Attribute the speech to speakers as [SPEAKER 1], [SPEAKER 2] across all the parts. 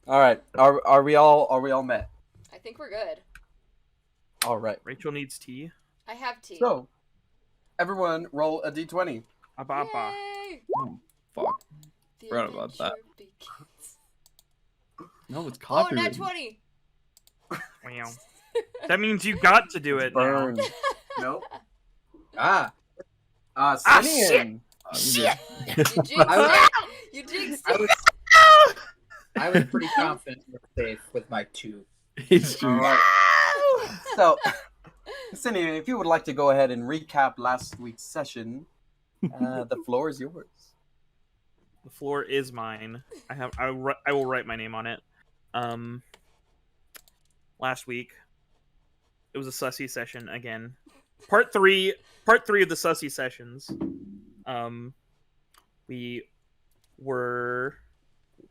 [SPEAKER 1] All right. Are we all met?
[SPEAKER 2] I think we're good.
[SPEAKER 1] All right.
[SPEAKER 3] Rachel needs tea.
[SPEAKER 2] I have tea.
[SPEAKER 1] So everyone, roll a d20.
[SPEAKER 3] Ababa.
[SPEAKER 2] Yay!
[SPEAKER 4] Oh, fuck.
[SPEAKER 2] The
[SPEAKER 4] Forgot about that.
[SPEAKER 2] adventure begins.
[SPEAKER 4] No, it's
[SPEAKER 2] Oh,
[SPEAKER 4] copyrighted.
[SPEAKER 2] not 20.
[SPEAKER 3] Wow. That means you got to do it
[SPEAKER 1] Burn.
[SPEAKER 3] now.
[SPEAKER 1] Nope.
[SPEAKER 3] shit!
[SPEAKER 1] Simeon.
[SPEAKER 4] Shit!
[SPEAKER 2] You jinxed
[SPEAKER 5] I
[SPEAKER 2] it. You jinxed
[SPEAKER 5] I
[SPEAKER 2] it.
[SPEAKER 5] was I was pretty confident we were safe with my 2.
[SPEAKER 4] It's
[SPEAKER 1] All
[SPEAKER 4] true.
[SPEAKER 1] right. So, Simeon, if you would like to go ahead and recap last week's session, the floor is yours.
[SPEAKER 3] The floor is mine. I will write my name on it. Last week it was a sussy session again. Part three of the sussy sessions. We were.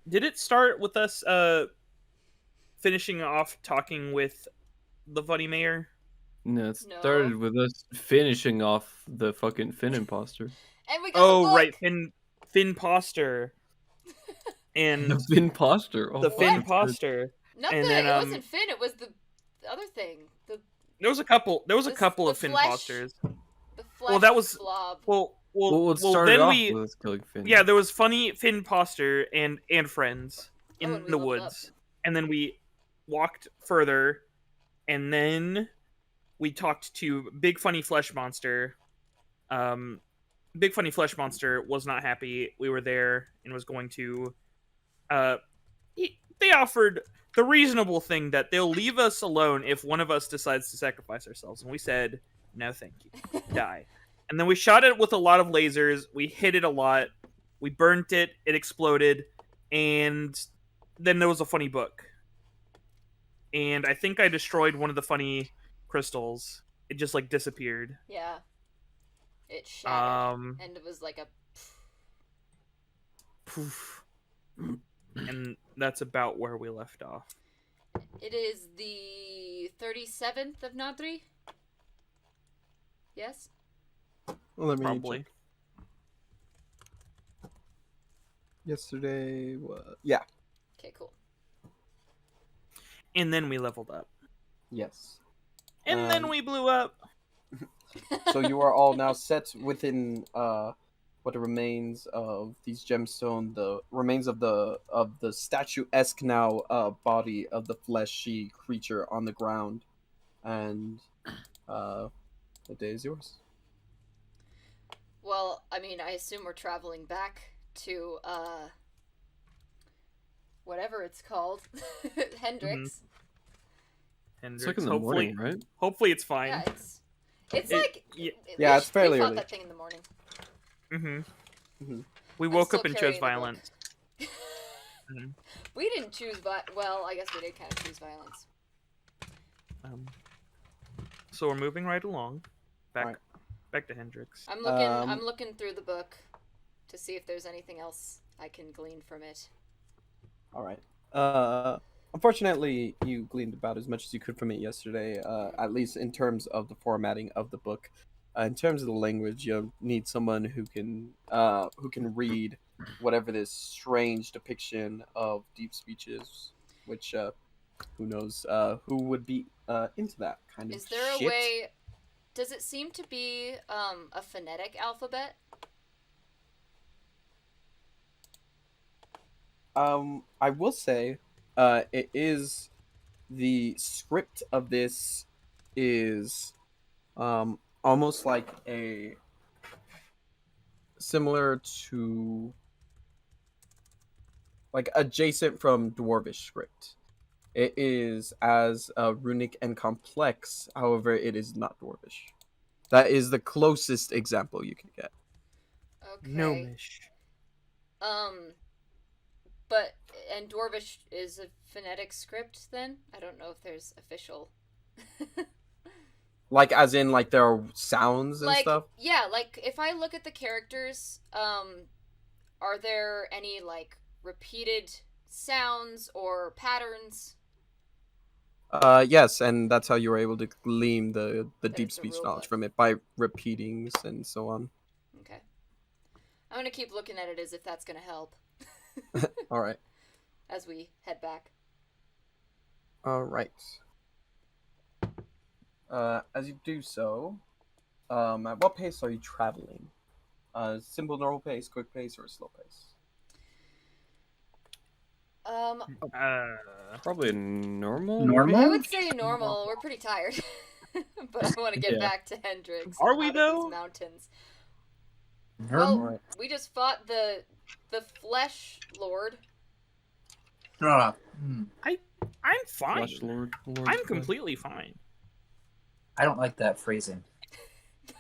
[SPEAKER 3] Did it start with us finishing off talking with the funny mayor?
[SPEAKER 4] No, it
[SPEAKER 2] No.
[SPEAKER 4] started with us finishing off the fucking Finn imposter.
[SPEAKER 2] And we got the book.
[SPEAKER 3] Right, Finn Poster. And
[SPEAKER 4] The Finn imposter. Oh,
[SPEAKER 3] the Finn
[SPEAKER 4] what?
[SPEAKER 3] Poster.
[SPEAKER 2] Nothing.
[SPEAKER 3] And then,
[SPEAKER 2] it wasn't Finn. It was the other thing.
[SPEAKER 3] There was a couple
[SPEAKER 2] The
[SPEAKER 3] of Finn
[SPEAKER 2] flesh-
[SPEAKER 3] Posters.
[SPEAKER 2] The flesh
[SPEAKER 3] that was-
[SPEAKER 2] blob.
[SPEAKER 4] Well, it started
[SPEAKER 3] then
[SPEAKER 4] off
[SPEAKER 3] we
[SPEAKER 4] with us killing Finn.
[SPEAKER 3] yeah, there was funny Finn Poster and friends in
[SPEAKER 2] and we
[SPEAKER 3] the
[SPEAKER 2] leveled
[SPEAKER 3] woods. And then we walked further, and then we talked to Big Funny Flesh Monster. Big Funny Flesh Monster was not happy we were there and was going to they offered the reasonable thing that they'll leave us alone if one of us decides to sacrifice ourselves, and we said no thank you. Die. And then we shot it with a lot of lasers, we hit it a lot, we burnt it, it exploded, and then there was a funny book. And I think I destroyed one of the funny crystals. It just like disappeared.
[SPEAKER 2] Yeah. It shattered. And it was like a.
[SPEAKER 3] Poof. And that's about where we left off.
[SPEAKER 2] It is the 37th of Nadri? Yes?
[SPEAKER 1] Let me
[SPEAKER 3] Probably.
[SPEAKER 1] check. Yesterday was... Yeah.
[SPEAKER 2] Okay, cool.
[SPEAKER 3] And then we leveled up.
[SPEAKER 1] Yes.
[SPEAKER 3] And then we blew up.
[SPEAKER 1] So you are all now set within what remains of these gemstones, the remains of the statuesque now body of the fleshy creature on the ground, and the day is yours.
[SPEAKER 2] Well, I mean, I assume we're traveling back to whatever it's called, Hendrix.
[SPEAKER 3] Hendrix.
[SPEAKER 4] It's like in the morning, right?
[SPEAKER 3] Hopefully it's fine.
[SPEAKER 2] Yeah, it's like
[SPEAKER 1] yeah, it's fairly
[SPEAKER 2] we fought
[SPEAKER 1] early.
[SPEAKER 2] that thing in the morning.
[SPEAKER 3] We
[SPEAKER 2] I'm
[SPEAKER 3] woke
[SPEAKER 2] still
[SPEAKER 3] up and chose
[SPEAKER 2] carrying the book.
[SPEAKER 3] violence.
[SPEAKER 2] We didn't choose, well, I guess we did kind of choose violence.
[SPEAKER 3] So we're moving right along, back
[SPEAKER 1] Right.
[SPEAKER 3] back to Hendrix.
[SPEAKER 2] I'm looking through the book to see if there's anything else I can glean from it.
[SPEAKER 1] All right. Unfortunately, you gleaned about as much as you could from it yesterday. At least in terms of the formatting of the book. In terms of the language, you need someone who can read whatever this strange depiction of deep speech is. Which, who knows? Who would be into that kind of?
[SPEAKER 2] Is there
[SPEAKER 1] shit?
[SPEAKER 2] a way? Does it seem to be a phonetic alphabet?
[SPEAKER 1] I will say, it is the script of this is almost like a similar to like adjacent from Dwarvish script. It is as runic and complex, however, it is not Dwarvish. That is the closest example you can get.
[SPEAKER 2] Okay.
[SPEAKER 3] Gnomish.
[SPEAKER 2] But and Dwarvish is a phonetic script. Then I don't know if there's official.
[SPEAKER 1] Like, as in, like, there are sounds and
[SPEAKER 2] like,
[SPEAKER 1] stuff?
[SPEAKER 2] yeah, like, if I look at the characters, are there any, like, repeated sounds or patterns?
[SPEAKER 1] Yes, and that's how you were able to glean the
[SPEAKER 2] There's
[SPEAKER 1] deep
[SPEAKER 2] the
[SPEAKER 1] speech
[SPEAKER 2] rule
[SPEAKER 1] knowledge
[SPEAKER 2] book.
[SPEAKER 1] from it by repeatings and so on.
[SPEAKER 2] Okay. I'm gonna keep looking at it as if that's gonna help.
[SPEAKER 1] All right.
[SPEAKER 2] as we head back.
[SPEAKER 1] All right. As you do so, at what pace are you traveling? Simple normal pace, quick pace, or slow pace?
[SPEAKER 4] Probably a normal.
[SPEAKER 5] Normal?
[SPEAKER 2] I would say normal. We're pretty tired, but I want to get
[SPEAKER 4] Yeah.
[SPEAKER 2] back to Hendrix.
[SPEAKER 3] Are
[SPEAKER 2] and
[SPEAKER 3] we,
[SPEAKER 2] out of
[SPEAKER 3] though?
[SPEAKER 2] These mountains.
[SPEAKER 5] Normal?
[SPEAKER 2] Well, we just fought the Flesh Lord.
[SPEAKER 5] Ah,
[SPEAKER 3] I'm fine.
[SPEAKER 4] Flesh Lord.
[SPEAKER 3] I'm completely fine.
[SPEAKER 5] I don't like that phrasing.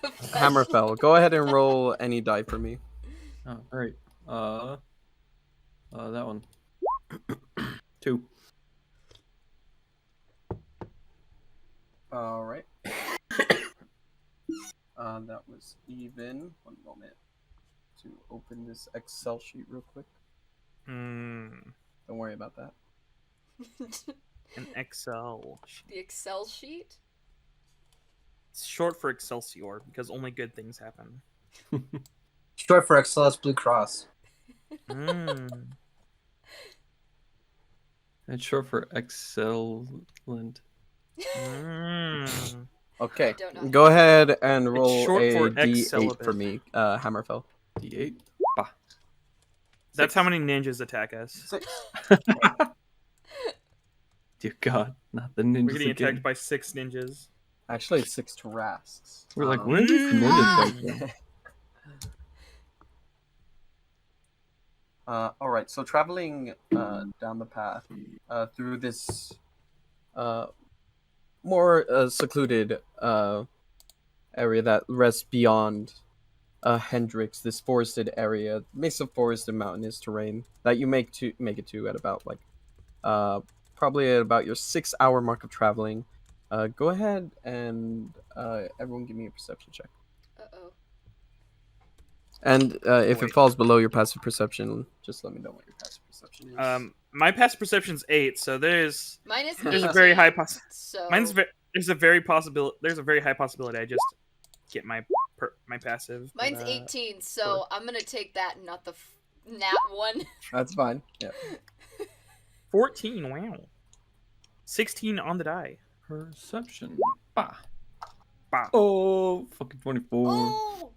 [SPEAKER 2] The Flesh
[SPEAKER 1] Hammerfell, go ahead and roll any die for me.
[SPEAKER 4] Oh, right. That one. 2.
[SPEAKER 1] All right. That was even. One moment to open this Excel sheet real quick. Don't worry about that.
[SPEAKER 3] An Excel.
[SPEAKER 2] The Excel sheet?
[SPEAKER 3] It's short for Excelsior because only good things happen.
[SPEAKER 5] Short for Excellus Blue Cross.
[SPEAKER 4] It's short for excellent.
[SPEAKER 1] Okay,
[SPEAKER 2] I don't know.
[SPEAKER 1] go ahead and roll
[SPEAKER 3] short
[SPEAKER 1] a
[SPEAKER 3] for
[SPEAKER 1] D8 for
[SPEAKER 3] Excelibus.
[SPEAKER 1] me, Hammerfell.
[SPEAKER 4] D8.
[SPEAKER 3] That's how many ninjas attack us.
[SPEAKER 1] 6.
[SPEAKER 4] Dear God, not the ninjas
[SPEAKER 3] We're getting
[SPEAKER 4] again.
[SPEAKER 3] attacked by 6 ninjas.
[SPEAKER 1] Actually, it's 6 Tarrasques.
[SPEAKER 4] We're like, where did the ninjas come from?
[SPEAKER 1] All right, so traveling down the path through this more secluded area that rests beyond Hendrix, this forested area, mix of forest and mountainous terrain that you make it to at about like probably at about your 6-hour mark of traveling. Go ahead and everyone give me a perception check.
[SPEAKER 2] Uh-oh.
[SPEAKER 1] And if
[SPEAKER 3] Wait.
[SPEAKER 1] it falls below your passive perception, just let me know what your passive perception is.
[SPEAKER 3] My passive perception's 8, so there's
[SPEAKER 2] Mine is
[SPEAKER 3] a
[SPEAKER 2] 18,
[SPEAKER 3] very high
[SPEAKER 2] so...
[SPEAKER 3] there's a very high possibility I just get my passive.
[SPEAKER 2] Mine's
[SPEAKER 3] but,
[SPEAKER 2] 18, so I'm gonna take that, not the nat one.
[SPEAKER 1] That's fine. Yeah.
[SPEAKER 3] 14. Wow. 16 on the die.
[SPEAKER 4] Perception. Bah.
[SPEAKER 3] Bah.
[SPEAKER 4] Oh, fucking 24.
[SPEAKER 2] Oh!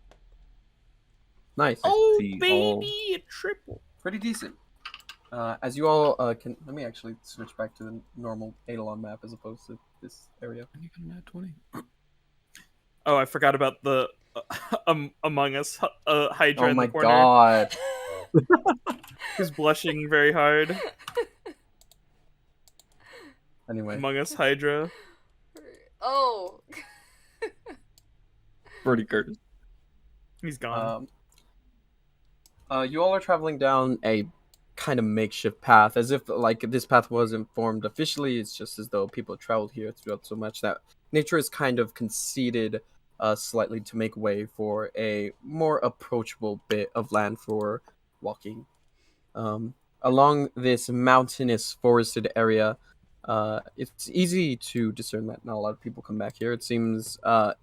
[SPEAKER 1] Nice.
[SPEAKER 3] Oh
[SPEAKER 4] see
[SPEAKER 3] baby, a triple.
[SPEAKER 1] Pretty decent. As you all can, let me actually switch back to the normal Eidolon map as opposed to this area.
[SPEAKER 4] You got a nat 20.
[SPEAKER 3] Oh, I forgot about the Among Us Hydra
[SPEAKER 1] Oh
[SPEAKER 3] in
[SPEAKER 1] my
[SPEAKER 3] the corner.
[SPEAKER 1] god.
[SPEAKER 3] Who's blushing very hard.
[SPEAKER 1] Anyway.
[SPEAKER 3] Among Us Hydra.
[SPEAKER 2] Oh.
[SPEAKER 4] Birdie Curtis.
[SPEAKER 3] He's gone.
[SPEAKER 1] You all are traveling down a kind of makeshift path, as if like this path wasn't formed officially. It's just as though people traveled here throughout so much that nature is kind of conceded slightly to make way for a more approachable bit of land for walking. Along this mountainous forested area, it's easy to discern that not a lot of people come back here. It seems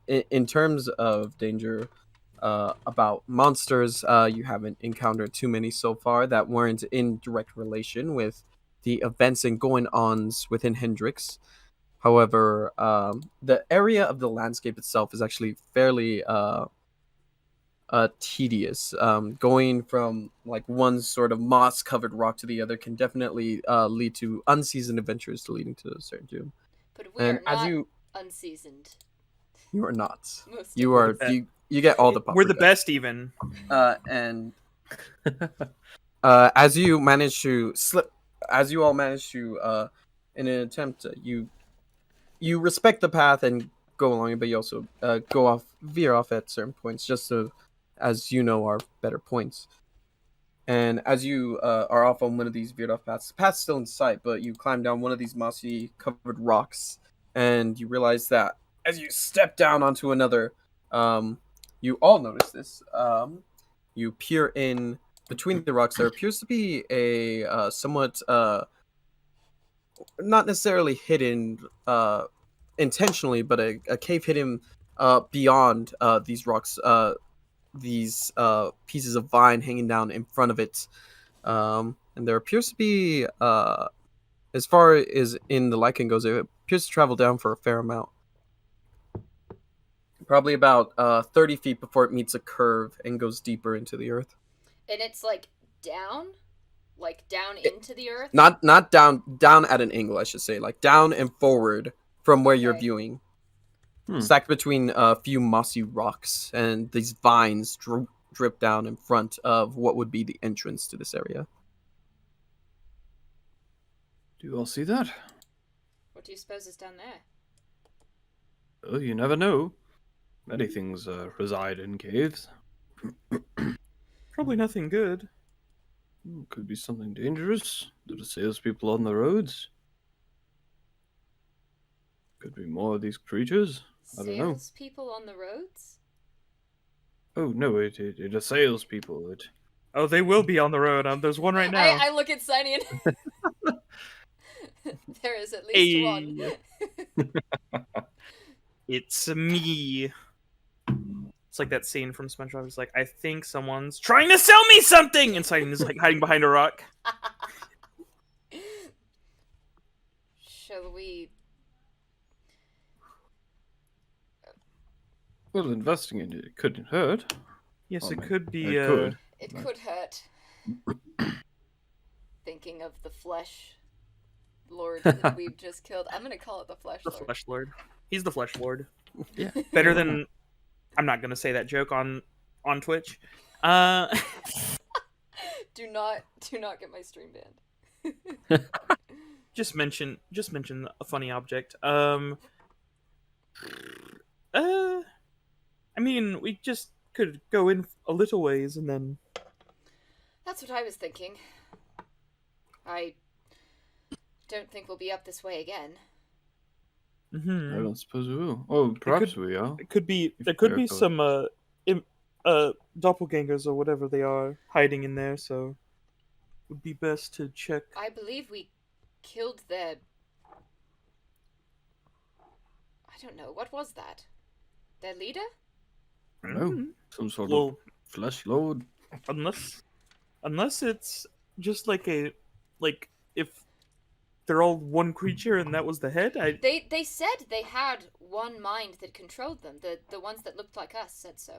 [SPEAKER 1] in terms of danger, about monsters, you haven't encountered too many so far that weren't in direct relation with the events and going-ons within Hendrix. However, the area of the landscape itself is actually fairly tedious. Going from like one sort of moss-covered rock to the other can definitely lead to unseasoned adventures leading to a certain doom.
[SPEAKER 2] But we
[SPEAKER 1] And
[SPEAKER 2] are
[SPEAKER 1] as
[SPEAKER 2] not
[SPEAKER 1] you
[SPEAKER 2] unseasoned.
[SPEAKER 1] are not,
[SPEAKER 2] Most
[SPEAKER 1] you
[SPEAKER 2] of
[SPEAKER 1] are
[SPEAKER 2] us.
[SPEAKER 1] you get all the
[SPEAKER 3] We're the
[SPEAKER 1] proper
[SPEAKER 3] best even.
[SPEAKER 1] and as you manage to slip, as you all manage to in an attempt, you respect the path and go along it, but you also veer off at certain points, just so as you know are better points. And as you are off on one of these veered off paths, the path's still in sight, but you climb down one of these mossy covered rocks, and you realize that as you step down onto another, you all notice this. You peer in between the rocks. There appears to be a somewhat not necessarily hidden intentionally, but a cave hidden beyond these rocks. These pieces of vine hanging down in front of it. and there appears to be, as far as in the lichen goes, it appears to travel down for a fair amount. Probably about 30 feet before it meets a curve and goes deeper into the earth.
[SPEAKER 2] And it's like down? Like down into the earth?
[SPEAKER 1] Not down at an angle, I should say, like down and forward from where you're
[SPEAKER 2] Okay.
[SPEAKER 1] viewing.
[SPEAKER 4] Hmm.
[SPEAKER 1] Stacked between a few mossy rocks, and these vines drip down in front of what would be the entrance to this area.
[SPEAKER 4] Do you all see that?
[SPEAKER 2] What do you suppose is down there?
[SPEAKER 4] Well, you never know. Many things reside in caves.
[SPEAKER 3] Probably nothing good.
[SPEAKER 4] Could be something dangerous. The salespeople on the roads. Could be more of these creatures. I don't know.
[SPEAKER 2] Salespeople on the roads?
[SPEAKER 4] Oh no, it assails people. It
[SPEAKER 3] Oh, they will be on the road. There's one right now.
[SPEAKER 2] I look at Sunny and there is at least one.
[SPEAKER 3] It's me. It's like that scene from SpongeBob. It's like, I think someone's trying to sell me something, and Simon is like hiding behind a rock.
[SPEAKER 2] Shall we?
[SPEAKER 4] well, investigating it couldn't hurt.
[SPEAKER 3] Yes,
[SPEAKER 4] Oh,
[SPEAKER 3] it
[SPEAKER 4] man.
[SPEAKER 3] could be.
[SPEAKER 4] It could.
[SPEAKER 2] It could hurt. Thinking of the flesh lord that we've just killed. I'm gonna call it the flesh
[SPEAKER 3] The
[SPEAKER 2] lord.
[SPEAKER 3] Flesh Lord. He's the Flesh Lord.
[SPEAKER 4] Yeah.
[SPEAKER 3] Better than. I'm not gonna say that joke on Twitch.
[SPEAKER 2] Do not get my stream banned.
[SPEAKER 3] Just mention a funny object. I mean, we just could go in a little ways and then.
[SPEAKER 2] That's what I was thinking. I don't think we'll be up this way again.
[SPEAKER 4] I
[SPEAKER 3] Mm-hmm.
[SPEAKER 4] don't suppose we will. Oh, perhaps we are.
[SPEAKER 3] It could be.
[SPEAKER 4] If
[SPEAKER 3] There could
[SPEAKER 4] they're
[SPEAKER 3] be
[SPEAKER 4] close.
[SPEAKER 3] some doppelgangers or whatever they are hiding in there. So, it would be best to check.
[SPEAKER 2] I believe we killed their. I don't know. What was that? Their leader?
[SPEAKER 4] No, some sort
[SPEAKER 3] Well,
[SPEAKER 4] of flesh lord.
[SPEAKER 3] unless it's just like if they're all one creature and that was the head.
[SPEAKER 2] They said they had one mind that controlled them. The ones that looked like us said so.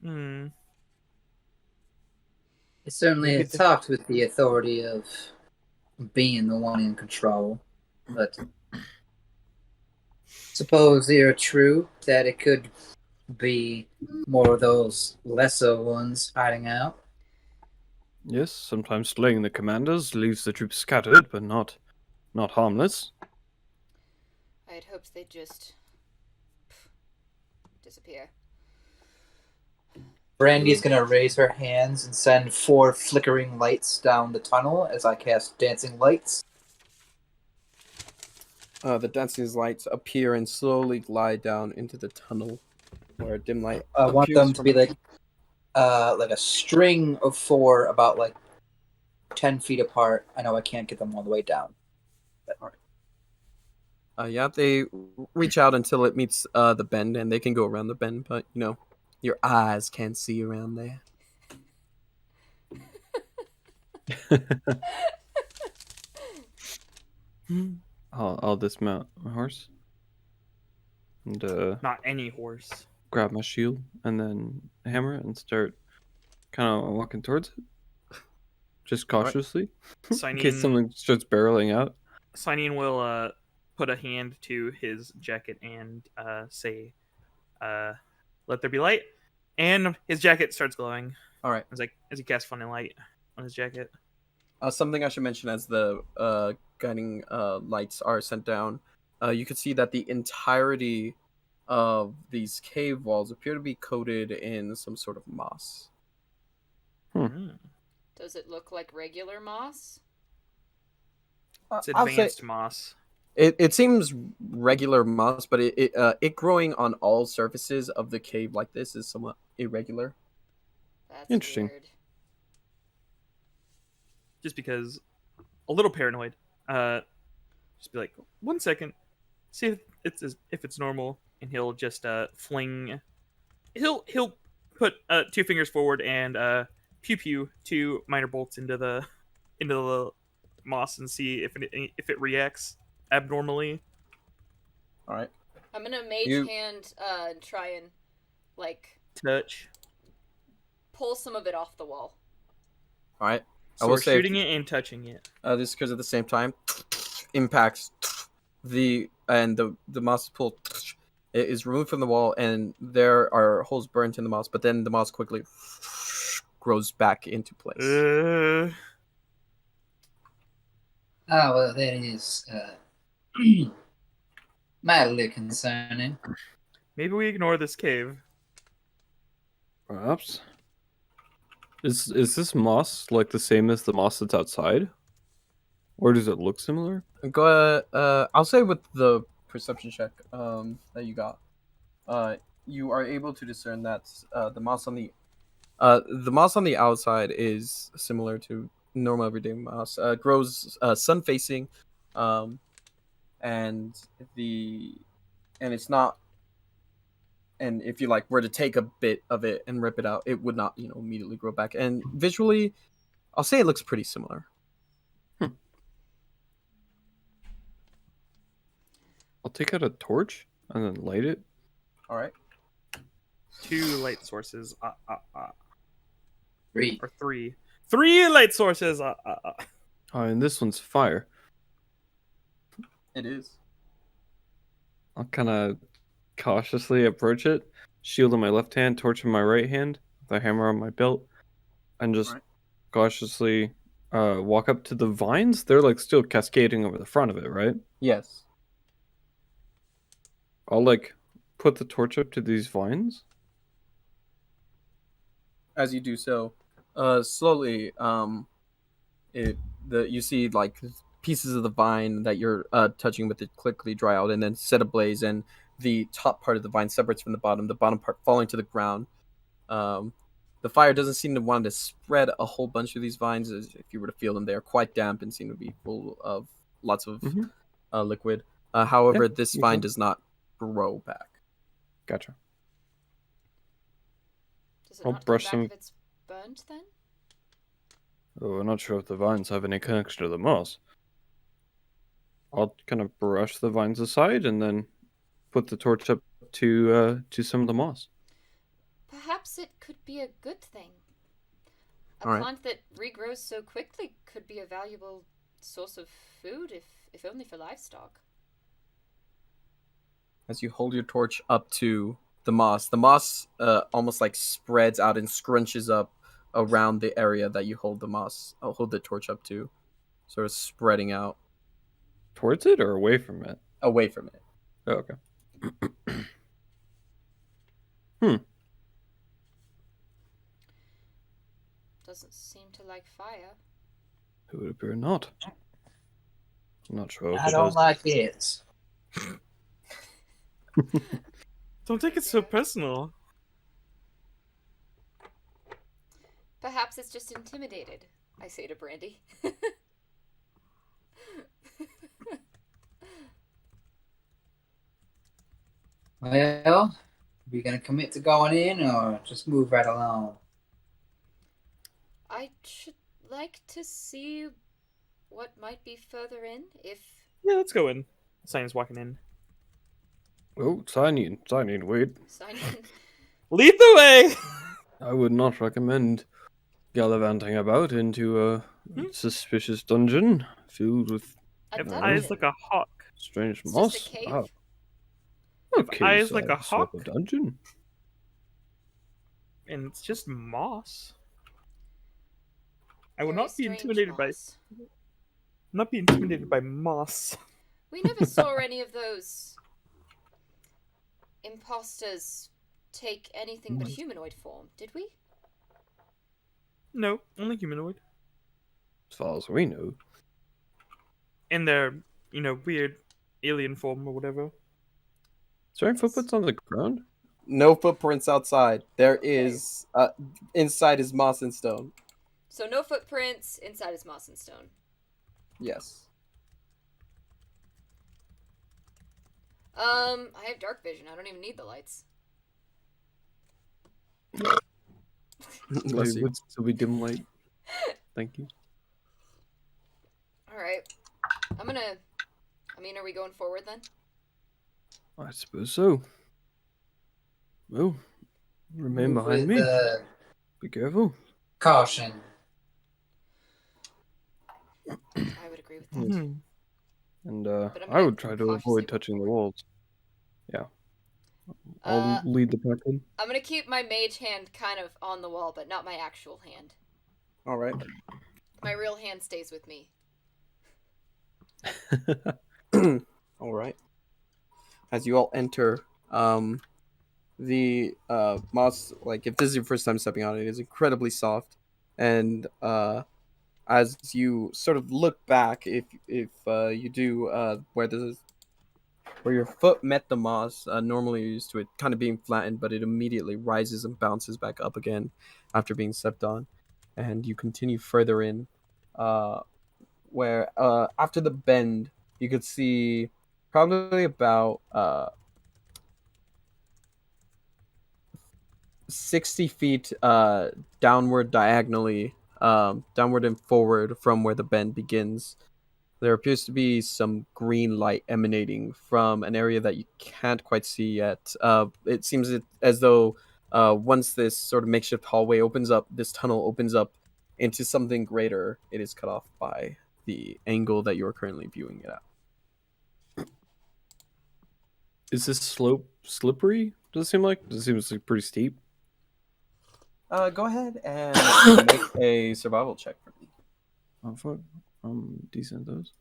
[SPEAKER 3] Hmm.
[SPEAKER 5] I certainly
[SPEAKER 3] Maybe
[SPEAKER 5] have talked with the authority of being the one in control, but suppose they are true that it could be more of those lesser ones hiding out.
[SPEAKER 4] Yes, sometimes slaying the commanders leaves the troops scattered, but not harmless.
[SPEAKER 2] I had hoped they'd just disappear.
[SPEAKER 5] Brandy's gonna raise her hands and send 4 flickering lights down the tunnel as I cast dancing lights.
[SPEAKER 1] The dancing lights appear and slowly glide down into the tunnel, where a dim light.
[SPEAKER 5] I want
[SPEAKER 1] appears
[SPEAKER 5] them to
[SPEAKER 1] from-
[SPEAKER 5] be like a string of 4 about like 10 feet apart. I know I can't get them all the way down. But,
[SPEAKER 1] Yeah, they reach out until it meets the bend, and they can go around the bend, but your eyes can't see around there.
[SPEAKER 4] I'll dismount my horse and
[SPEAKER 3] Not any horse.
[SPEAKER 4] grab my shield and then hammer it and start kind of walking towards it, just cautiously, in case
[SPEAKER 3] Signing
[SPEAKER 4] something starts barreling out.
[SPEAKER 3] will put a hand to his jacket and say, "Let there be light," and his jacket starts glowing.
[SPEAKER 1] All right.
[SPEAKER 3] As he casts funny light on his jacket.
[SPEAKER 1] Something I should mention as the guiding lights are sent down, you can see that the entirety of these cave walls appear to be coated in some sort of moss.
[SPEAKER 2] Does it look like regular moss?
[SPEAKER 3] It's
[SPEAKER 1] I'll say
[SPEAKER 3] advanced moss.
[SPEAKER 1] it seems regular moss, but it growing on all surfaces of the cave like this is somewhat irregular.
[SPEAKER 2] That's
[SPEAKER 4] Interesting.
[SPEAKER 2] weird.
[SPEAKER 3] Just because a little paranoid. Just be like, 1 second, see if it's normal, and he'll just fling. He'll put 2 fingers forward and pew pew 2 minor bolts into the into the moss and see if it reacts abnormally.
[SPEAKER 1] All right.
[SPEAKER 2] I'm gonna mage
[SPEAKER 1] You-
[SPEAKER 2] hand and try and like
[SPEAKER 3] Touch.
[SPEAKER 2] pull some of it off the wall.
[SPEAKER 1] All right.
[SPEAKER 3] So
[SPEAKER 1] I will
[SPEAKER 3] we're
[SPEAKER 1] say
[SPEAKER 3] shooting it and touching it.
[SPEAKER 1] this occurs at the same time. Impacts the moss pool. It is removed from the wall, and there are holes burnt in the moss. But then the moss quickly grows back into place.
[SPEAKER 5] Well, that is mildly concerning.
[SPEAKER 3] Maybe we ignore this cave.
[SPEAKER 4] Perhaps. Is this moss like the same as the moss that's outside? Or does it look similar?
[SPEAKER 1] Go. I'll say with the perception check that you got, you are able to discern that the moss on the outside is similar to normal everyday moss. Grows sun facing, and it's not. And if you like were to take a bit of it and rip it out, it would not immediately grow back. And visually, I'll say it looks pretty similar.
[SPEAKER 4] I'll take out a torch and then light it.
[SPEAKER 1] All right.
[SPEAKER 3] 2 light sources.
[SPEAKER 5] Three.
[SPEAKER 3] Or 3. 3 light sources.
[SPEAKER 4] Oh, and this one's fire.
[SPEAKER 1] It is.
[SPEAKER 4] I'll kind of cautiously approach it, shield in my left hand, torch in my right hand, the hammer on my belt, and just
[SPEAKER 1] Right.
[SPEAKER 4] cautiously walk up to the vines. They're like still cascading over the front of it, right?
[SPEAKER 1] Yes.
[SPEAKER 4] I'll like put the torch up to these vines.
[SPEAKER 1] As you do so, slowly, you see like pieces of the vine that you're touching with it quickly dry out and then set ablaze, and the top part of the vine separates from the bottom part falling to the ground. The fire doesn't seem to want to spread a whole bunch of these vines. As if you were to feel them, they are quite damp and seem to be full of lots of liquid. However,
[SPEAKER 4] Yeah,
[SPEAKER 1] this
[SPEAKER 4] okay.
[SPEAKER 1] vine does not grow back.
[SPEAKER 4] Gotcha.
[SPEAKER 2] Does it
[SPEAKER 4] I'll
[SPEAKER 2] not
[SPEAKER 4] brush
[SPEAKER 2] come back
[SPEAKER 4] some-
[SPEAKER 2] if it's burnt then?
[SPEAKER 4] Oh, I'm not sure if the vines have any connection to the moss. I'll kind of brush the vines aside and then put the torch up to some of the moss.
[SPEAKER 2] Perhaps it could be a good thing. A
[SPEAKER 1] All right.
[SPEAKER 2] plant that regrows so quickly could be a valuable source of food, if only for livestock.
[SPEAKER 1] As you hold your torch up to the moss almost like spreads out and scrunches up around the area that you hold the torch up to, sort of spreading out
[SPEAKER 4] Towards it or away from it?
[SPEAKER 1] away from it.
[SPEAKER 4] Oh, okay.
[SPEAKER 2] Doesn't seem to like fire.
[SPEAKER 4] It would appear not. I'm not sure if
[SPEAKER 5] I
[SPEAKER 4] it
[SPEAKER 5] don't
[SPEAKER 4] does.
[SPEAKER 5] like it.
[SPEAKER 3] Don't take it so personal.
[SPEAKER 2] Perhaps it's just intimidated, I say to Brandy.
[SPEAKER 5] Well, are we gonna commit to going in or just move right along?
[SPEAKER 2] I should like to see what might be further in, if...
[SPEAKER 3] Yeah, let's go in. Sign's walking in.
[SPEAKER 4] Oh, sign in, wait.
[SPEAKER 2] Sign in.
[SPEAKER 3] Lead the way!
[SPEAKER 4] I would not recommend gallivanting about into a suspicious dungeon filled with
[SPEAKER 2] A
[SPEAKER 3] Have
[SPEAKER 2] dungeon.
[SPEAKER 3] eyes like a hawk.
[SPEAKER 4] strange
[SPEAKER 2] It's
[SPEAKER 4] moss.
[SPEAKER 2] just a cave?
[SPEAKER 4] Wow.
[SPEAKER 3] Have
[SPEAKER 4] Okay,
[SPEAKER 3] eyes
[SPEAKER 4] so
[SPEAKER 3] like a
[SPEAKER 4] sort
[SPEAKER 3] hawk.
[SPEAKER 4] of dungeon.
[SPEAKER 3] And it's just moss. I would
[SPEAKER 2] Very
[SPEAKER 3] not be
[SPEAKER 2] strange
[SPEAKER 3] intimidated
[SPEAKER 2] moss.
[SPEAKER 3] by moss.
[SPEAKER 2] We never saw any of those imposters take anything but humanoid form, did we?
[SPEAKER 3] No, only humanoid.
[SPEAKER 4] As far as we know.
[SPEAKER 3] In their, weird alien form or whatever.
[SPEAKER 4] Is there any footprints on the ground?
[SPEAKER 1] No footprints outside. There is inside is moss and stone.
[SPEAKER 2] So no footprints, inside is moss and stone.
[SPEAKER 1] Yes.
[SPEAKER 2] I have dark vision. I don't even need the lights.
[SPEAKER 1] Let's see.
[SPEAKER 4] Would still be dim light. Thank you.
[SPEAKER 2] Alright. I mean, are we going forward then?
[SPEAKER 4] I suppose so. Well, remain
[SPEAKER 5] Move
[SPEAKER 4] behind
[SPEAKER 5] with,
[SPEAKER 4] me. Be careful.
[SPEAKER 5] caution.
[SPEAKER 2] I would agree with that.
[SPEAKER 3] Hmm.
[SPEAKER 4] And
[SPEAKER 2] But I'm
[SPEAKER 4] I
[SPEAKER 2] gonna
[SPEAKER 4] would try to
[SPEAKER 2] cautiously
[SPEAKER 4] avoid
[SPEAKER 2] move
[SPEAKER 4] touching the
[SPEAKER 2] forward.
[SPEAKER 4] walls. Yeah. I'll lead the pack in.
[SPEAKER 2] I'm gonna keep my mage hand kind of on the wall, but not my actual hand.
[SPEAKER 1] All right.
[SPEAKER 2] My real hand stays with me.
[SPEAKER 1] All right. As you all enter, the moss, like if this is your first time stepping on it, is incredibly soft, and as you sort of look back, if you do where your foot met the moss, normally you're used to it kind of being flattened, but it immediately rises and bounces back up again after being stepped on, and you continue further in, where after the bend you could see probably about 60 feet downward diagonally, downward and forward from where the bend begins. There appears to be some green light emanating from an area that you can't quite see yet. It seems as though once this sort of makeshift hallway opens up, this tunnel opens up into something greater, it is cut off by the angle that you are currently viewing it at.
[SPEAKER 4] Is this slope slippery? Does it seem like? Does it seem like pretty steep?
[SPEAKER 1] Go ahead and make a survival check for me.
[SPEAKER 4] Oh fuck. I'm decent at those.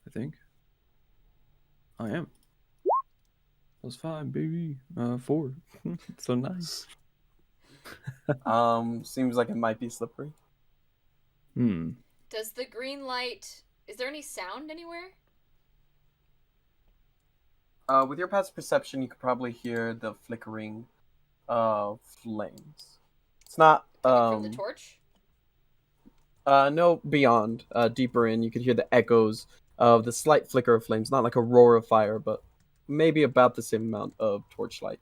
[SPEAKER 4] I think. I am. That's fine, baby. 4. So nice.
[SPEAKER 1] Seems like it might be slippery.
[SPEAKER 2] Does the green light... Is there any sound anywhere?
[SPEAKER 1] With your passive perception, you could probably hear the flickering of flames. It's not
[SPEAKER 2] Coming from the torch?
[SPEAKER 1] no, beyond, deeper in, you could hear the echoes of the slight flicker of flames, not like a roar of fire, but maybe about the same amount of torchlight.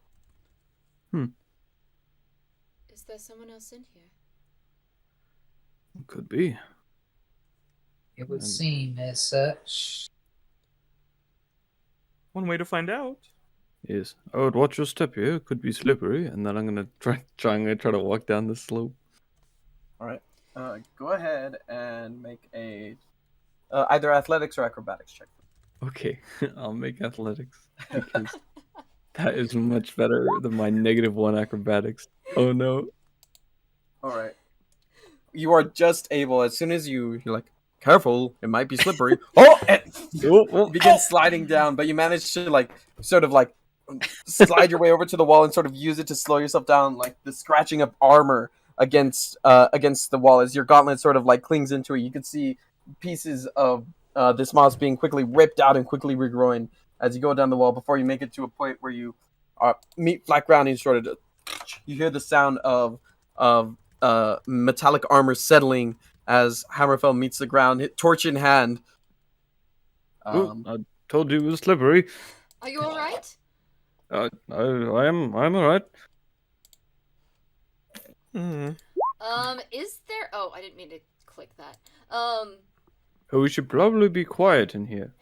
[SPEAKER 2] Is there someone else in here?
[SPEAKER 4] Could be.
[SPEAKER 5] It would seem as such.
[SPEAKER 3] One way to find out.
[SPEAKER 4] Yes. I would watch your step here. It could be slippery, and then I'm gonna try to walk down the slope.
[SPEAKER 1] All right. Go ahead and make a either athletics or acrobatics check.
[SPEAKER 4] Okay, I'll make athletics because that is much better than my -1 acrobatics. Oh no.
[SPEAKER 1] All right. You are just able, as soon as you're like, careful, it might be slippery. Begin sliding down, but you manage to like sort of like slide your way over to the wall and sort of use it to slow yourself down, like the scratching of armor against the wall as your gauntlet sort of like clings into it. You can see pieces of this moss being quickly ripped out and quickly regrowing as you go down the wall before you make it to a point where you meet flat ground and sort of you hear the sound of metallic armor settling as Hammerfell meets the ground, torch in hand.
[SPEAKER 4] I told you it was slippery.
[SPEAKER 2] Are you alright?
[SPEAKER 4] I'm alright.
[SPEAKER 2] Is there... Oh, I didn't mean to click that.
[SPEAKER 4] Oh, we should probably be quiet in here.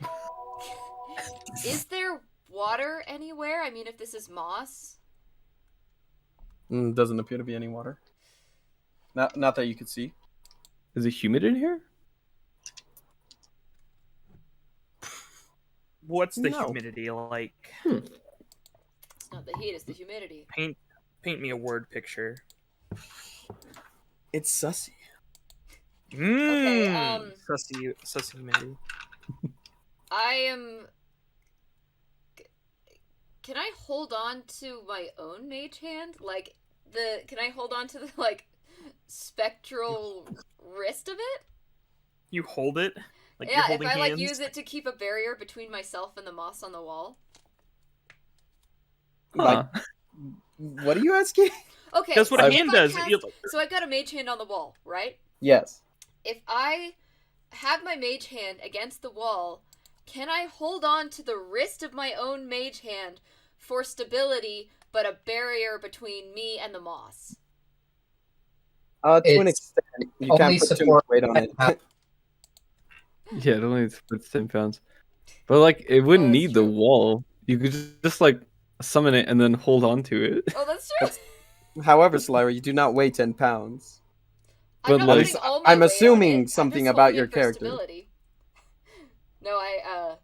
[SPEAKER 2] Is there water anywhere? I mean, if this is moss.
[SPEAKER 1] Doesn't appear to be any water. Not that you could see.
[SPEAKER 4] Is it humid in here?
[SPEAKER 3] What's the
[SPEAKER 1] No.
[SPEAKER 3] humidity like?
[SPEAKER 2] It's not the heat, it's the humidity.
[SPEAKER 3] Paint me a word picture.
[SPEAKER 1] It's sussy.
[SPEAKER 2] Okay,
[SPEAKER 3] Sussy humidity.
[SPEAKER 2] I am... Can I hold on to my own mage hand? Like, can I hold on to the, like, spectral wrist of it?
[SPEAKER 3] You hold it? Like
[SPEAKER 2] Yeah,
[SPEAKER 3] you're
[SPEAKER 2] if
[SPEAKER 3] holding
[SPEAKER 2] I, like,
[SPEAKER 3] hands?
[SPEAKER 2] use it to keep a barrier between myself and the moss on the wall.
[SPEAKER 1] Like, what are you asking?
[SPEAKER 2] Okay,
[SPEAKER 3] That's what
[SPEAKER 2] so
[SPEAKER 3] a
[SPEAKER 2] if
[SPEAKER 3] hand
[SPEAKER 2] I
[SPEAKER 3] does.
[SPEAKER 2] cast- So I've got a mage hand on the wall, right?
[SPEAKER 1] Yes.
[SPEAKER 2] If I have my mage hand against the wall, can I hold on to the wrist of my own mage hand for stability, but a barrier between me and the moss?
[SPEAKER 1] To an
[SPEAKER 5] It's
[SPEAKER 1] extent, you
[SPEAKER 5] only
[SPEAKER 1] can't put too much
[SPEAKER 5] support
[SPEAKER 1] weight on it.
[SPEAKER 4] Yeah, it only puts 10 pounds. But like, it wouldn't
[SPEAKER 2] that's
[SPEAKER 4] need the
[SPEAKER 2] true.
[SPEAKER 4] wall. You could just like summon it and then hold on to it.
[SPEAKER 2] Oh, that's true.
[SPEAKER 1] However, Slyra, you do not weigh 10 pounds.
[SPEAKER 2] I'm
[SPEAKER 4] But
[SPEAKER 2] not
[SPEAKER 1] At
[SPEAKER 4] like,
[SPEAKER 2] putting
[SPEAKER 1] least
[SPEAKER 2] all my
[SPEAKER 1] I'm
[SPEAKER 2] weight on
[SPEAKER 1] assuming
[SPEAKER 2] it. I'm
[SPEAKER 1] something
[SPEAKER 2] just
[SPEAKER 1] about
[SPEAKER 2] holding
[SPEAKER 1] your
[SPEAKER 2] it for
[SPEAKER 1] character.
[SPEAKER 2] stability. No, I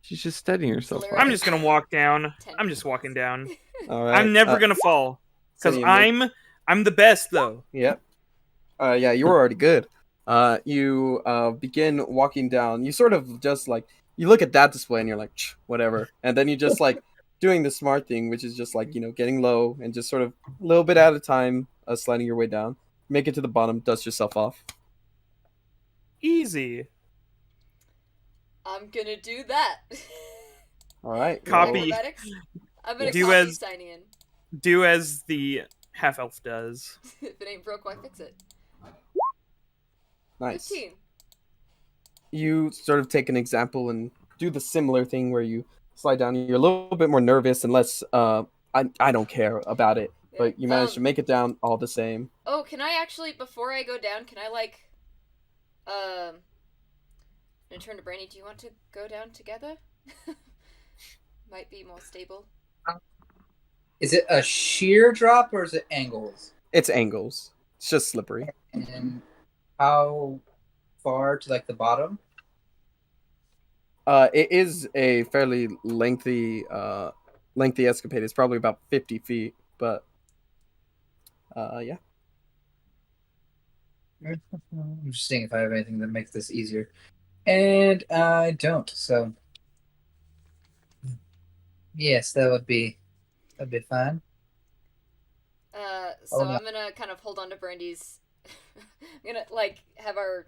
[SPEAKER 4] she's just steadying herself.
[SPEAKER 2] Slyra
[SPEAKER 3] I'm
[SPEAKER 2] is
[SPEAKER 3] just gonna walk down.
[SPEAKER 2] 10
[SPEAKER 3] I'm just walking down.
[SPEAKER 1] All right.
[SPEAKER 3] I'm never gonna fall because
[SPEAKER 1] Cindy, make-
[SPEAKER 3] I'm the best though.
[SPEAKER 1] Yep. Yeah, you were already good. You begin walking down. You sort of just like you look at that display and you're like, whatever, and then you just like doing the smart thing, which is just like getting low and just sort of a little bit at a time, sliding your way down. Make it to the bottom, dust yourself off.
[SPEAKER 3] Easy.
[SPEAKER 2] I'm gonna do that.
[SPEAKER 1] All right.
[SPEAKER 3] Copy.
[SPEAKER 2] Acrobatics. I'm gonna
[SPEAKER 3] Do
[SPEAKER 2] copy
[SPEAKER 3] as-
[SPEAKER 2] Steinian.
[SPEAKER 3] Do as the half elf does.
[SPEAKER 2] If it ain't broke, why fix it?
[SPEAKER 1] Nice.
[SPEAKER 2] 15.
[SPEAKER 1] You sort of take an example and do the similar thing where you slide down. You're a little bit more nervous and less. I don't care about it,
[SPEAKER 2] Yeah.
[SPEAKER 1] but you managed to make it down all the same.
[SPEAKER 2] Oh, can I actually, before I go down, can I like, and turn to Brandy, do you want to go down together? Might be more stable.
[SPEAKER 5] Is it a sheer drop or is it angles?
[SPEAKER 1] It's angles. It's just slippery.
[SPEAKER 5] And how far to like the bottom?
[SPEAKER 1] It is a fairly lengthy escapade. It's probably about 50 feet, but yeah.
[SPEAKER 5] I'm just seeing if I have anything that makes this easier. And I don't, so yes, that'd be fine.
[SPEAKER 2] So
[SPEAKER 5] Oh, no.
[SPEAKER 2] I'm gonna kind of hold on to Brandy's. I'm gonna like have our.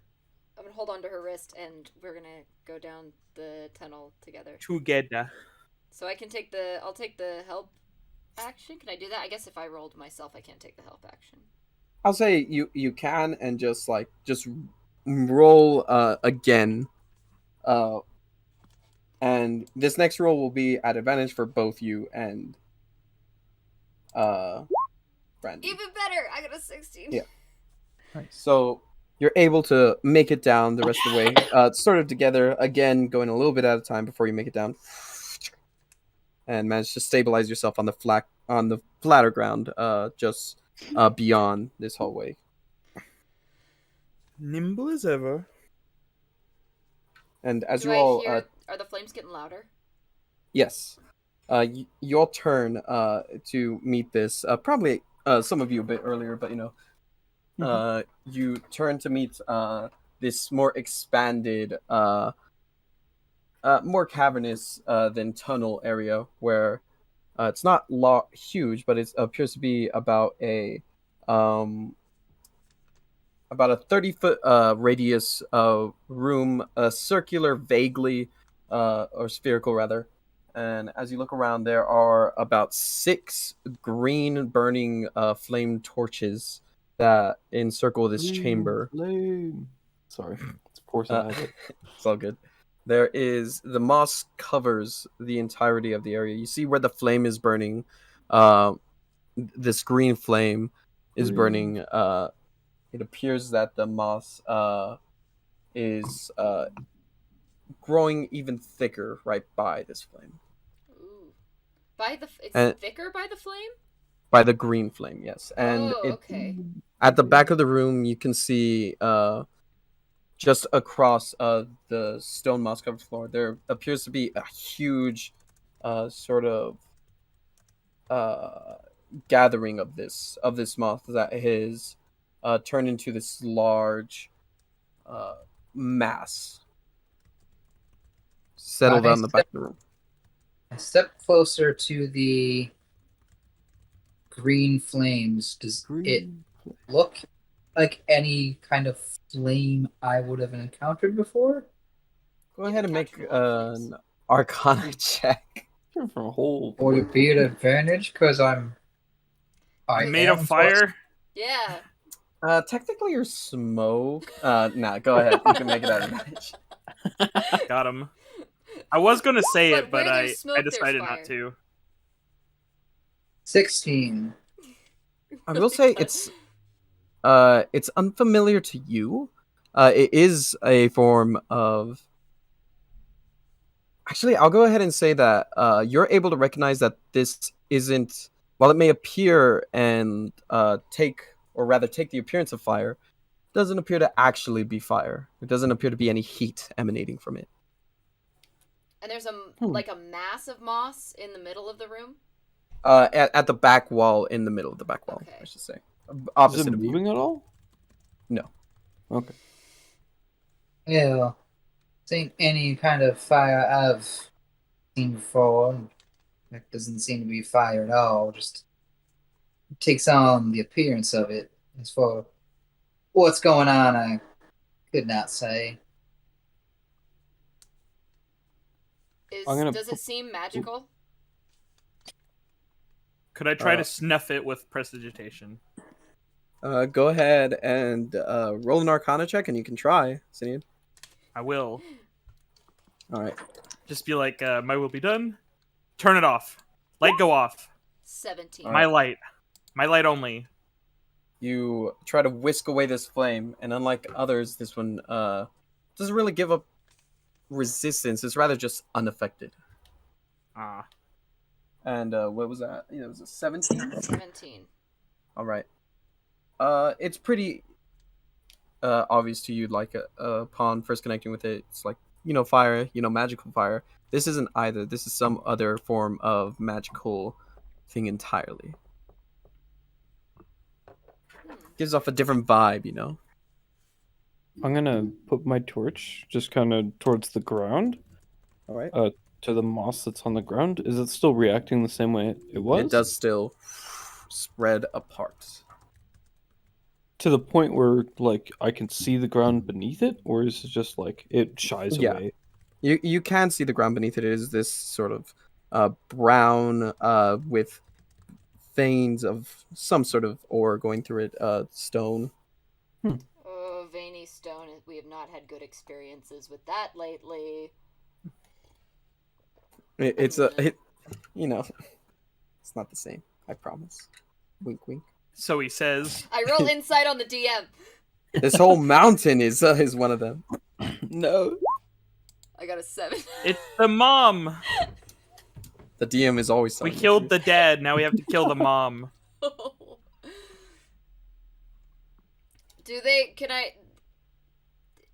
[SPEAKER 2] I'm gonna hold on to her wrist, and we're gonna go down the tunnel together.
[SPEAKER 3] Together.
[SPEAKER 2] So I can take the. I'll take the help action. Can I do that? I guess if I rolled myself, I can't take the help action.
[SPEAKER 1] I'll say you can and just roll again. And this next roll will be at advantage for both you and Brandon.
[SPEAKER 2] Even better. I got a 16.
[SPEAKER 1] Yeah. So you're able to make it down the rest of the way, sort of together again, going a little bit at a time before you make it down, and manage to stabilize yourself on the flatter ground, just beyond this hallway.
[SPEAKER 3] Nimble as ever.
[SPEAKER 1] And as
[SPEAKER 2] Do
[SPEAKER 1] you
[SPEAKER 2] I
[SPEAKER 1] all,
[SPEAKER 2] hear? Are the flames getting louder?
[SPEAKER 1] yes, you all turn to meet this. Probably some of you a bit earlier, but you turn to meet this more expanded, more cavernous than tunnel area where it's not huge, but it appears to be about a 30-foot radius room, circular, vaguely, or spherical rather. And as you look around, there are about 6 green burning flame torches that encircle this chamber.
[SPEAKER 4] Flame. Sorry, it's poor habit.
[SPEAKER 1] It's all good. The moss covers the entirety of the area. You see where the flame is burning. This green flame is burning. It appears that the moss is growing even thicker right by this flame.
[SPEAKER 2] Ooh. It's
[SPEAKER 1] And-
[SPEAKER 2] thicker by the flame?
[SPEAKER 1] By the green flame, yes. And
[SPEAKER 2] okay.
[SPEAKER 1] at the back of the room, you can see just across the stone moss covered floor, there appears to be a huge sort of gathering of this moth that has turned into this large mass settled on the back of the room.
[SPEAKER 5] I step closer to the green flames. Does it look like any kind of flame I would have encountered before?
[SPEAKER 1] Go
[SPEAKER 2] You've
[SPEAKER 1] ahead and make
[SPEAKER 2] encountered a lot of
[SPEAKER 1] an Arcana check.
[SPEAKER 4] From a whole.
[SPEAKER 5] Would it be an advantage because I
[SPEAKER 3] Made
[SPEAKER 5] am
[SPEAKER 3] of fire.
[SPEAKER 2] Yeah.
[SPEAKER 1] Technically, you're smoke. Nah, go ahead. You can make it out of advantage.
[SPEAKER 3] Got him. I was gonna say
[SPEAKER 2] But
[SPEAKER 3] it, but
[SPEAKER 2] where
[SPEAKER 3] I
[SPEAKER 2] there's smoke, there's
[SPEAKER 3] decided
[SPEAKER 2] fire.
[SPEAKER 3] not to.
[SPEAKER 5] 16.
[SPEAKER 1] I will say it's unfamiliar to you, It is a form of. Actually, I'll go ahead and say that you're able to recognize that this isn't. While it may appear and take the appearance of fire, it doesn't appear to actually be fire. It doesn't appear to be any heat emanating from it.
[SPEAKER 2] And there's like a mass of moss in the middle of the room.
[SPEAKER 1] At the back wall, in the middle of the back wall,
[SPEAKER 2] Okay.
[SPEAKER 1] I should say.
[SPEAKER 4] Is
[SPEAKER 1] Opposite
[SPEAKER 4] it
[SPEAKER 1] of you.
[SPEAKER 4] moving at all?
[SPEAKER 1] No.
[SPEAKER 4] Okay.
[SPEAKER 5] Yeah. Ain't any kind of fire I've seen before. That doesn't seem to be fire at all. Just takes on the appearance of it. As for what's going on, I could not say.
[SPEAKER 2] Does it seem magical?
[SPEAKER 3] Could I try to snuff it with prestidigitation?
[SPEAKER 1] Go ahead and roll an Arcana check, and you can try, Sinead.
[SPEAKER 3] I will.
[SPEAKER 1] All right.
[SPEAKER 3] Just be like, my will be done. Turn it off. Light go off.
[SPEAKER 2] 17.
[SPEAKER 3] My light. My light only.
[SPEAKER 1] You try to whisk away this flame, and unlike others, this one doesn't really give up resistance. It's rather just unaffected.
[SPEAKER 3] Ah.
[SPEAKER 1] And what was that? It was a 17?
[SPEAKER 2] 17.
[SPEAKER 1] All right. It's pretty obvious to you, like upon first connecting with it. It's like, fire, magical fire. This isn't either. This is some other form of magical thing entirely. Gives off a different vibe,
[SPEAKER 4] I'm gonna put my torch just kind of towards the ground.
[SPEAKER 1] All right.
[SPEAKER 4] To the moss that's on the ground. Is it still reacting the same way it was?
[SPEAKER 1] It does still spread apart.
[SPEAKER 4] To the point where, like, I can see the ground beneath it? Or is it just, like, it shies away?
[SPEAKER 1] You can see the ground beneath it. It is this sort of brown with veins of some sort of ore going through it, stone.
[SPEAKER 2] Oh, veiny stone. We have not had good experiences with that lately.
[SPEAKER 1] It's not the same. I promise. Wink, wink.
[SPEAKER 3] So he says.
[SPEAKER 2] I roll insight on the DM.
[SPEAKER 1] This whole mountain is one of them.
[SPEAKER 4] No.
[SPEAKER 2] I got a 7.
[SPEAKER 3] It's the mom.
[SPEAKER 1] The DM is always
[SPEAKER 3] We
[SPEAKER 1] telling
[SPEAKER 3] killed
[SPEAKER 1] you.
[SPEAKER 3] the dad. Now we have to kill the mom.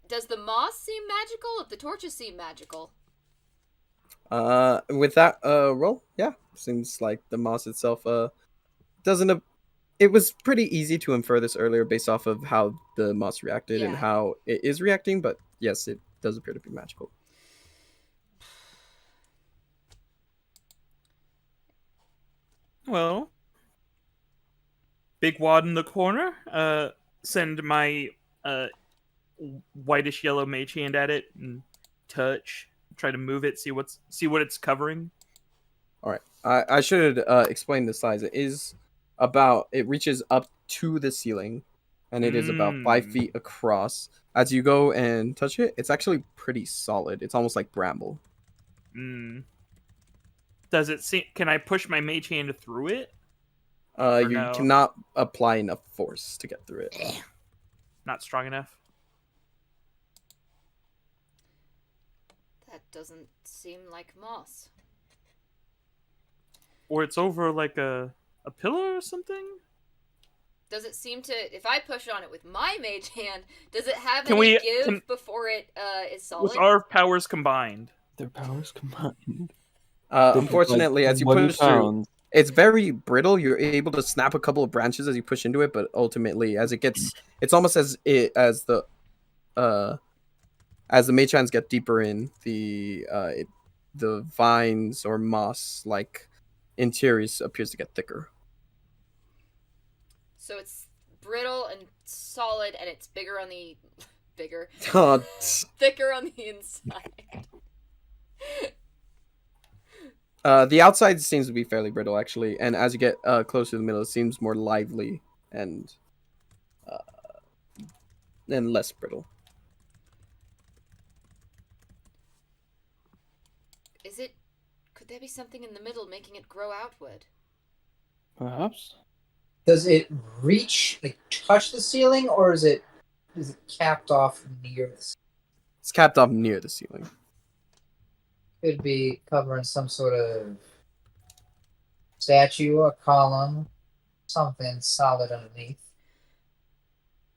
[SPEAKER 2] Does the moss seem magical? If the torches seem magical.
[SPEAKER 1] With that roll, yeah, seems like the moss itself doesn't. It was pretty easy to infer this earlier based off of how the moss reacted and
[SPEAKER 2] Yeah.
[SPEAKER 1] how it is reacting, but yes, it does appear to be magical.
[SPEAKER 3] Well, big wad in the corner. Send my whitish yellow mage hand at it and touch. Try to move it. See what it's covering.
[SPEAKER 1] All right, I should explain the size. It reaches up to the ceiling, and it is about 5 feet across. As you go and touch it, it's actually pretty solid. It's almost like bramble.
[SPEAKER 3] Does it seem? Can I push my mage hand through it?
[SPEAKER 1] You
[SPEAKER 3] no?
[SPEAKER 1] cannot apply enough force to get through it.
[SPEAKER 3] Not strong enough.
[SPEAKER 2] That doesn't seem like moss.
[SPEAKER 3] Or it's over like a pillar or something?
[SPEAKER 2] Does it seem to, if I push on it with my mage hand, does it have
[SPEAKER 3] Can
[SPEAKER 2] any
[SPEAKER 3] we-
[SPEAKER 2] give
[SPEAKER 3] can-
[SPEAKER 2] before it is solid?
[SPEAKER 3] With our powers combined.
[SPEAKER 4] Their powers combined.
[SPEAKER 1] Unfortunately, as you push through,
[SPEAKER 4] pound.
[SPEAKER 1] it's very brittle. You're able to snap a couple of branches as you push into it, but ultimately, it's almost as the mage hands get deeper in, the vines or moss like interiors appears to get thicker.
[SPEAKER 2] So it's brittle and solid, and it's thicker on the inside.
[SPEAKER 1] The outside seems to be fairly brittle, actually, and as you get closer to the middle, it seems more lively and less brittle.
[SPEAKER 2] Could there be something in the middle making it grow outward?
[SPEAKER 4] Perhaps.
[SPEAKER 5] Does it reach, like, touch the ceiling, or is it is it capped off near the
[SPEAKER 1] It's capped off near the ceiling.
[SPEAKER 5] Could be covering some sort of statue or column, something solid underneath.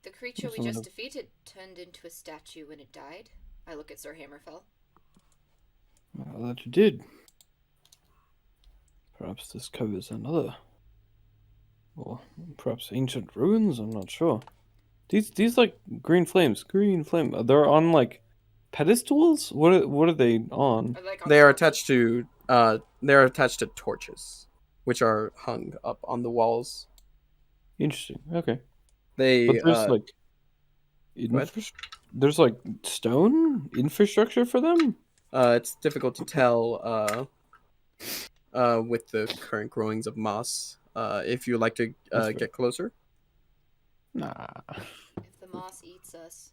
[SPEAKER 2] The creature we
[SPEAKER 4] Some
[SPEAKER 2] just
[SPEAKER 4] of-
[SPEAKER 2] defeated turned into a statue when it died. I look at Sir Hammerfell.
[SPEAKER 4] Well, that you did. Perhaps this covers another. Or perhaps ancient ruins, I'm not sure. These like green flames. They're on like pedestals? What are they on?
[SPEAKER 2] Are they like on
[SPEAKER 1] They are
[SPEAKER 2] torches?
[SPEAKER 1] attached to torches, which are hung up on the walls.
[SPEAKER 4] Interesting. Okay.
[SPEAKER 1] They
[SPEAKER 4] But there's like
[SPEAKER 1] go ahead.
[SPEAKER 4] there's like stone infrastructure for them?
[SPEAKER 1] It's difficult to tell with the current growings of moss. If you would like to
[SPEAKER 4] That's fair.
[SPEAKER 1] get closer,
[SPEAKER 4] Nah.
[SPEAKER 2] If the moss eats us.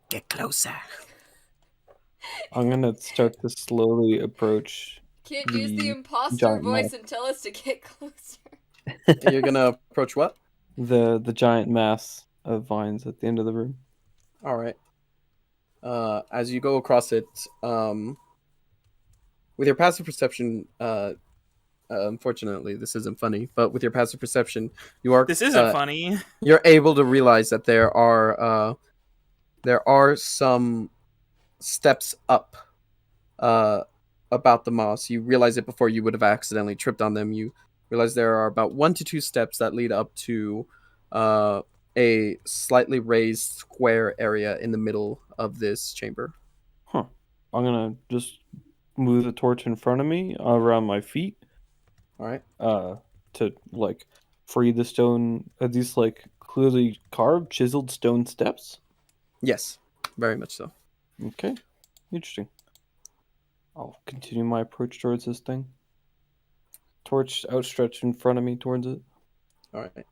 [SPEAKER 1] get closer.
[SPEAKER 4] I'm gonna start to slowly approach
[SPEAKER 2] Can't use the
[SPEAKER 4] The
[SPEAKER 2] imposter
[SPEAKER 4] giant
[SPEAKER 2] voice
[SPEAKER 4] mouse.
[SPEAKER 2] and tell us to get closer.
[SPEAKER 1] You're gonna approach what?
[SPEAKER 4] the giant mass of vines at the end of the room.
[SPEAKER 1] All right. As you go across it, with your passive perception, unfortunately, this isn't funny, but with your passive perception, you are
[SPEAKER 3] This isn't funny.
[SPEAKER 1] you're able to realize that there are some steps up about the moss. You realize it before you would have accidentally tripped on them. You realize there are about 1 to 2 steps that lead up to a slightly raised square area in the middle of this chamber.
[SPEAKER 4] Huh. I'm gonna just move the torch in front of me around my feet
[SPEAKER 1] All right.
[SPEAKER 4] to like free the stone. Are these like clearly carved, chiseled stone steps?
[SPEAKER 1] Yes, very much so.
[SPEAKER 4] Okay. Interesting. I'll continue my approach towards this thing. Torch outstretched in front of me towards it.
[SPEAKER 1] All right.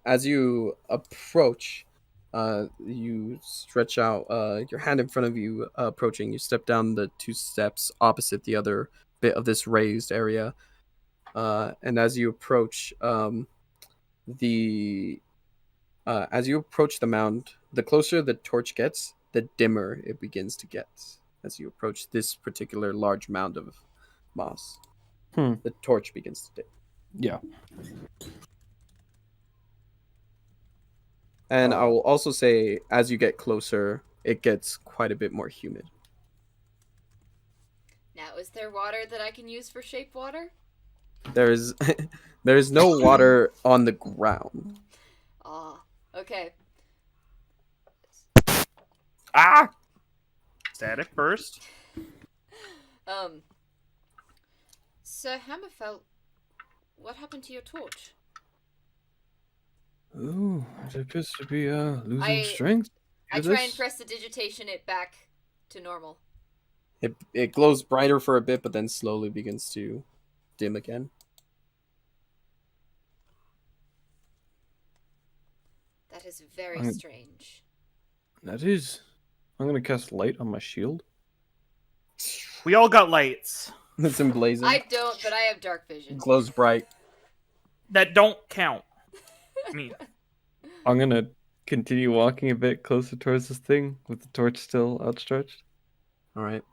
[SPEAKER 1] As you approach, you stretch out your hand in front of you, approaching. You step down the 2 steps opposite the other bit of this raised area, and as you approach the mound, the closer the torch gets, the dimmer it begins to get. As you approach this particular large mound of moss, the torch begins to dim.
[SPEAKER 4] Yeah.
[SPEAKER 1] And I will also say, as you get closer, it gets quite a bit more humid.
[SPEAKER 2] Now, is there water that I can use for shape water?
[SPEAKER 1] There's there's no water on the ground.
[SPEAKER 2] Ah, okay.
[SPEAKER 3] Ah! Static burst.
[SPEAKER 2] Sir Hammerfell, what happened to your torch?
[SPEAKER 4] Ooh, it appears to be losing
[SPEAKER 2] I-
[SPEAKER 4] strength.
[SPEAKER 2] I
[SPEAKER 4] to
[SPEAKER 2] try and
[SPEAKER 4] this.
[SPEAKER 2] prestidigitation it back to normal.
[SPEAKER 1] It glows brighter for a bit, but then slowly begins to dim again.
[SPEAKER 2] That is very
[SPEAKER 4] I'm-
[SPEAKER 2] strange.
[SPEAKER 4] That is. I'm gonna cast light on my shield.
[SPEAKER 3] We all got lights.
[SPEAKER 1] It's emblazoned.
[SPEAKER 2] I don't, but I have dark vision.
[SPEAKER 1] Glows bright.
[SPEAKER 3] That don't count. I mean,
[SPEAKER 4] I'm gonna continue walking a bit closer towards this thing with the torch still outstretched.
[SPEAKER 1] All right.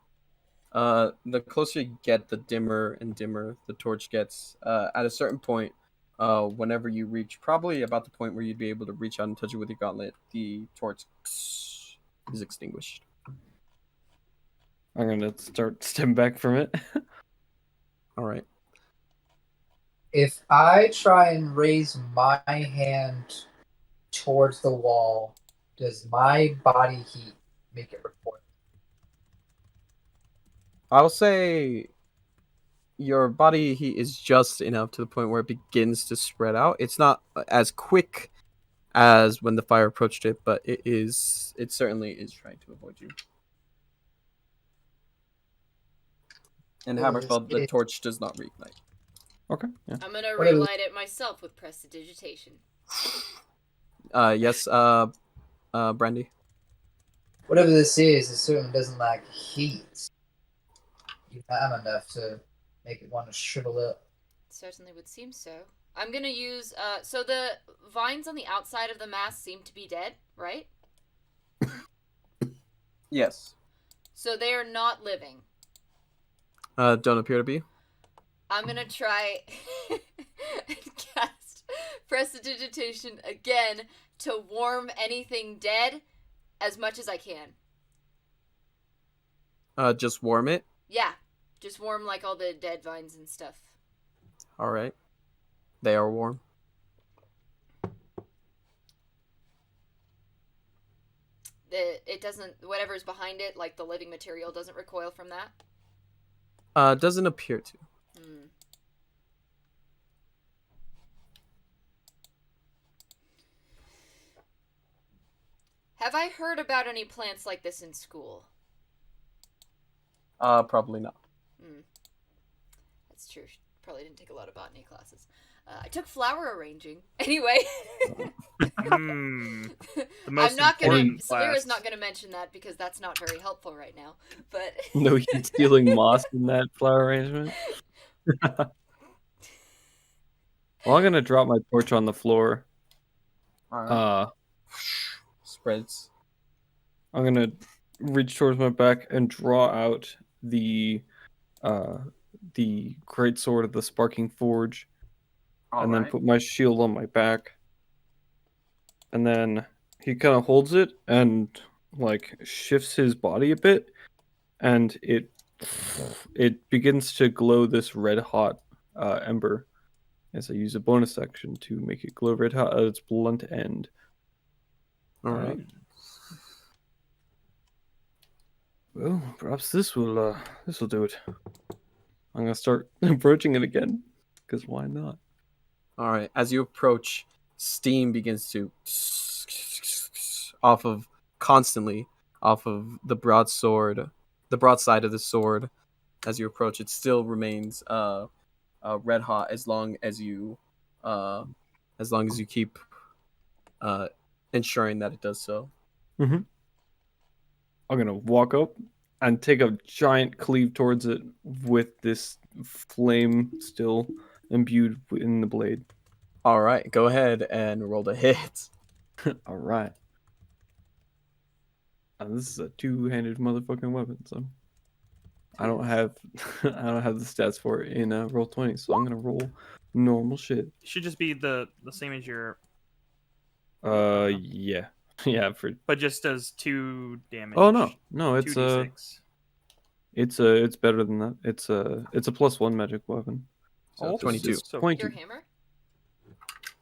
[SPEAKER 1] The closer you get, the dimmer and dimmer the torch gets. At a certain point, whenever you reach, probably about the point where you'd be able to reach out and touch it with your gauntlet, the torch is extinguished.
[SPEAKER 4] I'm gonna start stepping back from it.
[SPEAKER 1] All right.
[SPEAKER 5] If I try and raise my hand towards the wall, does my body heat make it report?
[SPEAKER 1] I'll say your body heat is just enough to the point where it begins to spread out. It's not as quick as when the fire approached it, but it certainly is trying to avoid you. And Hammerfell, the torch does not reignite.
[SPEAKER 4] Okay. Yeah.
[SPEAKER 2] I'm gonna
[SPEAKER 5] What is-
[SPEAKER 2] relight it myself with prestidigitation.
[SPEAKER 1] Yes, Brandy.
[SPEAKER 5] Whatever this is, it certainly doesn't lack heat. I'm enough to make it want to shrivel up.
[SPEAKER 2] Certainly would seem so. I'm gonna use, so the vines on the outside of the mass seem to be dead. right?
[SPEAKER 1] Yes.
[SPEAKER 2] So they are not living.
[SPEAKER 1] Don't appear to be.
[SPEAKER 2] I'm gonna try and cast Prestidigitation again to warm anything dead as much as I can.
[SPEAKER 1] Just warm it.
[SPEAKER 2] Yeah, just warm like all the dead vines and stuff.
[SPEAKER 1] All right. They are warm.
[SPEAKER 2] It doesn't, whatever's behind it, like the living material, doesn't recoil from that.
[SPEAKER 1] Doesn't appear to.
[SPEAKER 2] Hmm. Have I heard about any plants like this in school?
[SPEAKER 1] Probably not.
[SPEAKER 2] That's true. Probably didn't take a lot of botany classes. I took flower arranging. Anyway.
[SPEAKER 3] The most
[SPEAKER 2] I'm not
[SPEAKER 3] important
[SPEAKER 2] gonna. Samira's
[SPEAKER 3] class.
[SPEAKER 2] not gonna mention that because that's not very helpful right now. But
[SPEAKER 4] No heat stealing moss in that flower arrangement. Well, I'm gonna drop my torch on the floor.
[SPEAKER 1] All right. Spreads.
[SPEAKER 4] I'm gonna reach towards my back and draw out the great sword of the sparking forge, and then put my shield on my back. And then he kind of holds it and like shifts his body a bit, and it begins to glow this red hot ember. As I use a bonus action to make it glow red hot at its blunt end.
[SPEAKER 1] All right.
[SPEAKER 4] Well, perhaps this will do it. I'm gonna start approaching it again, because why not?
[SPEAKER 1] All right. As you approach, steam begins to constantly off of the broadside of the sword. As you approach, it still remains red hot as long as you keep ensuring that it does so.
[SPEAKER 4] Mm-hmm. I'm gonna walk up and take a giant cleave towards it with this flame still imbued in the blade.
[SPEAKER 1] All right, go ahead and roll the hit.
[SPEAKER 4] All right. And this is a two-handed motherfucking weapon, so I don't have the stats for it in roll 20, so I'm gonna roll normal shit.
[SPEAKER 3] It should just be the same as your.
[SPEAKER 4] Yeah. Yeah,
[SPEAKER 3] but just does 2 damage.
[SPEAKER 4] Oh no, it's
[SPEAKER 3] 2d6.
[SPEAKER 4] it's better than that. It's a +1 magic weapon.
[SPEAKER 1] So 22.
[SPEAKER 3] So
[SPEAKER 4] 22.
[SPEAKER 2] your hammer?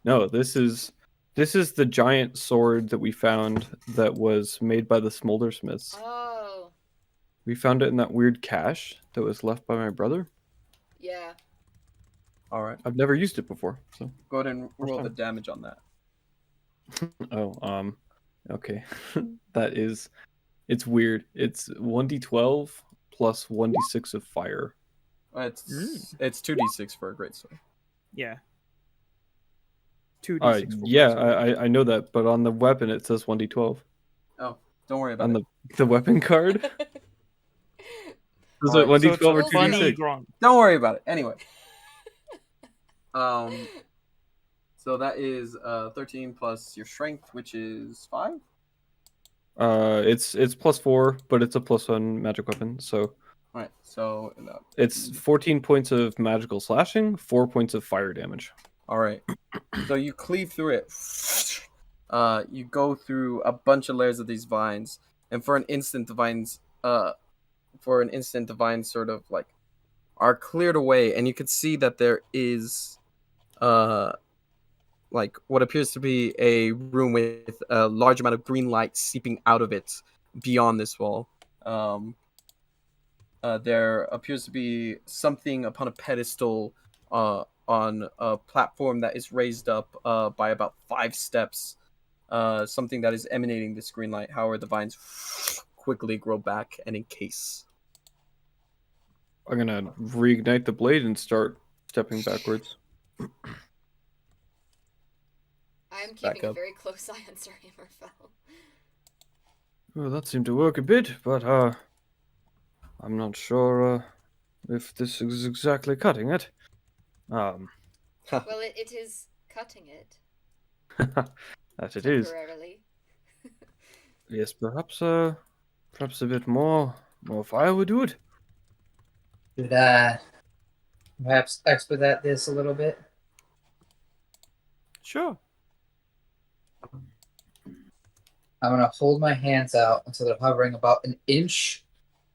[SPEAKER 4] No, this is the giant sword that we found that was made by the smoldersmiths.
[SPEAKER 2] Oh.
[SPEAKER 4] We found it in that weird cache that was left by my brother.
[SPEAKER 2] Yeah.
[SPEAKER 1] All right.
[SPEAKER 4] I've never used it before, so
[SPEAKER 1] Go ahead and roll
[SPEAKER 4] time.
[SPEAKER 1] the damage on that.
[SPEAKER 4] Oh, okay. It's weird. It's 1d12 plus 1d6 of fire.
[SPEAKER 1] It's 2d6 for a great sword.
[SPEAKER 3] Yeah. 2d6.
[SPEAKER 4] Yeah, I know that, but on the weapon it says 1d12.
[SPEAKER 1] Oh, don't worry about
[SPEAKER 4] On
[SPEAKER 1] it.
[SPEAKER 4] the weapon card. Is it
[SPEAKER 1] Alright,
[SPEAKER 4] 1d12 or
[SPEAKER 2] funny
[SPEAKER 4] 2d6?
[SPEAKER 1] Don't worry about it. Anyway. So that is 13 plus your strength, which is 5.
[SPEAKER 4] It's +4, but it's a +1 magic weapon, so
[SPEAKER 1] All right. So
[SPEAKER 4] it's 14 points of magical slashing, 4 points of fire damage.
[SPEAKER 1] all right. So you cleave through it. You go through a bunch of layers of these vines, and for an instant, the vines sort of like are cleared away, and you can see that there is like what appears to be a room with a large amount of green light seeping out of it beyond this wall. There appears to be something upon a pedestal on a platform that is raised up by about 5 steps. Something that is emanating this green light. However, the vines quickly grow back and encase.
[SPEAKER 4] I'm gonna reignite the blade and start stepping backwards.
[SPEAKER 2] I'm keeping a very close eye on Sir Hammerfell.
[SPEAKER 4] Well, that seemed to work a bit, but I'm not sure if this is exactly cutting it.
[SPEAKER 2] Well, it is cutting it.
[SPEAKER 4] That it is.
[SPEAKER 2] Temporarily.
[SPEAKER 4] Yes, perhaps a bit more fire would do it.
[SPEAKER 5] Should I perhaps expedite this a little bit?
[SPEAKER 3] Sure.
[SPEAKER 5] I'm gonna hold my hands out until they're hovering about an inch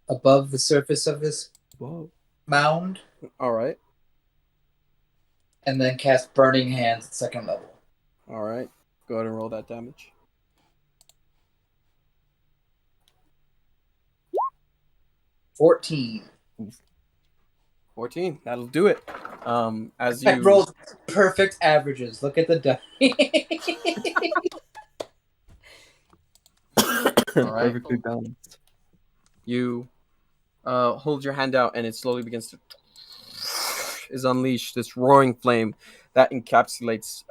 [SPEAKER 5] above the surface of this
[SPEAKER 4] Whoa.
[SPEAKER 5] mound,
[SPEAKER 1] All right.
[SPEAKER 5] and then cast Burning Hands at second level.
[SPEAKER 1] All right. Go ahead and roll that damage.
[SPEAKER 5] 14.
[SPEAKER 1] 14. That'll do it. As
[SPEAKER 5] I
[SPEAKER 1] you
[SPEAKER 5] rolled perfect averages. Look at the die.
[SPEAKER 1] All right.
[SPEAKER 4] Perfectly balanced.
[SPEAKER 1] You hold your hand out, and it slowly begins to is unleashed this roaring flame that encapsulates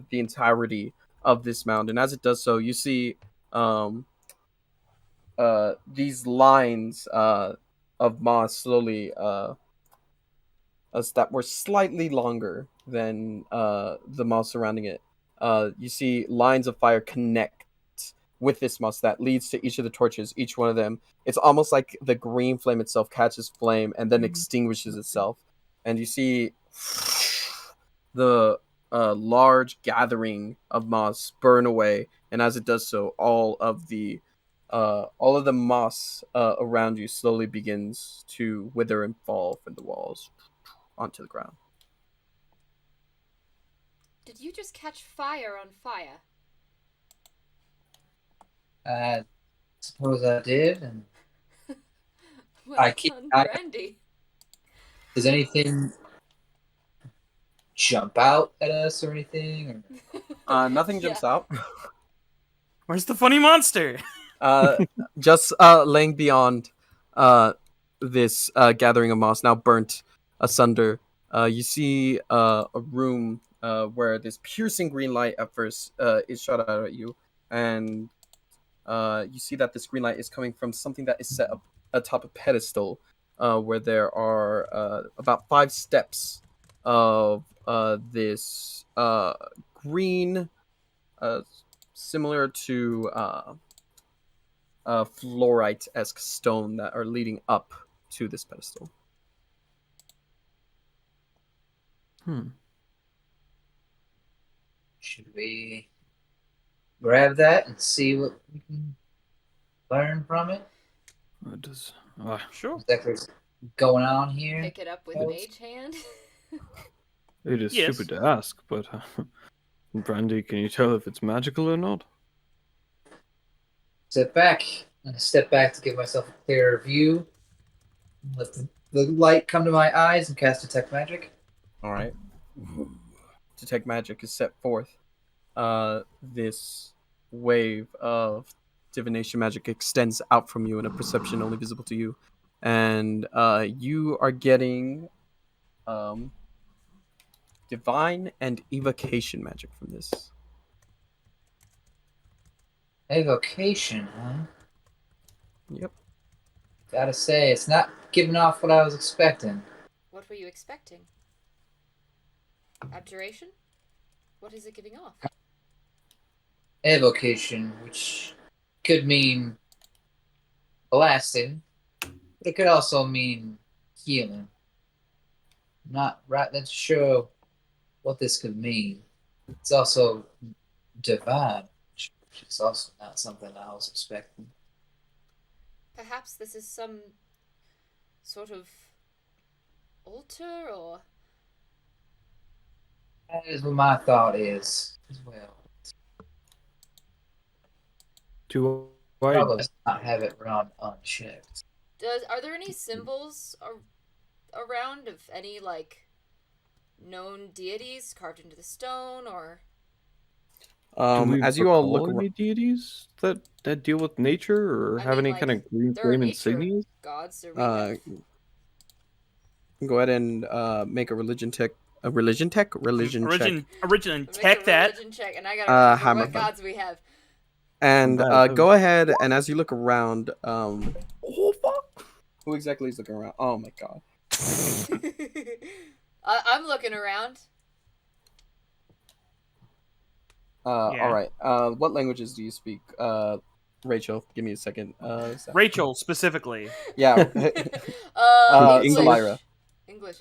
[SPEAKER 1] the entirety of this mound. And as it does so, you see these lines of moss slowly that were slightly longer than the moss surrounding it. You see lines of fire connect with this moss that leads to each of the torches, each one of them. It's almost like the green flame itself catches flame and then extinguishes itself. And you see the large gathering of moss burn away. And as it does so, all of the moss around you slowly begins to wither and fall from the walls onto the ground.
[SPEAKER 2] Did you just catch fire on fire?
[SPEAKER 5] I suppose I did. And
[SPEAKER 2] Well
[SPEAKER 5] I keep-
[SPEAKER 2] done,
[SPEAKER 5] I-
[SPEAKER 2] Brandy.
[SPEAKER 5] does anything jump out at us or anything? Or...
[SPEAKER 1] Nothing jumps out.
[SPEAKER 3] Where's the funny monster?
[SPEAKER 1] Just laying beyond this gathering of moss, now burnt asunder, you see a room where this piercing green light at first is shot out at you, and you see that this green light is coming from something that is set up atop a pedestal, where there are about 5 steps of this green, similar to fluorite-esque stone that are leading up to this pedestal.
[SPEAKER 5] Should we grab that and see what we can learn from it?
[SPEAKER 4] Does
[SPEAKER 3] Sure.
[SPEAKER 5] Exactly what's going on here?
[SPEAKER 2] Pick it up with
[SPEAKER 5] Oh.
[SPEAKER 2] Mage Hand.
[SPEAKER 4] it is
[SPEAKER 3] Yes.
[SPEAKER 4] stupid to ask, but Brandy, can you tell if it's magical or not?
[SPEAKER 5] Step back. I'm gonna step back to give myself a clearer view. Let the light come to my eyes and cast Detect Magic.
[SPEAKER 1] All right. Detect magic is set forth. This wave of divination magic extends out from you in a perception only visible to you, and you are getting divine and evocation magic from this.
[SPEAKER 5] Evocation, huh?
[SPEAKER 1] Yep.
[SPEAKER 5] Gotta say, it's not giving off what I was expecting.
[SPEAKER 2] What were you expecting? Abjuration? What is it giving off?
[SPEAKER 5] Evocation, which could mean blasting, but it could also mean healing. Not right then sure what this could mean. It's also divine, which is also not something I was expecting.
[SPEAKER 2] Perhaps this is some sort of altar or...
[SPEAKER 5] That is what my thought is as well.
[SPEAKER 4] Do I?
[SPEAKER 5] Probably just not have it run unchecked.
[SPEAKER 2] Are there any symbols around of any, like, known deities carved into the stone, or...
[SPEAKER 4] Do we
[SPEAKER 1] As you all
[SPEAKER 4] recall
[SPEAKER 1] look
[SPEAKER 4] any deities that deal with nature or
[SPEAKER 2] I
[SPEAKER 4] have
[SPEAKER 2] mean,
[SPEAKER 4] any
[SPEAKER 2] like,
[SPEAKER 4] kind of green
[SPEAKER 2] there are
[SPEAKER 4] flame
[SPEAKER 2] nature
[SPEAKER 4] insignias?
[SPEAKER 2] gods, so we
[SPEAKER 1] around,
[SPEAKER 2] have...
[SPEAKER 1] go ahead and make a religion check. Religion check.
[SPEAKER 3] Origin
[SPEAKER 2] Make
[SPEAKER 3] tech
[SPEAKER 2] a
[SPEAKER 3] that.
[SPEAKER 2] religion check, and I gotta remember
[SPEAKER 1] hammer
[SPEAKER 2] what
[SPEAKER 1] fun.
[SPEAKER 2] gods we have.
[SPEAKER 1] And
[SPEAKER 4] That-
[SPEAKER 1] go ahead, and as you look around, oh fuck! Who exactly is looking around? Oh my god!
[SPEAKER 2] I'm looking around.
[SPEAKER 3] Yeah.
[SPEAKER 1] All right. What languages do you speak? Rachel, give me a second.
[SPEAKER 3] Rachel specifically.
[SPEAKER 1] Yeah.
[SPEAKER 2] English.
[SPEAKER 1] Salira.
[SPEAKER 2] English.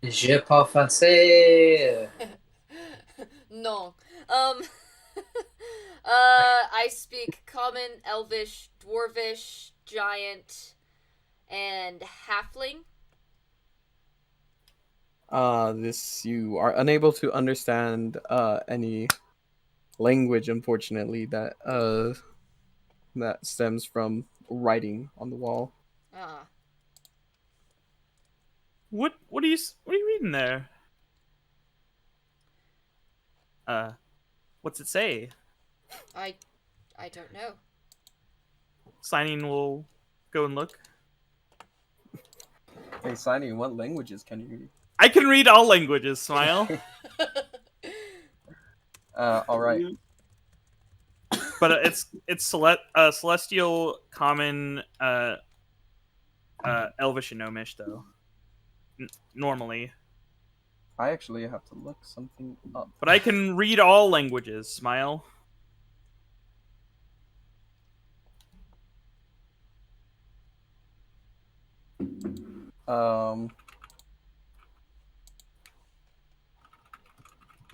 [SPEAKER 5] Je parle français.
[SPEAKER 2] No. I speak Common, Elvish, Dwarvish, Giant, and Halfling.
[SPEAKER 1] This you are unable to understand any language, unfortunately, that stems from writing on the wall.
[SPEAKER 2] Ah.
[SPEAKER 3] What are you reading there? What's it say?
[SPEAKER 2] I don't know.
[SPEAKER 3] Signing will go and look.
[SPEAKER 1] Hey, Signing, what languages can you read?
[SPEAKER 3] I can read all languages, Smile.
[SPEAKER 1] All right.
[SPEAKER 3] But it's celestial, common, elvish, and gnomish though. Normally,
[SPEAKER 1] I actually have to look something up.
[SPEAKER 3] but I can read all languages. Smile.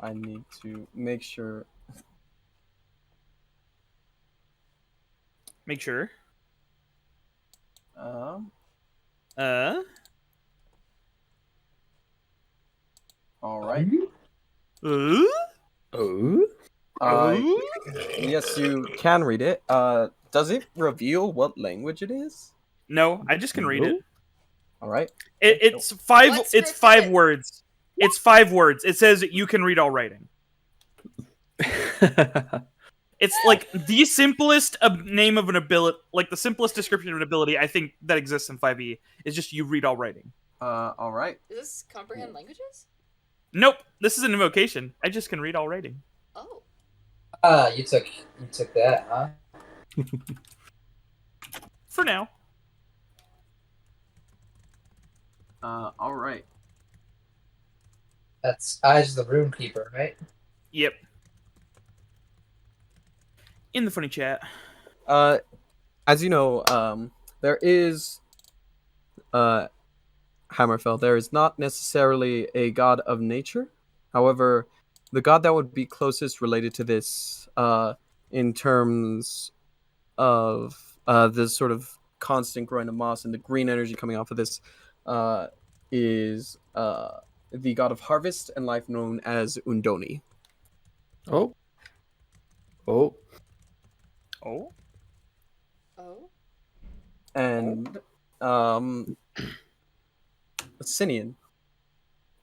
[SPEAKER 1] I need to make sure.
[SPEAKER 3] Make sure.
[SPEAKER 1] All right.
[SPEAKER 4] Oh?
[SPEAKER 1] Yes, you can read it. Does it reveal what language it is?
[SPEAKER 3] No, I just can read it.
[SPEAKER 1] All right.
[SPEAKER 3] It's five.
[SPEAKER 2] What's
[SPEAKER 3] It's
[SPEAKER 2] written?
[SPEAKER 3] 5 words. It's 5 words. It says you can read all writing. It's like the simplest name of an ability, like the simplest description of an ability I think that exists in 5e is just you read all writing.
[SPEAKER 1] All right.
[SPEAKER 2] Is this comprehend languages?
[SPEAKER 3] Nope, this is an invocation. I just can read all writing.
[SPEAKER 2] Oh.
[SPEAKER 5] You took that, huh?
[SPEAKER 3] For now.
[SPEAKER 1] All right.
[SPEAKER 5] That's Eyes of the Rune Keeper, right?
[SPEAKER 3] Yep. In the funny chat.
[SPEAKER 1] As you know, there is Hammerfell. There is not necessarily a god of nature. However, the god that would be closest related to this, in terms of the sort of constant growing of moss and the green energy coming off of this, is the god of harvest and life, known as Undoni.
[SPEAKER 4] Oh.
[SPEAKER 3] Oh.
[SPEAKER 2] Oh.
[SPEAKER 1] And Sinian.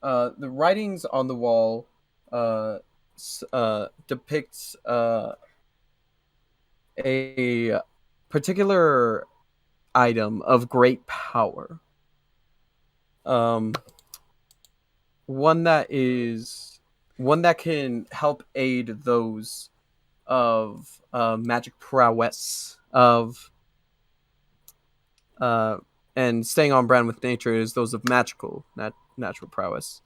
[SPEAKER 1] The writings on the wall depicts a particular item of great power. One that can help aid those of magic prowess of and staying on brand with nature is those of natural prowess.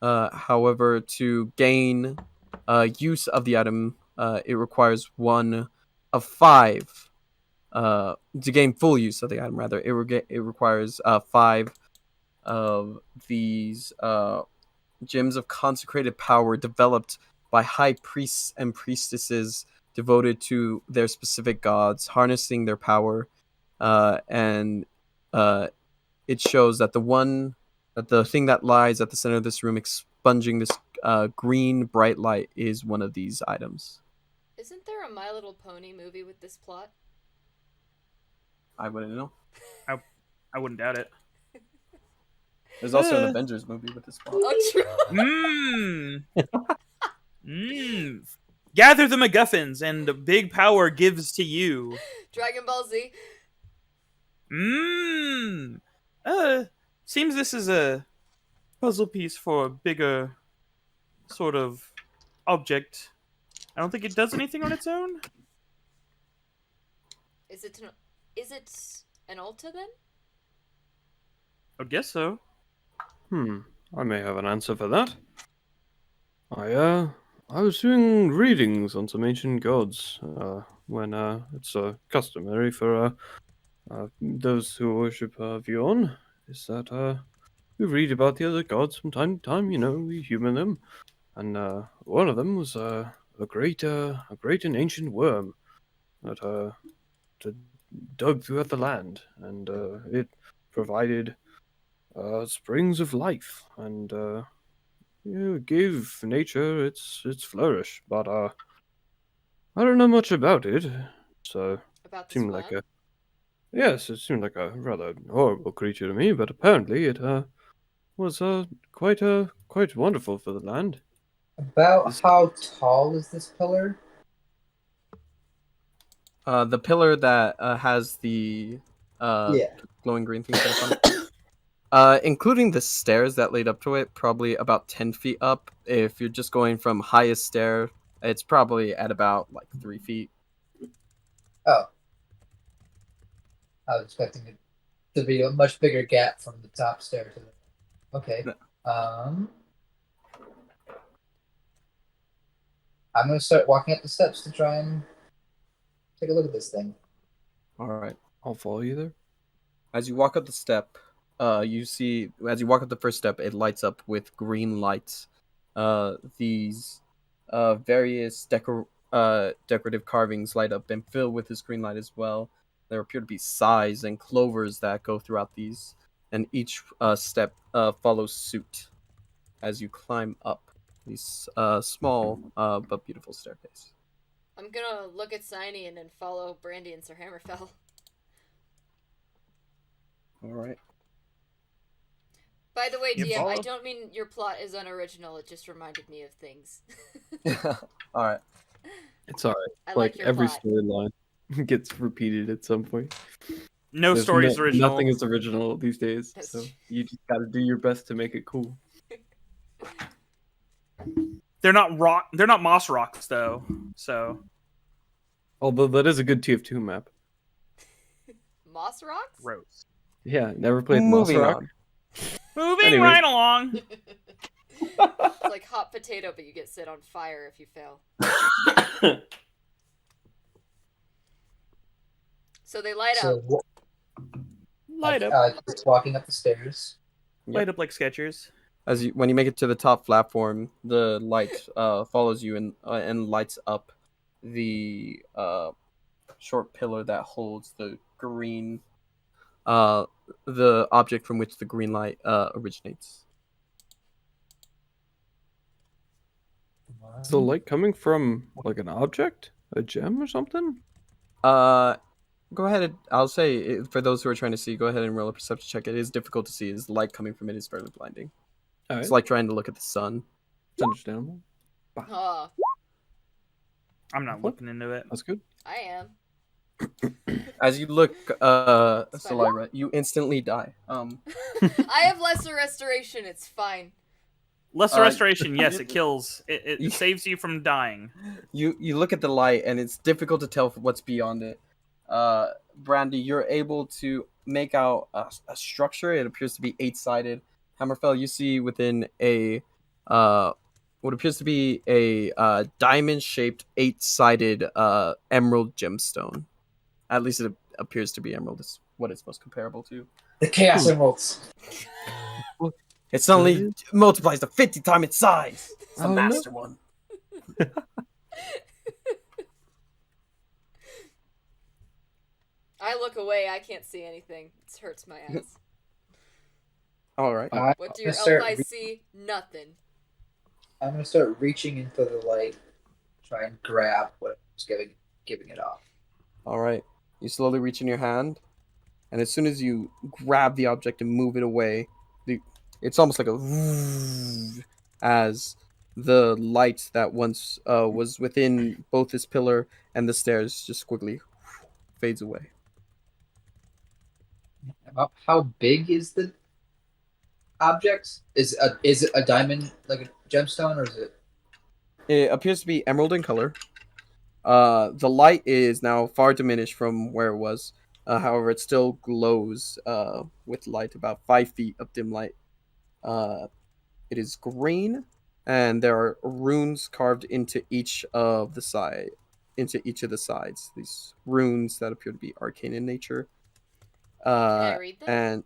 [SPEAKER 1] However, to gain use of the item, it requires 1 of 5. To gain full use of the item, rather, it requires 5 of these gems of consecrated power developed by high priests and priestesses devoted to their specific gods, harnessing their power, and it shows that the thing that lies at the center of this room, expunging this green bright light, is one of these items.
[SPEAKER 2] Isn't there a My Little Pony movie with this plot?
[SPEAKER 1] I wouldn't know.
[SPEAKER 3] I wouldn't doubt it.
[SPEAKER 1] There's also an Avengers movie with this plot.
[SPEAKER 2] Oh, true.
[SPEAKER 3] Gather the MacGuffins, and the big power gives to you.
[SPEAKER 2] Dragon Ball Z.
[SPEAKER 3] Seems this is a puzzle piece for a bigger sort of object. I don't think it does anything on its own.
[SPEAKER 2] Is it an Alta then?
[SPEAKER 3] I guess so.
[SPEAKER 4] I may have an answer for that. I I was doing readings on some ancient gods. When it's customary for those who worship Vion, is that we read about the other gods from time to time. You know, we humor them, and one of them was a great and ancient worm that that dug throughout the land, and it provided springs of life, and gave nature its flourish. But I don't know much about it, so
[SPEAKER 2] About this
[SPEAKER 4] seemed like
[SPEAKER 2] worm?
[SPEAKER 4] yes, it seemed like a rather horrible creature to me. But apparently, it was quite wonderful for the land.
[SPEAKER 5] About
[SPEAKER 4] This,
[SPEAKER 5] how tall is this pillar?
[SPEAKER 1] The pillar that has the
[SPEAKER 5] Yeah.
[SPEAKER 1] glowing green thing set up on it. Including the stairs that lead up to it, probably about 10 feet up. If you're just going from highest stair, it's probably at about like 3 feet.
[SPEAKER 5] Oh, I was expecting it to be a much bigger gap from the top stair to the. Okay.
[SPEAKER 1] No.
[SPEAKER 5] I'm gonna start walking up the steps to try and take a look at this thing.
[SPEAKER 1] All right.
[SPEAKER 4] I'll follow you there.
[SPEAKER 1] As you walk up the step, you see as you walk up the first step, it lights up with green lights. These various decorative carvings light up and fill with this green light as well. There appear to be sighs and clovers that go throughout these, and each step follows suit as you climb up these small but beautiful staircase.
[SPEAKER 2] I'm gonna look at Signy and then follow Brandy and Sir Hammerfell.
[SPEAKER 1] All right.
[SPEAKER 2] By the way,
[SPEAKER 3] You
[SPEAKER 2] DM, I
[SPEAKER 3] follow?
[SPEAKER 2] don't mean your plot is unoriginal. It just reminded me of things.
[SPEAKER 1] All right.
[SPEAKER 4] It's alright.
[SPEAKER 2] I
[SPEAKER 4] Like
[SPEAKER 2] your
[SPEAKER 4] every
[SPEAKER 2] plot.
[SPEAKER 4] storyline gets repeated at some point.
[SPEAKER 3] No
[SPEAKER 4] There's
[SPEAKER 3] story is original.
[SPEAKER 4] Nothing is original these days,
[SPEAKER 2] That's
[SPEAKER 4] so
[SPEAKER 2] true.
[SPEAKER 4] you just got to do your best to make it cool.
[SPEAKER 3] They're not rock. They're not moss rocks though. So
[SPEAKER 4] Although that is a good TF2 map.
[SPEAKER 2] Moss rocks?
[SPEAKER 3] gross.
[SPEAKER 4] Yeah, never played Moss
[SPEAKER 1] Moving
[SPEAKER 4] Rock.
[SPEAKER 1] on.
[SPEAKER 3] Moving
[SPEAKER 4] Anyway.
[SPEAKER 3] right along.
[SPEAKER 2] It's like hot potato, but you get set on fire if you fail. So they light
[SPEAKER 5] So
[SPEAKER 2] up.
[SPEAKER 3] Light up.
[SPEAKER 5] just walking up the stairs.
[SPEAKER 3] Light up like Skechers.
[SPEAKER 1] When you make it to the top platform, the light follows you and lights up the short pillar that holds the green the object from which the green light originates.
[SPEAKER 4] Is the light coming from like an object, a gem or something?
[SPEAKER 1] Go ahead. I'll say for those who are trying to see, go ahead and roll a perception check. It is difficult to see, as the light coming from it is fairly blinding.
[SPEAKER 4] All right,
[SPEAKER 1] It's like trying to look at the sun.
[SPEAKER 4] it's understandable.
[SPEAKER 2] Huh.
[SPEAKER 3] I'm not looking into it.
[SPEAKER 4] That's good.
[SPEAKER 2] I am.
[SPEAKER 1] As you look,
[SPEAKER 2] It's fine.
[SPEAKER 1] Salira, you instantly die.
[SPEAKER 2] I have lesser restoration. It's fine.
[SPEAKER 3] Lesser restoration, yes, it kills. It saves you from dying.
[SPEAKER 1] You look at the light, and it's difficult to tell what's beyond it. Brandy, you're able to make out a structure. It appears to be 8-sided. Hammerfell, you see within a what appears to be a diamond-shaped 8-sided emerald gemstone. At least it appears to be emerald. Is what it's most comparable to.
[SPEAKER 5] The Chaos Emeralds.
[SPEAKER 1] It suddenly multiplies to 50 times its size. It's a
[SPEAKER 4] Oh, no.
[SPEAKER 1] master one.
[SPEAKER 2] I look away. I can't see anything. It hurts my eyes.
[SPEAKER 1] All right.
[SPEAKER 2] What do your
[SPEAKER 5] I'm
[SPEAKER 2] elf
[SPEAKER 5] gonna start
[SPEAKER 2] eyes see? Nothing.
[SPEAKER 5] I'm gonna start reaching into the light, try and grab what was giving it off.
[SPEAKER 1] All right. You slowly reach in your hand, and as soon as you grab the object and move it away, it's almost like a as the light that once was within both this pillar and the stairs just quickly fades away.
[SPEAKER 5] About how big is the object? Is it a diamond, like a gemstone, or is it?
[SPEAKER 1] It appears to be emerald in color. The light is now far diminished from where it was. However, it still glows with light, about 5 feet of dim light. It is green, and there are runes carved into each of the sides. These runes that appear to be arcane in nature.
[SPEAKER 2] Can I read them?
[SPEAKER 1] And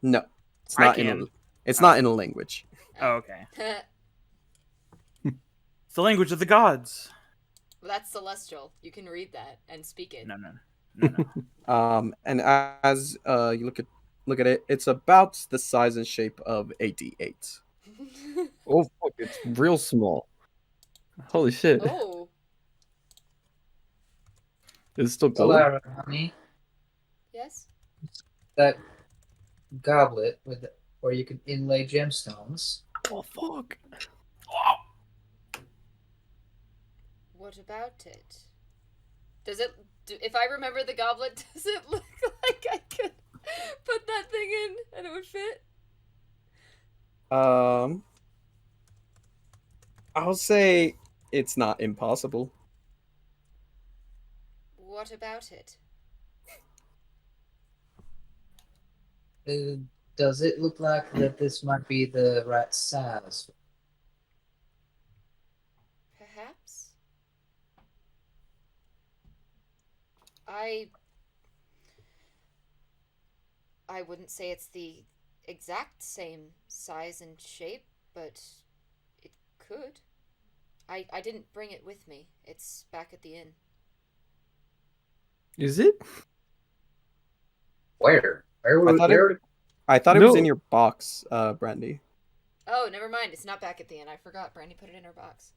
[SPEAKER 1] no, it's
[SPEAKER 3] I
[SPEAKER 1] not
[SPEAKER 3] can.
[SPEAKER 1] it's
[SPEAKER 3] Oh.
[SPEAKER 1] not in a language.
[SPEAKER 3] Oh, okay. It's the language of the gods.
[SPEAKER 2] Well, that's celestial. You can read that and speak it.
[SPEAKER 3] No.
[SPEAKER 1] And as you look at it, it's about the size and shape of a D8.
[SPEAKER 4] Oh fuck! It's real small. Holy shit!
[SPEAKER 2] Oh,
[SPEAKER 4] It's still
[SPEAKER 5] So,
[SPEAKER 4] gold.
[SPEAKER 5] Lara, honey,
[SPEAKER 2] yes.
[SPEAKER 5] that goblet with where you can inlay gemstones.
[SPEAKER 4] Oh fuck!
[SPEAKER 2] What about it? Does it? If I remember the goblet, does it look like I could put that thing in and it would fit?
[SPEAKER 1] I'll say it's not impossible.
[SPEAKER 2] What about it?
[SPEAKER 5] Does it look like that this might be the right size?
[SPEAKER 2] Perhaps. I wouldn't say it's the exact same size and shape, but it could. I didn't bring it with me. It's back at the inn.
[SPEAKER 4] Is it?
[SPEAKER 5] Where? Where?
[SPEAKER 1] I thought
[SPEAKER 5] Where?
[SPEAKER 1] I thought it was in
[SPEAKER 4] No.
[SPEAKER 1] your box, Brandy.
[SPEAKER 2] Oh, never mind. It's not back at the inn. I forgot. Brandy put it in her box.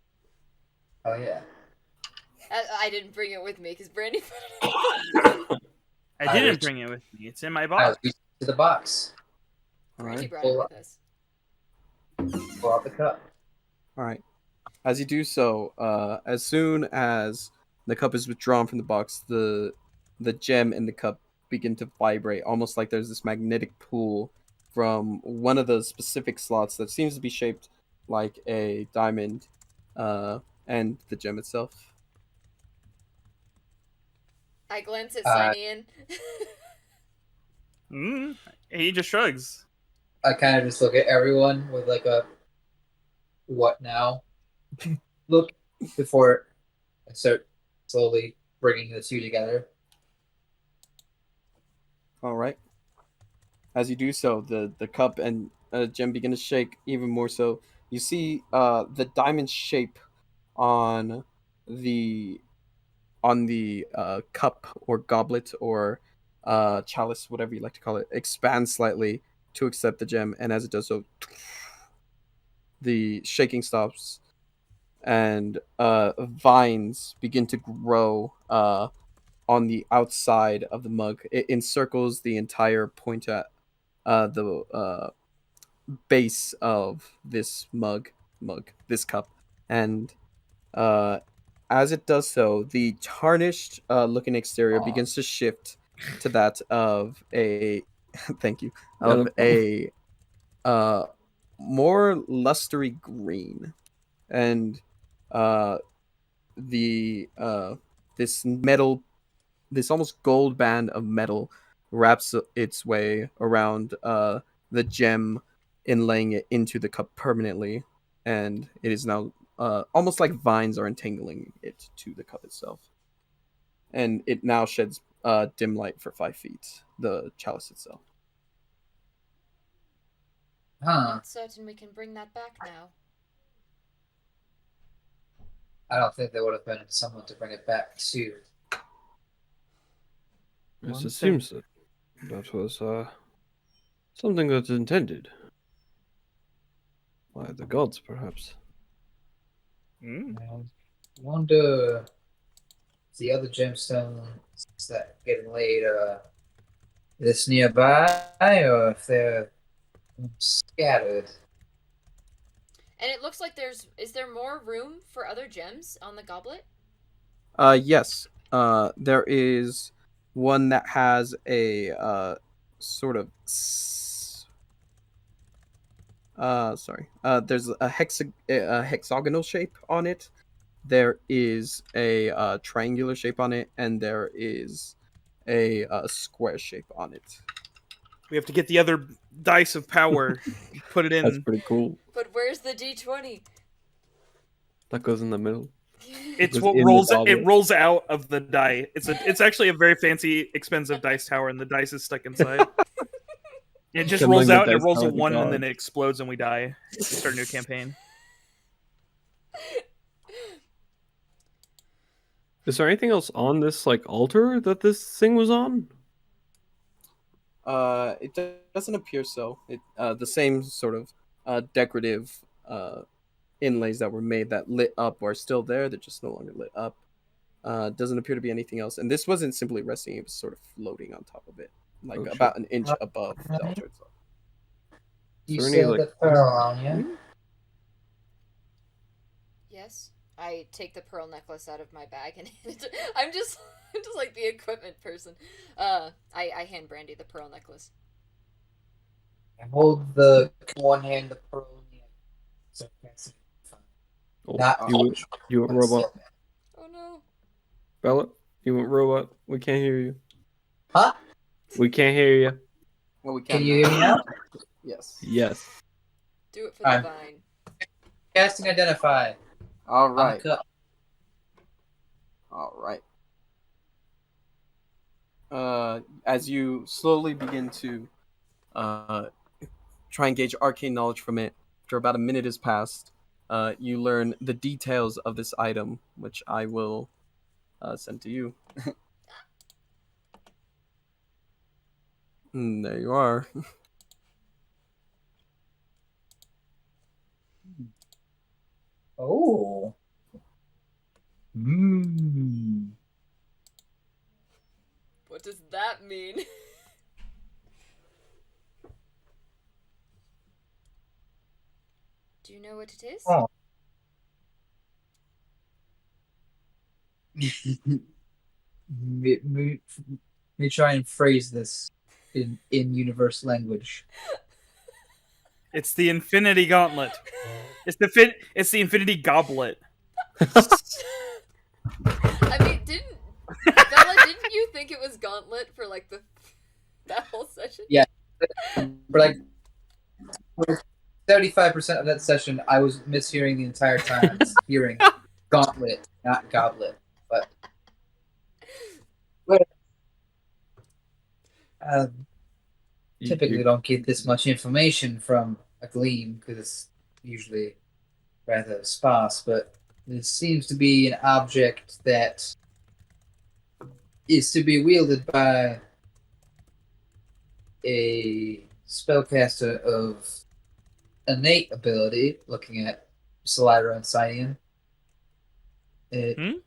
[SPEAKER 5] Oh yeah.
[SPEAKER 2] I didn't bring it with me because Brandy put it in her box.
[SPEAKER 3] I didn't bring it with me. It's in my
[SPEAKER 5] I
[SPEAKER 3] box.
[SPEAKER 5] was to the box.
[SPEAKER 1] All
[SPEAKER 2] Brandy
[SPEAKER 1] right.
[SPEAKER 2] brought it with us.
[SPEAKER 5] Pull out the cup.
[SPEAKER 1] All right. As you do so, as soon as the cup is withdrawn from the box, the gem in the cup begin to vibrate, almost like there's this magnetic pull from one of the specific slots that seems to be shaped like a diamond, and the gem itself.
[SPEAKER 2] I glance at
[SPEAKER 5] Uh,
[SPEAKER 2] Sinean.
[SPEAKER 3] He just shrugs.
[SPEAKER 5] I kind of just look at everyone with like a what now look before I start slowly bringing the two together.
[SPEAKER 1] All right. As you do so, the cup and gem begin to shake even more. So you see the diamond shape on the cup or goblet or chalice, whatever you like to call it, expands slightly to accept the gem, and as it does so, the shaking stops, and vines begin to grow on the outside of the mug. It encircles the entire point at the base of this this cup, and as it does so, the tarnished looking exterior begins to shift to that of a thank you, of a more lustery green, and the this almost gold band of metal wraps its way around the gem, inlaying it into the cup permanently, and it is now almost like vines are entangling it to the cup itself. And it now sheds dim light for 5 feet, the chalice itself.
[SPEAKER 2] I'm
[SPEAKER 5] Huh.
[SPEAKER 2] not certain we can bring that back now.
[SPEAKER 5] I don't think there would have been someone to bring it back to.
[SPEAKER 4] Yes, it seems that that was something that's intended by the gods, perhaps.
[SPEAKER 3] Mm.
[SPEAKER 5] I wonder if the other gemstones that get laid this nearby or if they're scattered.
[SPEAKER 2] And it looks like is there more room for other gems on the goblet?
[SPEAKER 1] Yes. There is one that has a sort of sorry. There's a hexagonal shape on it. There is a triangular shape on it, and there is a square shape on it.
[SPEAKER 3] We have to get the other dice of power, put it in.
[SPEAKER 4] That's pretty cool.
[SPEAKER 2] But where's the D20?
[SPEAKER 4] That goes in the middle.
[SPEAKER 3] It's
[SPEAKER 4] goes
[SPEAKER 3] what
[SPEAKER 4] in the
[SPEAKER 3] rolls.
[SPEAKER 4] goblet.
[SPEAKER 3] It rolls out of the die. It's actually a very fancy, expensive dice tower, and the dice is stuck inside. It just
[SPEAKER 4] Assembling
[SPEAKER 3] rolls
[SPEAKER 4] the
[SPEAKER 3] out and it
[SPEAKER 4] dice
[SPEAKER 3] rolls a
[SPEAKER 4] tower to
[SPEAKER 3] 1 and
[SPEAKER 4] God.
[SPEAKER 3] then it explodes and we die. We start a new campaign.
[SPEAKER 4] Is there anything else on this like altar that this thing was on?
[SPEAKER 1] It doesn't appear so. It the same sort of decorative inlays that were made that lit up are still there. They're just no longer lit up. Doesn't appear to be anything else. And this wasn't simply resting; it was sort of floating on top of it, like
[SPEAKER 4] Oh, shit.
[SPEAKER 1] about an inch above the altar itself.
[SPEAKER 5] You
[SPEAKER 4] Is there any,
[SPEAKER 5] said
[SPEAKER 4] like-
[SPEAKER 5] the pearl on you?
[SPEAKER 2] Yes. I take the pearl necklace out of my bag and hand it I'm just like the equipment person. I hand Brandy the pearl necklace.
[SPEAKER 5] I hold the one hand the pearl in the other. So I can't see.
[SPEAKER 4] Oh,
[SPEAKER 5] Not
[SPEAKER 4] you went robot.
[SPEAKER 2] Oh no.
[SPEAKER 4] Bella, you went robot. We can't hear you.
[SPEAKER 5] Huh?
[SPEAKER 4] We can't hear you.
[SPEAKER 1] Well, we
[SPEAKER 5] Can you hear me now?
[SPEAKER 1] Yes.
[SPEAKER 4] Yes.
[SPEAKER 2] Do it for the
[SPEAKER 5] Alright.
[SPEAKER 2] vine.
[SPEAKER 5] Casting identify.
[SPEAKER 1] All
[SPEAKER 5] On the
[SPEAKER 1] right.
[SPEAKER 5] cup.
[SPEAKER 1] All right. As you slowly begin to try and gauge arcane knowledge from it, after about a minute has passed, you learn the details of this item, which I will send to you. And there you are.
[SPEAKER 5] Oh. Mmm.
[SPEAKER 2] What does that mean? Do you know what it is?
[SPEAKER 5] Oh. me try and phrase this in universe language.
[SPEAKER 3] It's the Infinity Gauntlet. It's the Infinity Goblet.
[SPEAKER 2] I mean, Bella, didn't you think it was Gauntlet for like that whole session?
[SPEAKER 5] Yeah. But like 75% of that session, I was mishearing the entire time. I was hearing gauntlet, not goblet. But typically don't get this much information from a gleam because it's usually rather sparse. But this seems to be an object that is to be wielded by a spellcaster of innate ability, looking at Salira and Cyan. It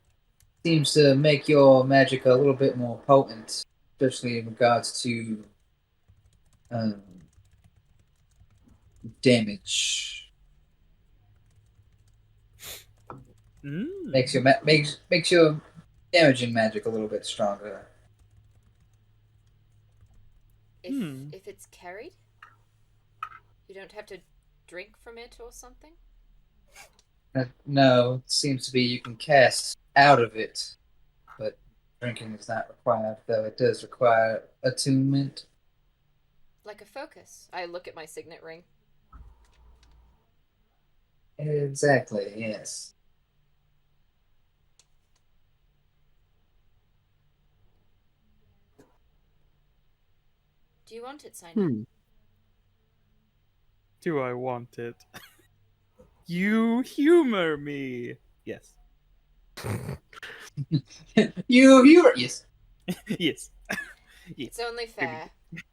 [SPEAKER 5] seems to make your magic a little bit more potent, especially in regards to damage. Makes your damaging magic a little bit stronger.
[SPEAKER 2] If it's carried, you don't have to drink from it or something?
[SPEAKER 5] No, it seems to be you can cast out of it, but drinking is not required, though it does require attunement.
[SPEAKER 2] Like a focus. I look at my signet ring.
[SPEAKER 5] Exactly, yes.
[SPEAKER 2] Do you want it, Simon?
[SPEAKER 3] Do I want it? You humor me. Yes.
[SPEAKER 5] Yes.
[SPEAKER 3] Yes.
[SPEAKER 2] It's only fair.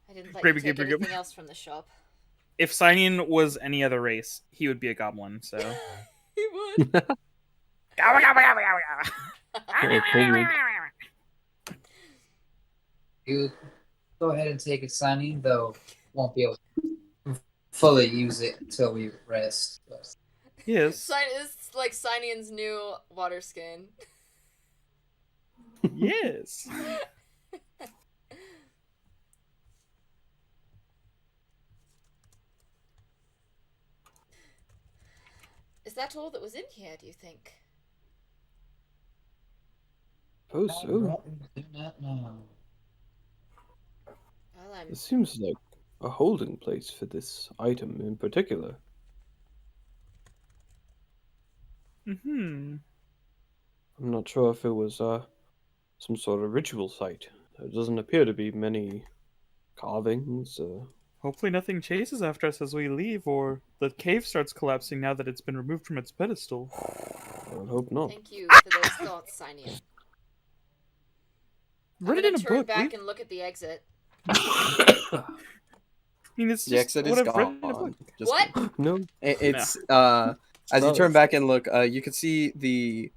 [SPEAKER 2] I didn't let
[SPEAKER 3] Great,
[SPEAKER 2] you take
[SPEAKER 3] great, great.
[SPEAKER 2] anything else from the shop.
[SPEAKER 3] If Cynian was any other race, he would be a goblin, so.
[SPEAKER 2] He would.
[SPEAKER 3] Gobble, gobble, gobble, gobble.
[SPEAKER 5] You go ahead and take it, Sunny, though won't be able to fully use it until we rest. But
[SPEAKER 3] Yes.
[SPEAKER 2] It's like Cynian's new water skin.
[SPEAKER 3] Yes.
[SPEAKER 2] Is that all that was in here, do you think?
[SPEAKER 4] Oh, so.
[SPEAKER 5] I do not know.
[SPEAKER 2] Well,
[SPEAKER 4] It seems like a holding place for this item in particular.
[SPEAKER 3] Hmm.
[SPEAKER 4] I'm not sure if it was some sort of ritual site. There doesn't appear to be many carvings.
[SPEAKER 3] Hopefully nothing chases after us as we leave, or the cave starts collapsing now that it's been removed from its pedestal.
[SPEAKER 4] I would hope not.
[SPEAKER 2] Thank you for those thoughts, Sinead. I'm
[SPEAKER 3] Read it
[SPEAKER 2] gonna
[SPEAKER 3] in a
[SPEAKER 2] turn
[SPEAKER 3] book.
[SPEAKER 2] back and look at the exit.
[SPEAKER 3] I mean, it's
[SPEAKER 1] The
[SPEAKER 3] just
[SPEAKER 1] exit
[SPEAKER 3] what
[SPEAKER 1] is
[SPEAKER 3] I've read in a book.
[SPEAKER 1] gone. Just
[SPEAKER 2] What?
[SPEAKER 1] kidding.
[SPEAKER 4] No.
[SPEAKER 1] It's as you
[SPEAKER 4] Oh,
[SPEAKER 1] turn
[SPEAKER 4] it's-
[SPEAKER 1] back and look, you can see the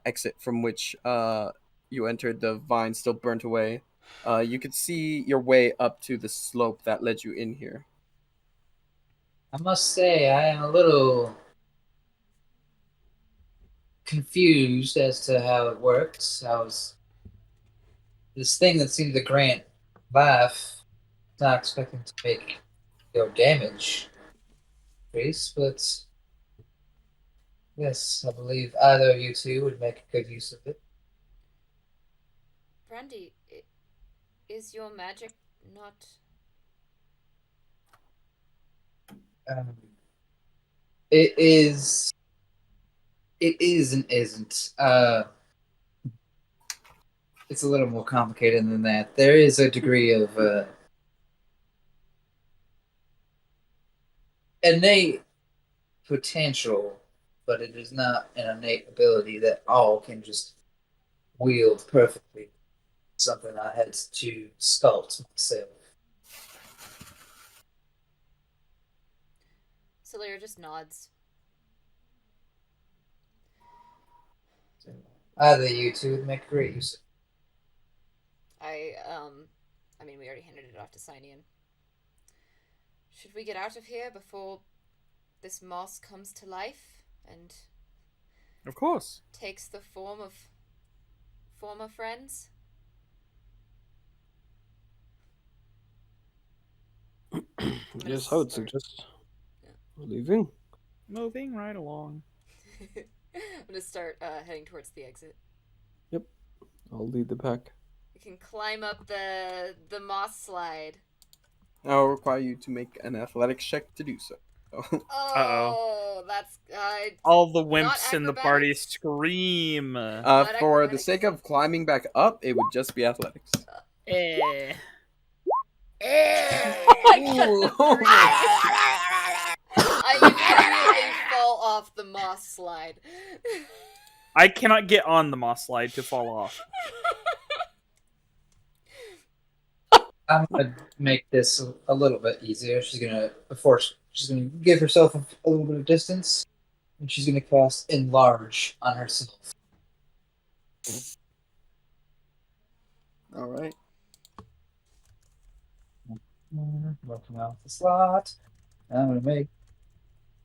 [SPEAKER 1] exit from which you entered. The vine still burnt away. You could see your way up to the slope that led you in here.
[SPEAKER 5] I must say, I am a little confused as to how it works. I was this thing that seemed to grant life, not expecting to make your damage increase, but yes, I believe either of you two would make a good use of it.
[SPEAKER 2] Brandy, is your magic not...
[SPEAKER 5] Um, it is. It is and isn't. It's a little more complicated than that. There is a degree of innate potential, but it is not an innate ability that all can just wield perfectly. Something I had to sculpt myself.
[SPEAKER 2] Solaire just nods.
[SPEAKER 5] So either you two would make great use of it.
[SPEAKER 2] I mean, we already handed it off to Sinead. Should we get out of here before this moss comes to life and
[SPEAKER 3] Of course.
[SPEAKER 2] takes the form of former friends?
[SPEAKER 4] Yes, I would suggest leaving.
[SPEAKER 3] Moving right along.
[SPEAKER 2] I'm gonna start heading towards the exit.
[SPEAKER 4] I'll lead the pack.
[SPEAKER 2] We can climb up the moss slide.
[SPEAKER 1] I'll require you to make an athletics check to do so.
[SPEAKER 2] Oh, that's
[SPEAKER 3] All the
[SPEAKER 2] Not
[SPEAKER 3] wimps in the party
[SPEAKER 2] acrobatics?
[SPEAKER 3] scream.
[SPEAKER 2] Not
[SPEAKER 1] For the
[SPEAKER 2] acrobatics.
[SPEAKER 1] sake of climbing back up, it would just be athletics.
[SPEAKER 3] Eh.
[SPEAKER 2] I literally fall off the moss slide.
[SPEAKER 3] I cannot get on the moss slide to fall off.
[SPEAKER 5] I'm gonna make this a little bit easier. She's gonna give herself a little bit of distance, and she's gonna cast enlarge on herself.
[SPEAKER 1] All right.
[SPEAKER 5] Working out the slot. I'm gonna make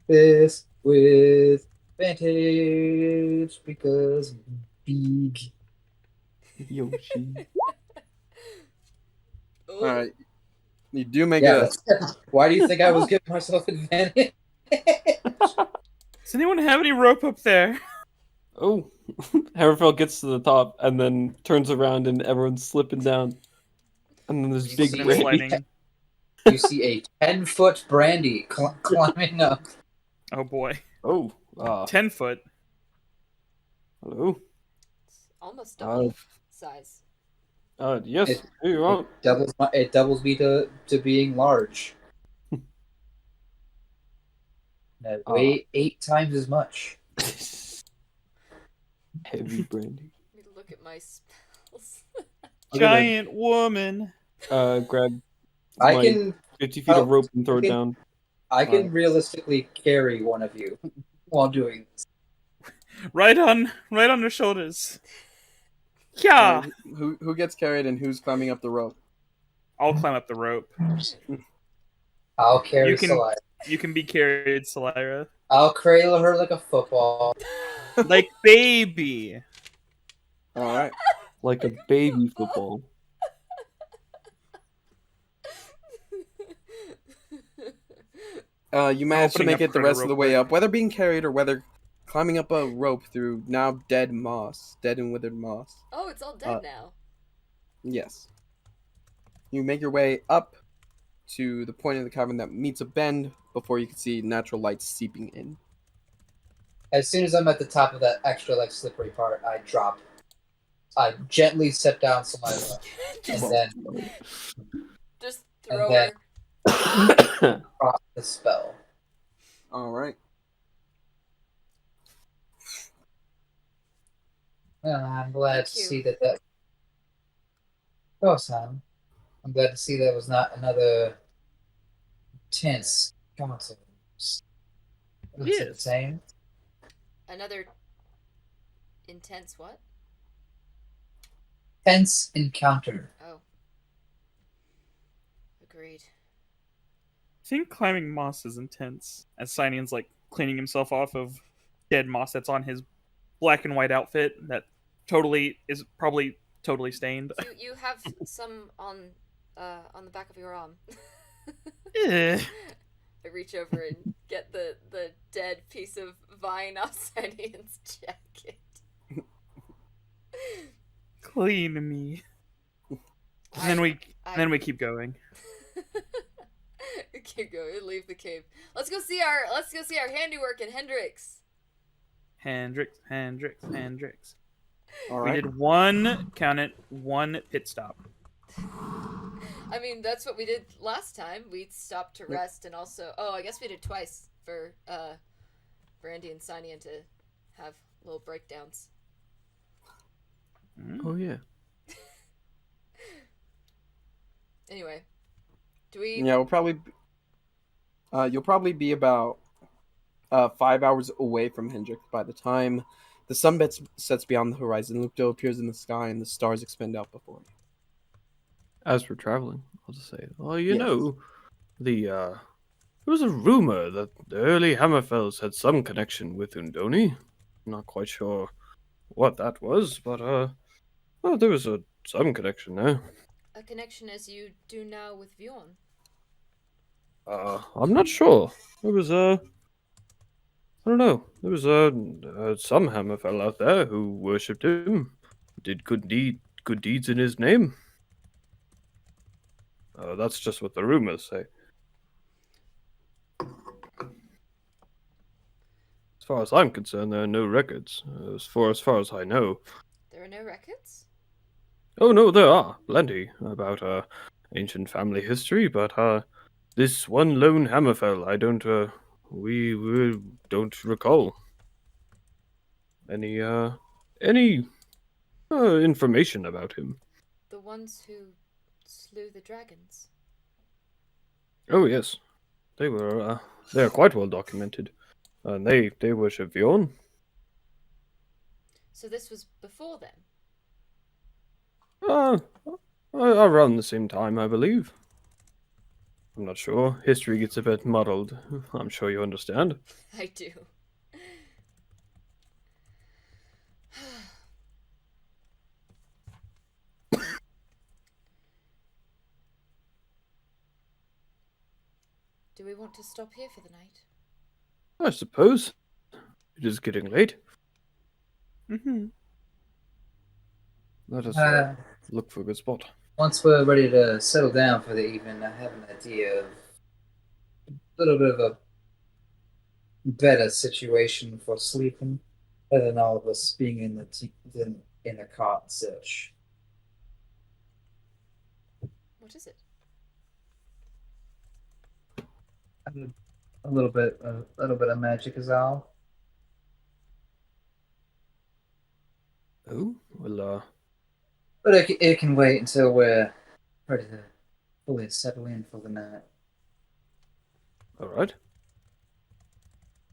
[SPEAKER 5] this with advantage because I'm big.
[SPEAKER 4] Yoshi.
[SPEAKER 2] Ooh.
[SPEAKER 1] All right. You do make
[SPEAKER 5] Yeah.
[SPEAKER 1] a.
[SPEAKER 5] Why do you think I was giving myself advantage?
[SPEAKER 3] Does anyone have any rope up there?
[SPEAKER 4] Oh, Haverfell gets to the top and then turns around and everyone's slipping down. And then there's big
[SPEAKER 2] Slipping and
[SPEAKER 4] Brandy.
[SPEAKER 3] sliding.
[SPEAKER 5] You see a 10-foot Brandy climbing up.
[SPEAKER 3] Oh boy.
[SPEAKER 4] Oh,
[SPEAKER 3] 10 foot.
[SPEAKER 4] hello.
[SPEAKER 2] It's almost double size.
[SPEAKER 4] Yes,
[SPEAKER 5] It-
[SPEAKER 4] here you are.
[SPEAKER 5] It doubles me to being large. No, weigh 8 times as much.
[SPEAKER 4] Heavy Brandy.
[SPEAKER 2] Let me look at my spells.
[SPEAKER 4] I'm gonna,
[SPEAKER 3] Giant woman.
[SPEAKER 4] grab
[SPEAKER 5] I
[SPEAKER 4] my
[SPEAKER 5] can
[SPEAKER 4] 50 feet of rope and throw it
[SPEAKER 5] okay.
[SPEAKER 4] down.
[SPEAKER 5] I can realistically carry one of you while doing this.
[SPEAKER 3] Right on her shoulders. Yeah.
[SPEAKER 1] Who gets carried and who's climbing up the rope?
[SPEAKER 3] I'll climb up the rope.
[SPEAKER 5] I'll carry
[SPEAKER 3] You can-
[SPEAKER 5] Salai.
[SPEAKER 3] You can be carried, Salira.
[SPEAKER 5] I'll cradle her like a football.
[SPEAKER 3] Like baby.
[SPEAKER 1] All right.
[SPEAKER 4] Like a baby football.
[SPEAKER 1] You managed to
[SPEAKER 3] Opening
[SPEAKER 1] make
[SPEAKER 3] up
[SPEAKER 1] it the
[SPEAKER 3] credit
[SPEAKER 1] rest of
[SPEAKER 3] real
[SPEAKER 1] the way
[SPEAKER 3] quick.
[SPEAKER 1] up, whether being carried or whether climbing up a rope through now dead moss, dead and withered moss.
[SPEAKER 2] Oh, it's all dead now.
[SPEAKER 1] Yes. You make your way up to the point of the cavern that meets a bend before you can see natural light seeping in.
[SPEAKER 5] As soon as I'm at the top of that extra like slippery part, I drop. I gently set down Saliva,
[SPEAKER 2] just, just
[SPEAKER 5] and
[SPEAKER 2] throw
[SPEAKER 5] then
[SPEAKER 2] her.
[SPEAKER 5] cross the spell.
[SPEAKER 1] All right.
[SPEAKER 5] Well, I'm glad
[SPEAKER 2] Thank
[SPEAKER 5] to
[SPEAKER 2] you.
[SPEAKER 5] see that. Oh, Sam. I'm glad to see that was not another tense council. Looks like the
[SPEAKER 3] Yes.
[SPEAKER 5] same.
[SPEAKER 2] Another intense what?
[SPEAKER 5] Tense encounter.
[SPEAKER 2] Oh. Agreed.
[SPEAKER 3] I think climbing moss is intense. As Cynian's like cleaning himself off of dead moss that's on his black and white outfit that totally is probably totally stained.
[SPEAKER 2] You have some on the back of your arm.
[SPEAKER 3] Eh.
[SPEAKER 2] I reach over and get the dead piece of vine off Cynian's jacket.
[SPEAKER 3] Clean me. And then we keep going.
[SPEAKER 2] Keep going. Leave the cave. Let's go see our handiwork in Hendrix.
[SPEAKER 3] Hendrix.
[SPEAKER 1] All
[SPEAKER 3] We
[SPEAKER 1] right.
[SPEAKER 3] did one pit stop.
[SPEAKER 2] I mean, that's what we did last time. We stopped to rest and also. Oh, I guess we did twice for Brandy and Cynian to have little breakdowns.
[SPEAKER 4] Oh yeah.
[SPEAKER 2] Anyway, do we?
[SPEAKER 1] Yeah, we'll probably. You'll probably be about 5 hours away from Hendrik by the time the sun sets beyond the horizon. Lupto appears in the sky, and the stars expand out before you.
[SPEAKER 4] As we're traveling, I'll just say, well, you
[SPEAKER 1] Yes.
[SPEAKER 4] know, there was a rumor that the early Hammerfells had some connection with Undoni. Not quite sure what that was, but well, there was some connection there.
[SPEAKER 2] A connection as you do now with Bjorn.
[SPEAKER 4] I'm not sure. There was I don't know. There was some Hammerfell out there who worshipped him, did good deeds in his name. That's just what the rumors say. As far as I'm concerned, there are no records. As far as I know.
[SPEAKER 2] There are no records?
[SPEAKER 4] Oh no, there are plenty about ancient family history, but this one lone Hammerfell, I don't we don't recall any information about him.
[SPEAKER 2] The ones who slew the dragons.
[SPEAKER 4] Oh yes, they are quite well documented, and they worship Bjorn.
[SPEAKER 2] So this was before then?
[SPEAKER 4] Around the same time, I believe. I'm not sure. History gets a bit muddled. I'm sure you understand.
[SPEAKER 2] I do. Do we want to stop here for the night?
[SPEAKER 4] I suppose. It is getting late.
[SPEAKER 3] Mm-hmm.
[SPEAKER 4] Let us look for a good spot.
[SPEAKER 5] Once we're ready to settle down for the evening, I have an idea of a little bit of a better situation for sleeping, rather than all of us being in the cot and such.
[SPEAKER 2] What is it?
[SPEAKER 5] A little bit of magic is all.
[SPEAKER 4] Oh, well,
[SPEAKER 5] But it can wait until we're ready to fully settle in for the night.
[SPEAKER 4] alright.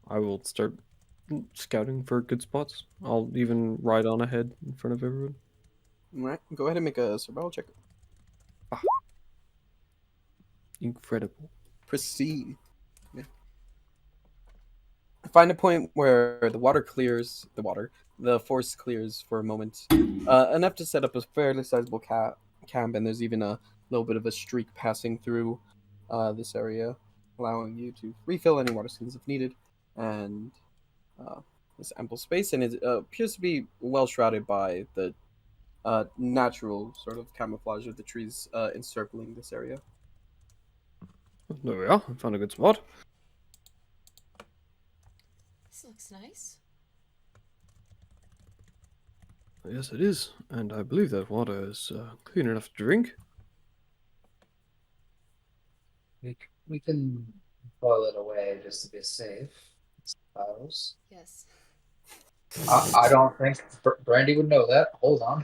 [SPEAKER 4] I will start scouting for good spots. I'll even ride on ahead in front of everyone.
[SPEAKER 1] All right. Go ahead and make a survival check.
[SPEAKER 4] Incredible.
[SPEAKER 1] Proceed. Yeah. Find a point where the forest clears for a moment, enough to set up a fairly sizable camp, and there's even a little bit of a streak passing through this area, allowing you to refill any water skins if needed, and there's ample space, and it appears to be well shrouded by the natural sort of camouflage of the trees encircling this area.
[SPEAKER 4] There we are. I found a good spot.
[SPEAKER 2] This looks nice.
[SPEAKER 4] Yes, it is, and I believe that water is clean enough to drink.
[SPEAKER 5] We can boil it away just to be safe, I suppose.
[SPEAKER 2] Yes.
[SPEAKER 5] I don't think Brandy would know that. Hold on.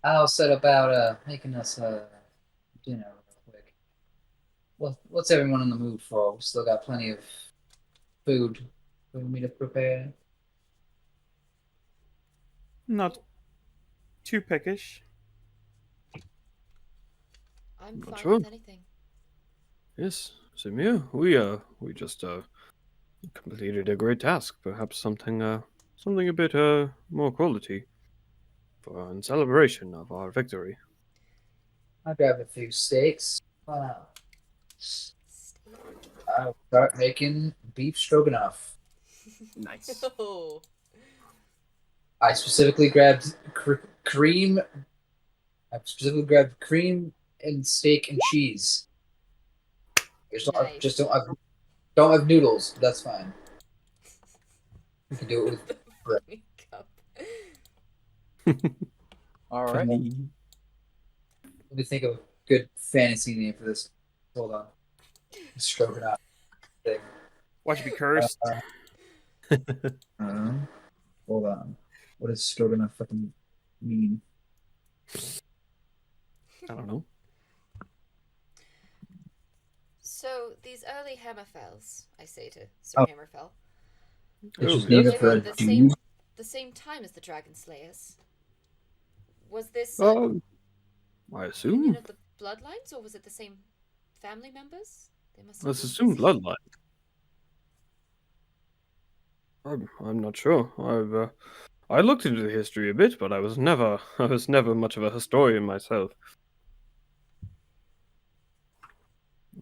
[SPEAKER 5] I'll set about making us dinner real quick. What's everyone in the mood for? We still got plenty of food for me to prepare.
[SPEAKER 3] Not too pickish.
[SPEAKER 2] I'm
[SPEAKER 4] Not
[SPEAKER 2] fine
[SPEAKER 4] sure.
[SPEAKER 2] with anything.
[SPEAKER 4] Yes, same here. We just completed a great task. Perhaps something a bit more quality for in celebration of our victory.
[SPEAKER 5] I'll grab a few steaks. Wow.
[SPEAKER 2] Steak.
[SPEAKER 5] I'll start making beef stroganoff.
[SPEAKER 1] Nice.
[SPEAKER 2] Oh.
[SPEAKER 5] I specifically grabbed cream. I specifically grabbed cream and steak and cheese.
[SPEAKER 2] Nice.
[SPEAKER 5] Don't have noodles. That's fine. We can do it with
[SPEAKER 2] The
[SPEAKER 5] bread.
[SPEAKER 2] fucking cup.
[SPEAKER 1] Alrighty.
[SPEAKER 5] Let me think of a good fantasy name for this. Hold on. Stroganoff thing.
[SPEAKER 3] Watch it be cursed.
[SPEAKER 5] Uh, hold on. What does stroganoff fucking mean?
[SPEAKER 4] I don't know.
[SPEAKER 2] So, these early Hammerfells, I say to Sir
[SPEAKER 5] Oh.
[SPEAKER 2] Hammerfell,
[SPEAKER 5] It's just
[SPEAKER 4] yeah.
[SPEAKER 5] named
[SPEAKER 2] they
[SPEAKER 5] for
[SPEAKER 2] were
[SPEAKER 5] a
[SPEAKER 2] the
[SPEAKER 5] dude.
[SPEAKER 2] same time as the Dragon Slayers. Was this
[SPEAKER 4] I
[SPEAKER 2] a union
[SPEAKER 4] assume.
[SPEAKER 2] of the bloodlines, or was it the same family members? They must have
[SPEAKER 4] Let's
[SPEAKER 2] been
[SPEAKER 4] assume
[SPEAKER 2] busy.
[SPEAKER 4] bloodline. I'm not sure. I looked into the history a bit, but I was never much of a historian myself.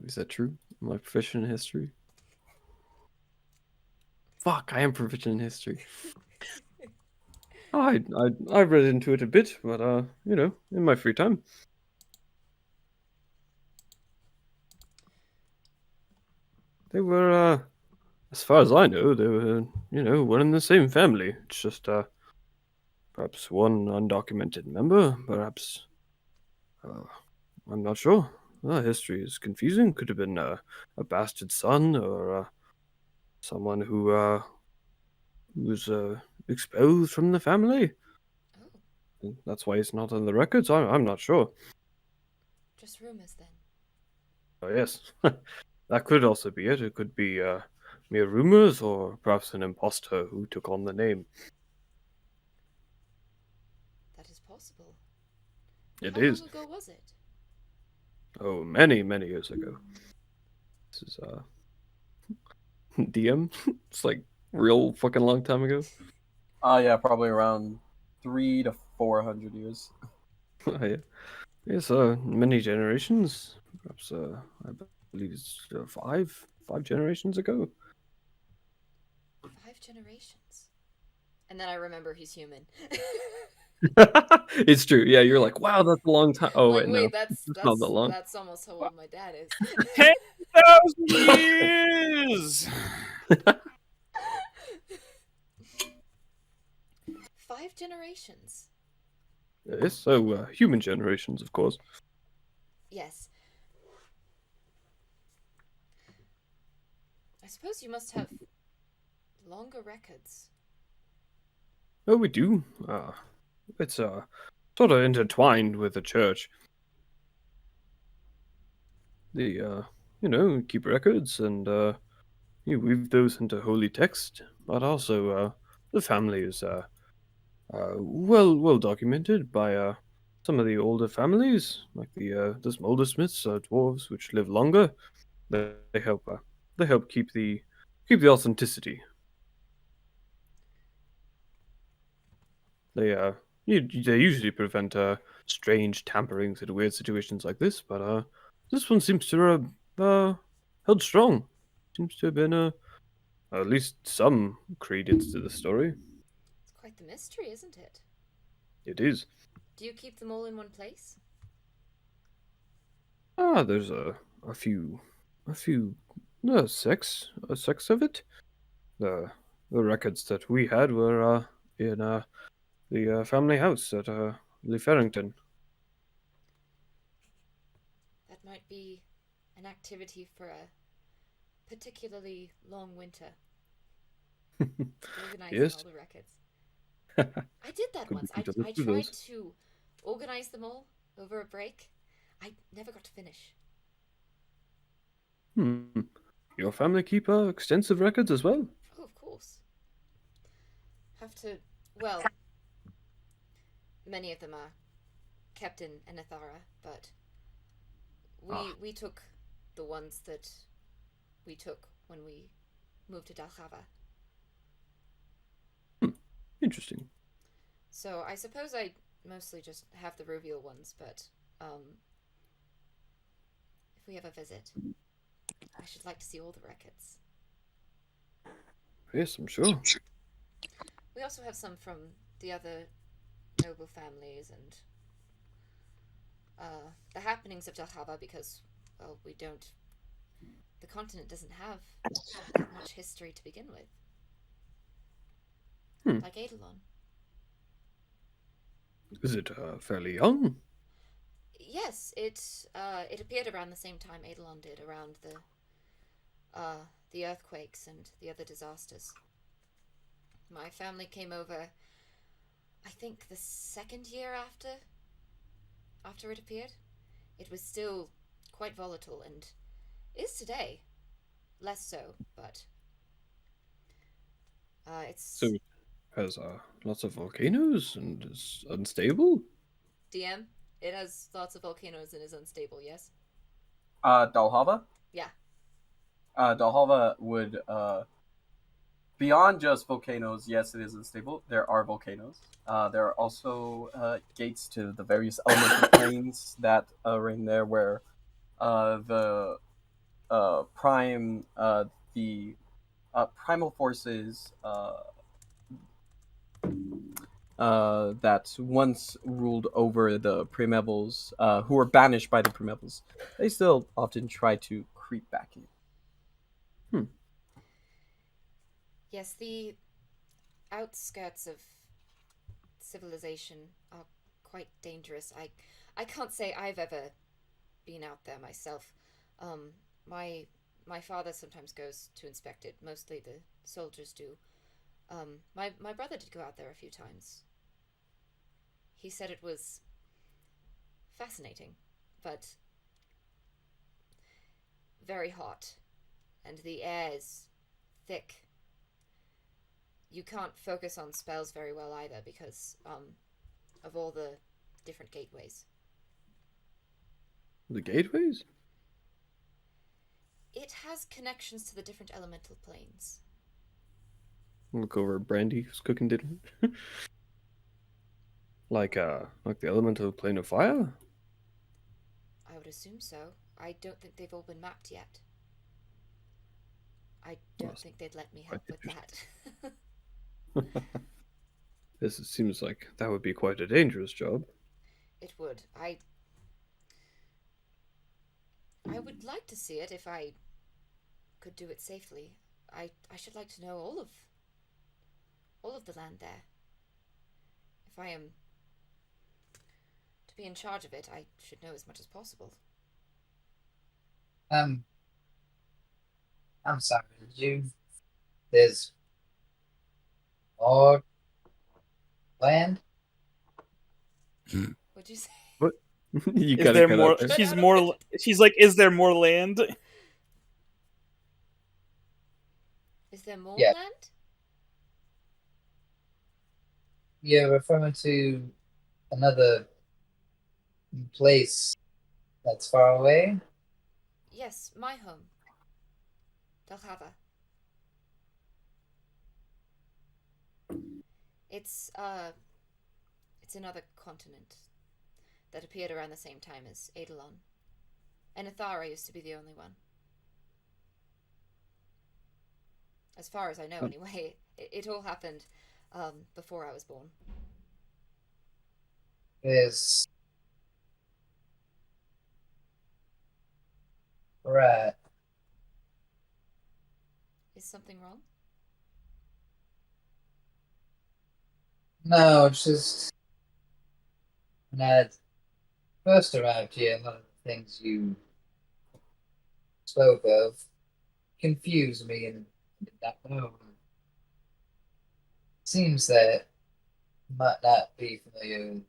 [SPEAKER 4] Is that true? Am I proficient in history? Fuck, I am proficient in history. I read into it a bit, but in my free time. They were as far as I know, they were one in the same family. It's just perhaps one undocumented member, perhaps I'm not sure. History is confusing. Could have been a bastard son or someone who was expelled from the family.
[SPEAKER 2] Oh,
[SPEAKER 4] That's why it's not on the records. I'm not sure.
[SPEAKER 2] just rumors then.
[SPEAKER 4] Oh yes, that could also be it. It could be mere rumors, or perhaps an imposter who took on the name.
[SPEAKER 2] That is possible.
[SPEAKER 4] It
[SPEAKER 2] How
[SPEAKER 4] is.
[SPEAKER 2] long ago was it?
[SPEAKER 4] Oh, many years ago. This is DM. It's like real fucking long time ago.
[SPEAKER 1] Yeah, probably around 300 to 400 years.
[SPEAKER 4] Yeah. Yes, many generations. Perhaps I believe it's five generations ago.
[SPEAKER 2] 5 generations. And then I remember he's human.
[SPEAKER 4] It's true. Yeah, you're like, wow, that's a long time. Oh
[SPEAKER 2] like,
[SPEAKER 4] wait, no,
[SPEAKER 2] that's
[SPEAKER 4] it's not that long.
[SPEAKER 2] that's almost how old my dad is.
[SPEAKER 3] 10,000 years!
[SPEAKER 2] 5 generations.
[SPEAKER 4] Yes, so human generations, of course.
[SPEAKER 2] Yes. I suppose you must have longer records.
[SPEAKER 4] Oh, we do. It's sort of intertwined with the church. The keep records and you weave those into holy text, but also the family is well documented by some of the older families, like the Smoldersmiths, dwarves, which live longer. They help keep the authenticity. They they usually prevent strange tamperings in weird situations like this, but this one seems to have held strong. Seems to have been at least some credence to the story.
[SPEAKER 2] It's quite the mystery, isn't it?
[SPEAKER 4] It is.
[SPEAKER 2] Do you keep them all in one place?
[SPEAKER 4] There's a few Six of it. The records that we had were in the family house at Lee Farrington.
[SPEAKER 2] That might be an activity for a particularly long winter. Organizing
[SPEAKER 4] Yes.
[SPEAKER 2] all the records. I did that
[SPEAKER 4] Could
[SPEAKER 2] once.
[SPEAKER 4] we
[SPEAKER 2] I
[SPEAKER 4] deliver
[SPEAKER 2] tried
[SPEAKER 4] those?
[SPEAKER 2] to organize them all over a break. I never got to finish.
[SPEAKER 4] Your family keep extensive records as well?
[SPEAKER 2] Oh, of course. Have to. Well, many of them are kept in Enethara, but we took the ones that we took when we moved to Dalhava.
[SPEAKER 4] Interesting.
[SPEAKER 2] So I suppose I mostly just have the Ruvial ones, but if we have a visit, I should like to see all the records.
[SPEAKER 4] Yes, I'm sure.
[SPEAKER 2] We also have some from the other noble families and the happenings of Dalhava because, well, we don't. The continent doesn't have that much history to begin with. Like Eidolon.
[SPEAKER 4] Is it fairly young?
[SPEAKER 2] Yes, it appeared around the same time Eidolon did, around the earthquakes and the other disasters. My family came over, I think, the second year after it appeared. It was still quite volatile and is today. Less so, but it's
[SPEAKER 4] So it has lots of volcanoes and is unstable?
[SPEAKER 2] DM. It has lots of volcanoes and is unstable. Yes.
[SPEAKER 1] Dalhava?
[SPEAKER 2] Yeah.
[SPEAKER 1] Dalhava would beyond just volcanoes. Yes, it is unstable. There are volcanoes. There are also gates to the various elemental planes that reign there, where the primal forces that once ruled over the Primevals, who were banished by the Primevals, they still often try to creep back in.
[SPEAKER 2] Yes, the outskirts of civilization are quite dangerous. I can't say I've ever been out there myself. My father sometimes goes to inspect it. Mostly the soldiers do. My brother did go out there a few times. He said it was fascinating, but very hot, and the air is thick. You can't focus on spells very well either because of all the different gateways.
[SPEAKER 4] The gateways?
[SPEAKER 2] It has connections to the different elemental planes.
[SPEAKER 4] Look over at Brandy, who's cooking dinner. like the elemental plane of fire?
[SPEAKER 2] I would assume so. I don't think they've all been mapped yet. I don't think they'd let me help with that.
[SPEAKER 4] This seems like that would be quite a dangerous job.
[SPEAKER 2] It would. I would like to see it if I could do it safely. I should like to know all of the land there. If I am to be in charge of it, I should know as much as possible.
[SPEAKER 5] I'm sorry. There's more land?
[SPEAKER 2] What'd you say?
[SPEAKER 4] What? You
[SPEAKER 3] Is
[SPEAKER 4] gotta
[SPEAKER 3] there
[SPEAKER 4] cut
[SPEAKER 3] more?
[SPEAKER 4] out there.
[SPEAKER 3] She's like, is there more land?
[SPEAKER 2] Is there more
[SPEAKER 5] Yeah.
[SPEAKER 2] land?
[SPEAKER 5] You're referring to another place that's far away?
[SPEAKER 2] Yes, my home. Dalhava. It's another continent that appeared around the same time as Eidolon. Enethara used to be the only one. As far as I know, anyway. It all happened before I was born.
[SPEAKER 5] There's. Right.
[SPEAKER 2] Is something wrong?
[SPEAKER 5] No, it's just when I first arrived here, a lot of the things you spoke of confused me and I did not know. Seems that you might not be familiar with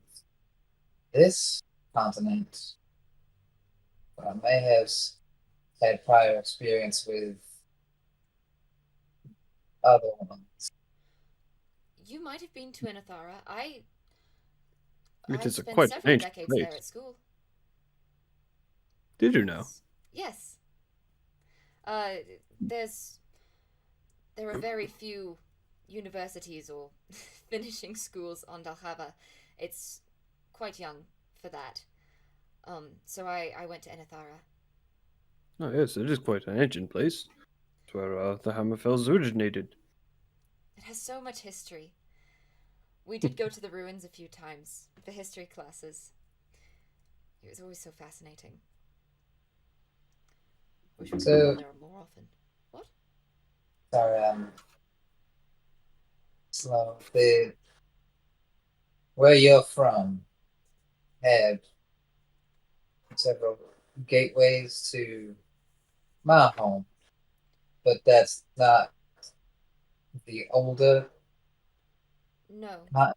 [SPEAKER 5] this continent, but I may have had prior experience with other ones.
[SPEAKER 2] You might have been to Anathara.
[SPEAKER 4] It
[SPEAKER 2] I
[SPEAKER 4] is a
[SPEAKER 2] spent
[SPEAKER 4] quite
[SPEAKER 2] several
[SPEAKER 4] ancient
[SPEAKER 2] decades there
[SPEAKER 4] place.
[SPEAKER 2] at school.
[SPEAKER 4] Did you know?
[SPEAKER 2] Yes. There's there are very few universities or finishing schools on Dalhava. It's quite young for that. So I went to Anathara.
[SPEAKER 4] Oh yes, it is quite an ancient place. It's where the Hammerfells originated.
[SPEAKER 2] It has so much history. We did go to the ruins a few times for history classes. It was always so fascinating. Wish we could
[SPEAKER 5] So-
[SPEAKER 2] go there more often. What?
[SPEAKER 5] Sorry, slow. Where you're from had several gateways to my home, but that's not the older.
[SPEAKER 2] No.
[SPEAKER 5] Not,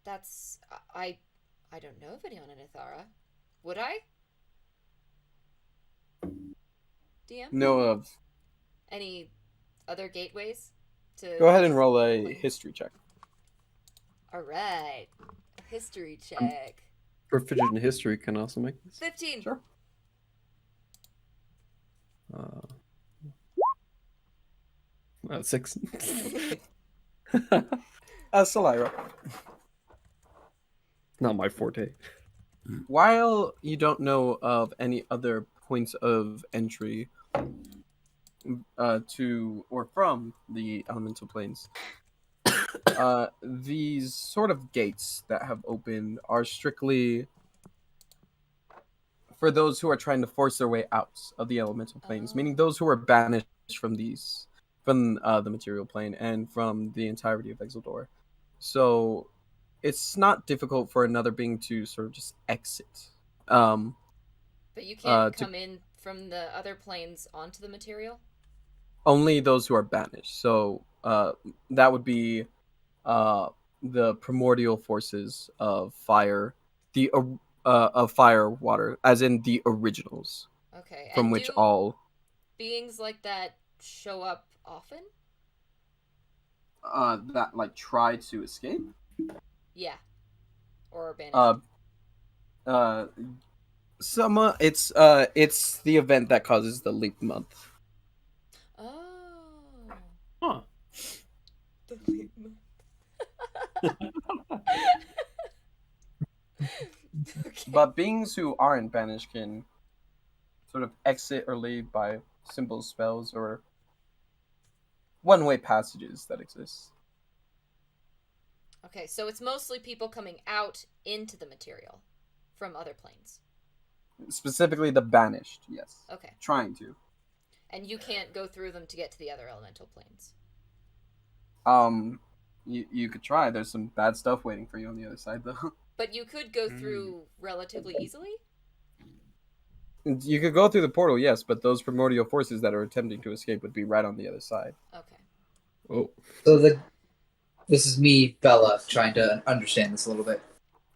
[SPEAKER 2] That's I don't know of any on Anathara. Would I? DM?
[SPEAKER 1] Know of.
[SPEAKER 2] Any other gateways to
[SPEAKER 1] Go ahead and roll a
[SPEAKER 2] Planes.
[SPEAKER 1] history check.
[SPEAKER 2] Alright. History check.
[SPEAKER 4] Proficient in history can also make this.
[SPEAKER 2] 15.
[SPEAKER 1] Sure.
[SPEAKER 4] Uh, 6.
[SPEAKER 1] Salira,
[SPEAKER 4] Not my forte.
[SPEAKER 1] while you don't know of any other points of entry to or from the elemental planes, these sort of gates that have opened are strictly for those who are trying to force their way out of the elemental planes, meaning those who are banished from the material plane and from the entirety of Exildor. So it's not difficult for another being to sort of just exit.
[SPEAKER 2] But you can't
[SPEAKER 1] to-
[SPEAKER 2] come in from the other planes onto the material?
[SPEAKER 1] Only those who are banished. So that would be the primordial forces of fire, of fire, water, as in the originals,
[SPEAKER 2] Okay.
[SPEAKER 1] from
[SPEAKER 2] and
[SPEAKER 1] which
[SPEAKER 2] do
[SPEAKER 1] all
[SPEAKER 2] beings like that show up often?
[SPEAKER 1] that like try to escape.
[SPEAKER 2] Yeah. Or are banished.
[SPEAKER 1] It's the event that causes the leap month.
[SPEAKER 2] Oh.
[SPEAKER 3] Huh.
[SPEAKER 2] The leap month. Okay.
[SPEAKER 1] But beings who aren't banished can sort of exit or leave by simple spells or one-way passages that exist.
[SPEAKER 2] Okay, so it's mostly people coming out into the material from other planes.
[SPEAKER 1] Specifically the banished, yes.
[SPEAKER 2] Okay.
[SPEAKER 1] Trying to.
[SPEAKER 2] And you can't go through them to get to the other elemental planes.
[SPEAKER 1] You could try. There's some bad stuff waiting for you on the other side, though.
[SPEAKER 2] But you could go through relatively easily?
[SPEAKER 1] You could go through the portal, yes, but those primordial forces that are attempting to escape would be right on the other side.
[SPEAKER 2] Okay.
[SPEAKER 4] Oh.
[SPEAKER 5] so this is me, Bella, trying to understand this a little bit.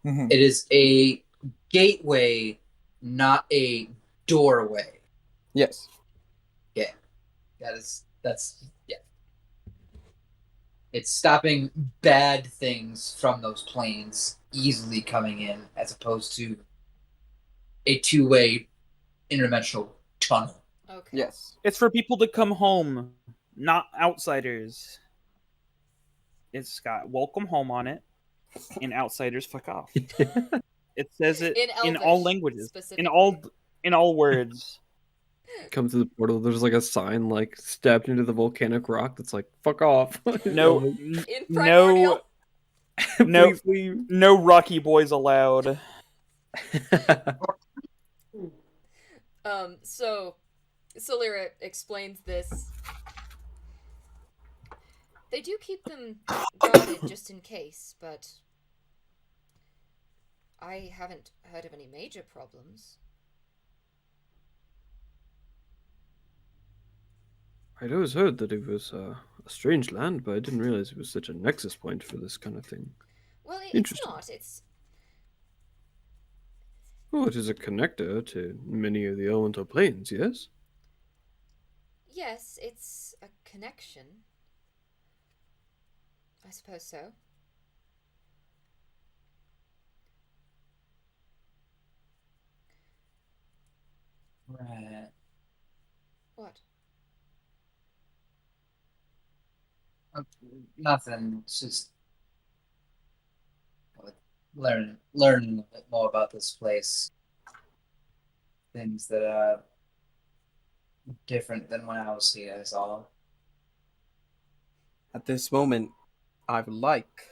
[SPEAKER 1] Mm-hmm.
[SPEAKER 5] It is a gateway, not a doorway.
[SPEAKER 1] Yes.
[SPEAKER 5] That's It's stopping bad things from those planes easily coming in, as opposed to a two-way interdimensional tunnel.
[SPEAKER 2] Okay.
[SPEAKER 1] Yes.
[SPEAKER 3] It's for people to come home, not outsiders. It's got welcome home on it, and outsiders fuck off. It says it in all
[SPEAKER 2] Elvish,
[SPEAKER 3] languages,
[SPEAKER 2] specifically.
[SPEAKER 3] in all words.
[SPEAKER 4] Come to the portal, there's like a sign like stepped into the volcanic rock that's like, fuck off.
[SPEAKER 3] No,
[SPEAKER 2] In primordial.
[SPEAKER 3] no,
[SPEAKER 4] Please leave.
[SPEAKER 3] no Rocky boys allowed.
[SPEAKER 2] So Solira explains this. They do keep them guarded just in case, but I haven't heard of any major problems.
[SPEAKER 4] I'd always heard that it was a strange land, but I didn't realize it was such a nexus point for this kind of thing.
[SPEAKER 2] Well, it's
[SPEAKER 4] Interesting.
[SPEAKER 2] not. It's
[SPEAKER 4] Oh, it is a connector to many of the elemental planes, yes?
[SPEAKER 2] yes, it's a connection. I suppose so.
[SPEAKER 5] Right.
[SPEAKER 2] What?
[SPEAKER 5] Nothing. It's just learn a bit more about this place. Things that are different than when I was here. Is all.
[SPEAKER 1] At this moment, I would like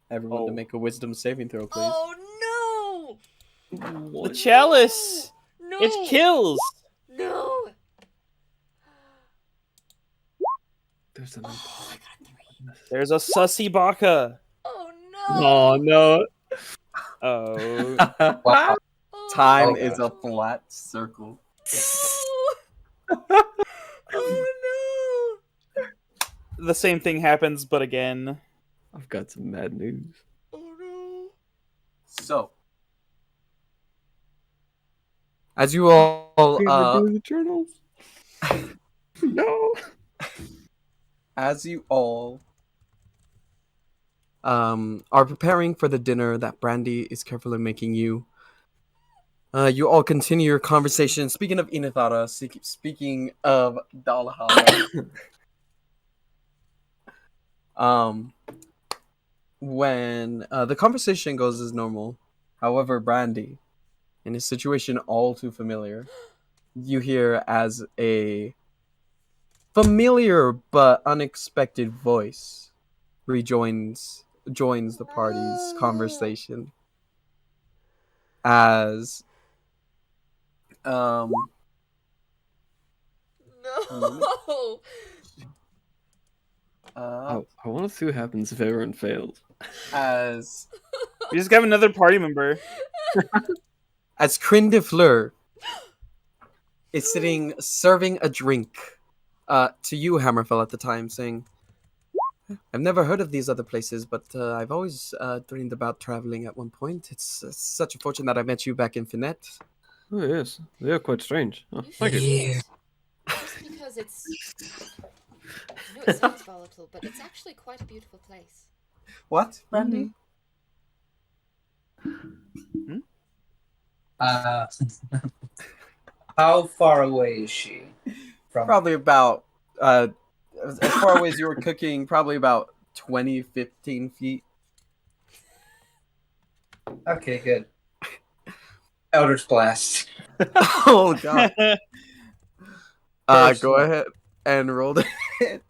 [SPEAKER 1] everyone to
[SPEAKER 3] Oh.
[SPEAKER 1] make a wisdom saving throw, please.
[SPEAKER 2] Oh
[SPEAKER 3] The chalice!
[SPEAKER 2] no! No!
[SPEAKER 3] It kills!
[SPEAKER 2] No!
[SPEAKER 4] There's an
[SPEAKER 2] Oh, I got a 3.
[SPEAKER 3] There's a sussy baka.
[SPEAKER 2] Oh no!
[SPEAKER 4] Oh no!
[SPEAKER 3] Oh.
[SPEAKER 5] Wow.
[SPEAKER 2] Oh,
[SPEAKER 1] Time
[SPEAKER 5] Oh,
[SPEAKER 1] is a
[SPEAKER 2] no.
[SPEAKER 1] flat circle.
[SPEAKER 2] No. Oh
[SPEAKER 3] The same thing happens, but again.
[SPEAKER 4] I've got some mad news.
[SPEAKER 2] no! Oh no!
[SPEAKER 1] So, as you all
[SPEAKER 4] the journals. No.
[SPEAKER 1] as you all are preparing for the dinner that Brandy is carefully making you, you all continue your conversation. Speaking of Inithara, speaking of Dalhala, when the conversation goes as normal, however, Brandy, in a situation all too familiar, you hear as a familiar but unexpected voice joins the party's conversation as
[SPEAKER 2] No!
[SPEAKER 4] I want to see what happens if everyone fails.
[SPEAKER 1] as
[SPEAKER 3] We just got another party member.
[SPEAKER 1] Crine de Fleur is sitting serving a drink to you, Hammerfell, at the time, saying, I've never heard of these other places, but I've always dreamed about traveling at one point. It's such a fortune that I met you back in Finette.
[SPEAKER 4] Oh yes, they are quite strange. Oh,
[SPEAKER 2] You
[SPEAKER 4] thank you.
[SPEAKER 5] Yeah.
[SPEAKER 2] Just because it's. I know it sounds volatile, but it's actually quite a beautiful place.
[SPEAKER 1] What, Brandy?
[SPEAKER 5] How far away is she from?
[SPEAKER 1] Probably about, as far away as you were cooking, probably about 20, 15 feet.
[SPEAKER 5] Okay, good. Eldritch Blast.
[SPEAKER 1] Oh, God.
[SPEAKER 5] First
[SPEAKER 1] Go
[SPEAKER 5] one.
[SPEAKER 1] ahead and roll the hit.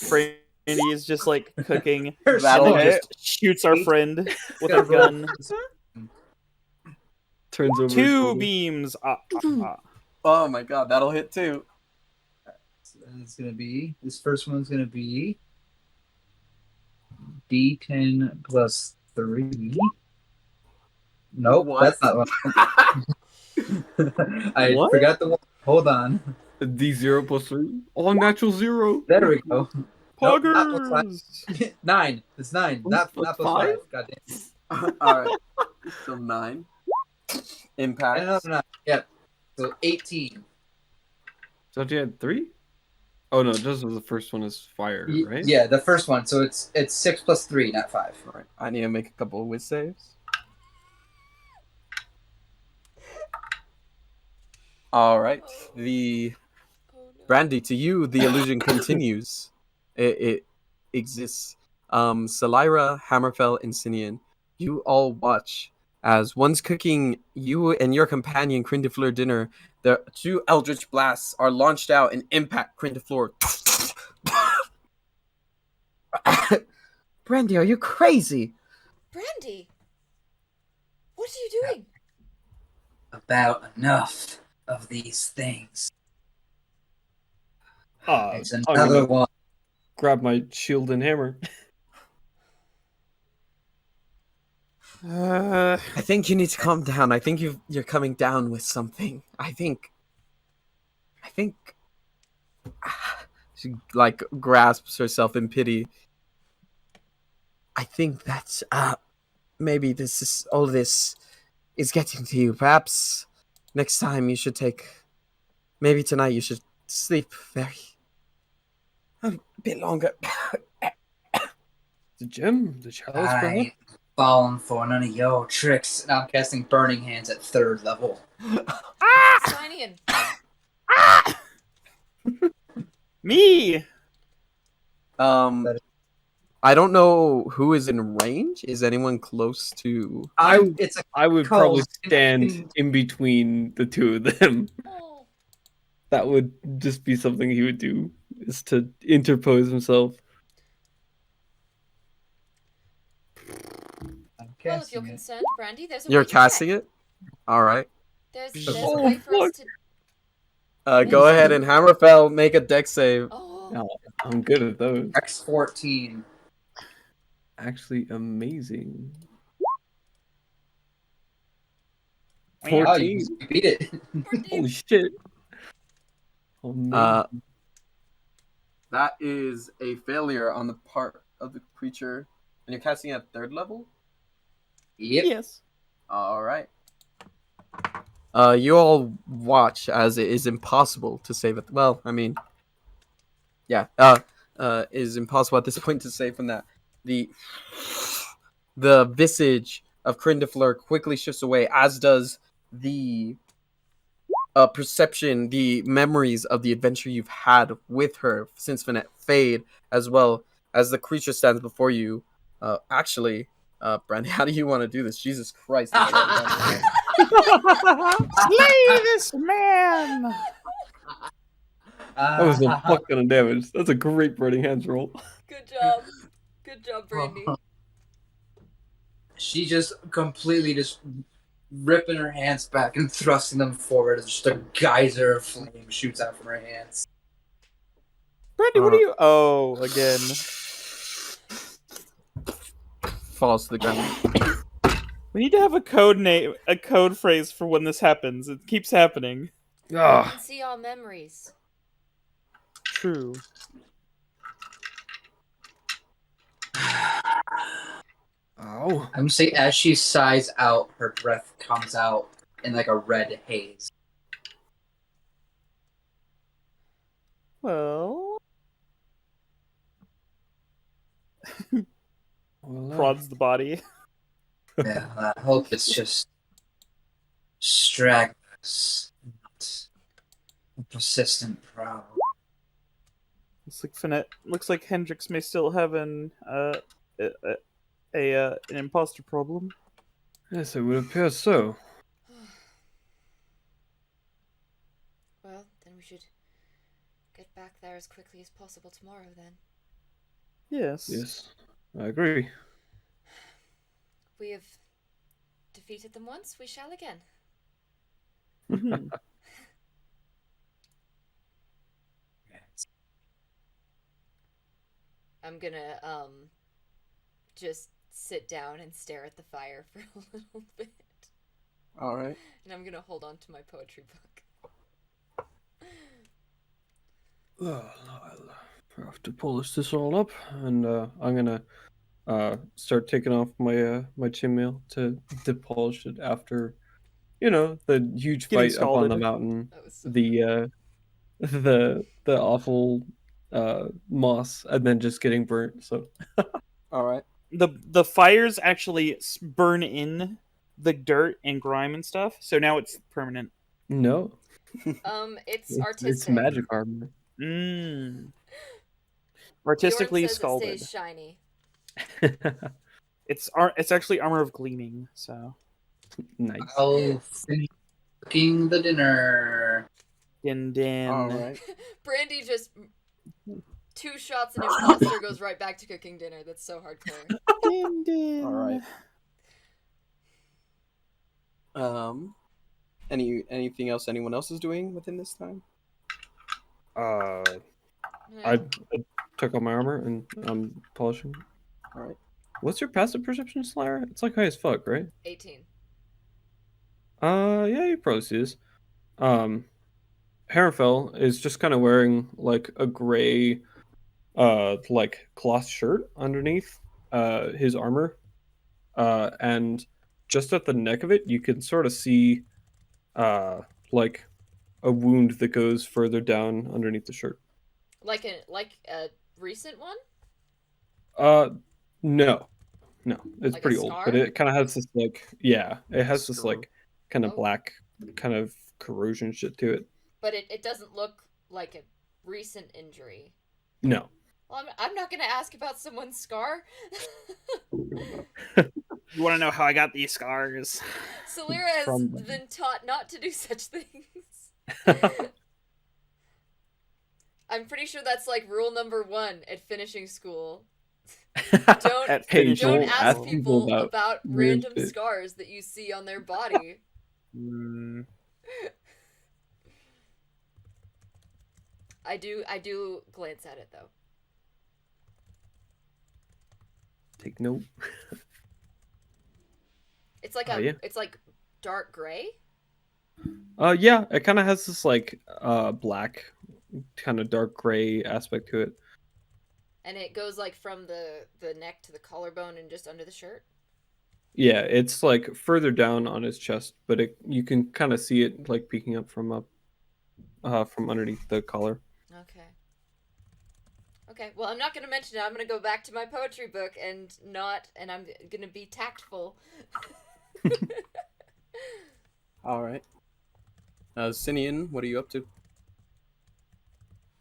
[SPEAKER 3] Brandy is just like cooking.
[SPEAKER 5] First
[SPEAKER 1] That'll
[SPEAKER 3] And
[SPEAKER 5] one.
[SPEAKER 3] then
[SPEAKER 1] hit.
[SPEAKER 3] just shoots our friend with a
[SPEAKER 5] Gotta roll.
[SPEAKER 3] gun.
[SPEAKER 4] Turns over. his
[SPEAKER 3] 2
[SPEAKER 4] shoulder.
[SPEAKER 3] beams.
[SPEAKER 1] Oh, my God. That'll hit, too.
[SPEAKER 5] So it's gonna be this first one's gonna be D10 plus 3. Nope,
[SPEAKER 1] What?
[SPEAKER 5] that's not one. I
[SPEAKER 4] What?
[SPEAKER 5] forgot the one. Hold on.
[SPEAKER 4] D0 plus 3. All natural 0.
[SPEAKER 5] There we go. Nope, not plus
[SPEAKER 3] Poggers!
[SPEAKER 5] 5. 9. It's 9. Not
[SPEAKER 4] Plus
[SPEAKER 5] plus 5. God damn.
[SPEAKER 1] All right. So 9. Impact.
[SPEAKER 5] No. Yep. So 18.
[SPEAKER 4] So you had 3? Oh no, just the first one is fire, right?
[SPEAKER 5] Yeah, the first one. So it's 6 plus 3, not 5.
[SPEAKER 1] All right. I need to make a couple of whiz saves. All right. The
[SPEAKER 2] Oh no.
[SPEAKER 1] Brandy, to you, the illusion continues. It exists. Salira, Hammerfell, and Sinian, you all watch as one's cooking you and your companion Crine de Fleur dinner. The 2 eldritch blasts are launched out and impact Crine de Fleur. Brandy, are you crazy?
[SPEAKER 2] Brandy! What are you doing?
[SPEAKER 5] About enough of these things. It's
[SPEAKER 4] I'm
[SPEAKER 5] another
[SPEAKER 4] gonna
[SPEAKER 5] one.
[SPEAKER 4] grab my shield and hammer.
[SPEAKER 1] I think you need to calm down. I think you're coming down with something. I think. She like grasps herself in pity. I think that's maybe all this is getting to you. Perhaps next time you should maybe tonight you should sleep a bit longer.
[SPEAKER 4] The gem, the chalice,
[SPEAKER 5] I
[SPEAKER 4] perhaps?
[SPEAKER 5] ain't falling for none of your tricks. And I'm casting Burning Hands at 3rd level.
[SPEAKER 2] Shiny and
[SPEAKER 3] Me.
[SPEAKER 1] I don't know who is in range. Is anyone close to?
[SPEAKER 5] It's a
[SPEAKER 4] I would probably
[SPEAKER 5] Cold.
[SPEAKER 4] stand in between the two of them.
[SPEAKER 2] oh,
[SPEAKER 4] That would just be something he would do, is to interpose himself.
[SPEAKER 5] I'm
[SPEAKER 2] well, if you'll
[SPEAKER 5] casting it.
[SPEAKER 2] consent, Brandy, there's a
[SPEAKER 1] You're
[SPEAKER 2] way to
[SPEAKER 1] casting
[SPEAKER 2] check.
[SPEAKER 1] it. All right.
[SPEAKER 2] There's
[SPEAKER 1] Oh,
[SPEAKER 2] a way for us to.
[SPEAKER 1] Go ahead and Hammerfell make a deck save.
[SPEAKER 2] Oh,
[SPEAKER 4] No, I'm good at those.
[SPEAKER 5] X14.
[SPEAKER 4] Actually, amazing.
[SPEAKER 3] Wow.
[SPEAKER 5] Oh, you beat it.
[SPEAKER 4] Holy shit. Amazing.
[SPEAKER 1] That is a failure on the part of the creature, and you're casting at 3rd level.
[SPEAKER 5] Yep.
[SPEAKER 3] Yes.
[SPEAKER 1] All right. You all watch as it is impossible to save it. Well, I mean, yeah. It is impossible at this point to save from that. The visage of Crindifleur quickly shifts away, as does the perception, the memories of the adventure you've had with her since Finette fade, as well as the creature stands before you. Actually, Brandy, how do you want to do this? Jesus Christ.
[SPEAKER 3] Slay this man.
[SPEAKER 4] That was a fuck ton of damage. That's a great Burning Hands roll.
[SPEAKER 2] good job. Good job, Brandy.
[SPEAKER 5] She just completely just ripping her hands back and thrusting them forward as just a geyser of flame shoots out from her hands.
[SPEAKER 3] Brandy, what are you? Oh, again.
[SPEAKER 1] Falls to the ground.
[SPEAKER 3] We need to have a code phrase for when this happens. It keeps happening.
[SPEAKER 2] You
[SPEAKER 4] Ah,
[SPEAKER 2] can see all memories.
[SPEAKER 3] True.
[SPEAKER 4] ow.
[SPEAKER 5] I'm saying as she sighs out, her breath comes out in like a red haze.
[SPEAKER 3] Well,
[SPEAKER 4] Well,
[SPEAKER 3] prods the body.
[SPEAKER 5] Yeah, I hope it's just stragglers, not a persistent problem.
[SPEAKER 3] Looks like Hendrix may still have an imposter problem.
[SPEAKER 4] yes, it would appear so.
[SPEAKER 2] Well, then we should get back there as quickly as possible tomorrow, then.
[SPEAKER 3] Yes.
[SPEAKER 4] Yes, I agree.
[SPEAKER 2] We have defeated them once, we shall again.
[SPEAKER 3] Mhm.
[SPEAKER 2] I'm gonna just sit down and stare at the fire for a little bit.
[SPEAKER 1] All right.
[SPEAKER 2] And I'm gonna hold on to my poetry book.
[SPEAKER 4] I'll have to polish this all up, and I'm gonna start taking off my my chainmail to polish it after, the huge
[SPEAKER 3] Getting
[SPEAKER 4] fight up on the
[SPEAKER 3] scalded.
[SPEAKER 4] mountain,
[SPEAKER 2] That was so
[SPEAKER 4] the awful moss, and then just getting burnt. So
[SPEAKER 1] All right.
[SPEAKER 3] The fires actually burn in the dirt and grime and stuff, so now it's permanent.
[SPEAKER 4] no,
[SPEAKER 2] it's
[SPEAKER 4] it's
[SPEAKER 2] artistic.
[SPEAKER 4] magic armor.
[SPEAKER 3] Mm.
[SPEAKER 2] Bjorn
[SPEAKER 3] Artistically
[SPEAKER 2] says
[SPEAKER 3] scalded.
[SPEAKER 2] It stays shiny.
[SPEAKER 3] It's actually armor of gleaming. So
[SPEAKER 4] Nice.
[SPEAKER 5] I'll finish cooking the dinner.
[SPEAKER 3] din.
[SPEAKER 1] All right.
[SPEAKER 2] Brandy just 2 shots and imposter goes right back to cooking dinner. That's so hardcore.
[SPEAKER 3] Din.
[SPEAKER 1] All right. Anything else anyone else is doing within this time?
[SPEAKER 4] I took off my armor and I'm polishing.
[SPEAKER 1] All right.
[SPEAKER 4] What's your passive perception, Slayer? It's like high as fuck, right?
[SPEAKER 2] 18.
[SPEAKER 4] Yeah, you probably see this. Harrenfell is just kind of wearing like a gray, like cloth shirt underneath, his armor, and just at the neck of it, you can sort of see, like a wound that goes further down underneath the shirt.
[SPEAKER 2] Like a recent one?
[SPEAKER 4] No, it's
[SPEAKER 2] Like a
[SPEAKER 4] pretty old,
[SPEAKER 2] scar?
[SPEAKER 4] but it kind of has this like, yeah, it has this
[SPEAKER 1] Scar.
[SPEAKER 4] like kind of
[SPEAKER 2] Oh.
[SPEAKER 4] black kind of corrosion shit to it.
[SPEAKER 2] But it doesn't look like a recent injury.
[SPEAKER 4] No.
[SPEAKER 2] Well, I'm not gonna ask about someone's scar.
[SPEAKER 3] You want to know how I got these scars?
[SPEAKER 2] Solera has
[SPEAKER 4] From-
[SPEAKER 2] been taught not to do such things. I'm pretty sure that's like rule number 1 at finishing school. Don't
[SPEAKER 3] At
[SPEAKER 4] Hey,
[SPEAKER 3] finish
[SPEAKER 2] don't
[SPEAKER 4] don't
[SPEAKER 2] ask
[SPEAKER 4] ask
[SPEAKER 2] people
[SPEAKER 4] people
[SPEAKER 2] about
[SPEAKER 4] weird
[SPEAKER 2] random
[SPEAKER 4] shit.
[SPEAKER 2] scars that you see on their body.
[SPEAKER 3] Mm,
[SPEAKER 2] I do glance at it though.
[SPEAKER 4] Take note.
[SPEAKER 2] It's like
[SPEAKER 4] Yeah.
[SPEAKER 2] it's like dark gray.
[SPEAKER 4] Yeah, it kind of has this like black, kind of dark gray aspect to it.
[SPEAKER 2] And it goes like from the neck to the collarbone and just under the shirt.
[SPEAKER 4] Yeah, it's like further down on his chest, but you can kind of see it like peeking up from underneath the collar.
[SPEAKER 2] Okay. Okay. Well, I'm not gonna mention it. I'm gonna go back to my poetry book and I'm gonna be tactful.
[SPEAKER 1] All right. Sinian, what are you up to?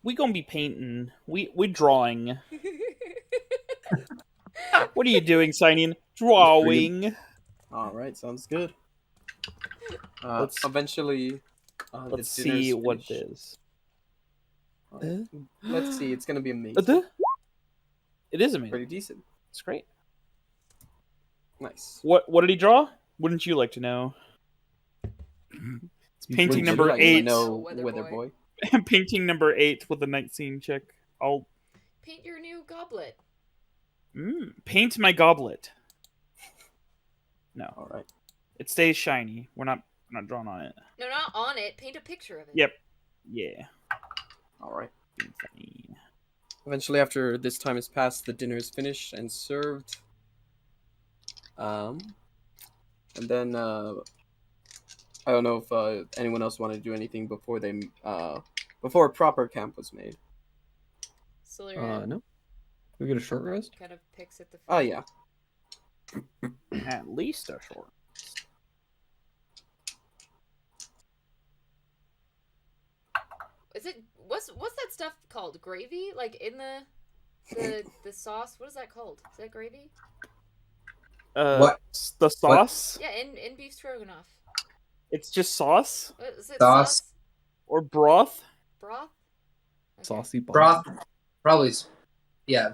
[SPEAKER 3] we gonna be painting. We drawing. What are you doing, Signing? Drawing.
[SPEAKER 1] All right, sounds good.
[SPEAKER 3] Let's-
[SPEAKER 1] Eventually,
[SPEAKER 3] Let's
[SPEAKER 1] the dinner's
[SPEAKER 3] see what it
[SPEAKER 1] finished.
[SPEAKER 3] is.
[SPEAKER 1] Let's see. It's gonna be amazing.
[SPEAKER 3] It is amazing.
[SPEAKER 1] Pretty decent.
[SPEAKER 3] It's great.
[SPEAKER 1] Nice.
[SPEAKER 3] What did he draw? Wouldn't you like to know? It's painting
[SPEAKER 1] Would you
[SPEAKER 3] number
[SPEAKER 1] like to
[SPEAKER 3] 8.
[SPEAKER 1] know,
[SPEAKER 2] Weather
[SPEAKER 1] Weather
[SPEAKER 2] boy.
[SPEAKER 1] Boy.
[SPEAKER 3] Painting number 8 with a night scene check. I'll
[SPEAKER 2] Paint your new goblet.
[SPEAKER 3] paint my goblet. No,
[SPEAKER 1] All right.
[SPEAKER 3] it stays shiny. We're not drawn on it.
[SPEAKER 2] No, not on it. Paint a picture of it.
[SPEAKER 3] Yep. Yeah.
[SPEAKER 1] All right.
[SPEAKER 3] Being funny.
[SPEAKER 1] Eventually, after this time has passed, the dinner is finished and served. And then I don't know if anyone else wanted to do anything before before a proper camp was made.
[SPEAKER 2] Solera
[SPEAKER 4] No. We get a short rest.
[SPEAKER 2] kind of picks at the.
[SPEAKER 1] Oh yeah.
[SPEAKER 3] At least a short.
[SPEAKER 2] Is it what's that stuff called? Gravy? Like in the sauce? What is that called? Is that gravy?
[SPEAKER 5] What?
[SPEAKER 3] The sauce?
[SPEAKER 2] Yeah, in beef stroganoff.
[SPEAKER 3] It's just sauce
[SPEAKER 2] What is it?
[SPEAKER 5] Sauce.
[SPEAKER 3] or broth?
[SPEAKER 2] Broth? Okay.
[SPEAKER 4] Saucy ball.
[SPEAKER 5] Broth, probably. Yeah,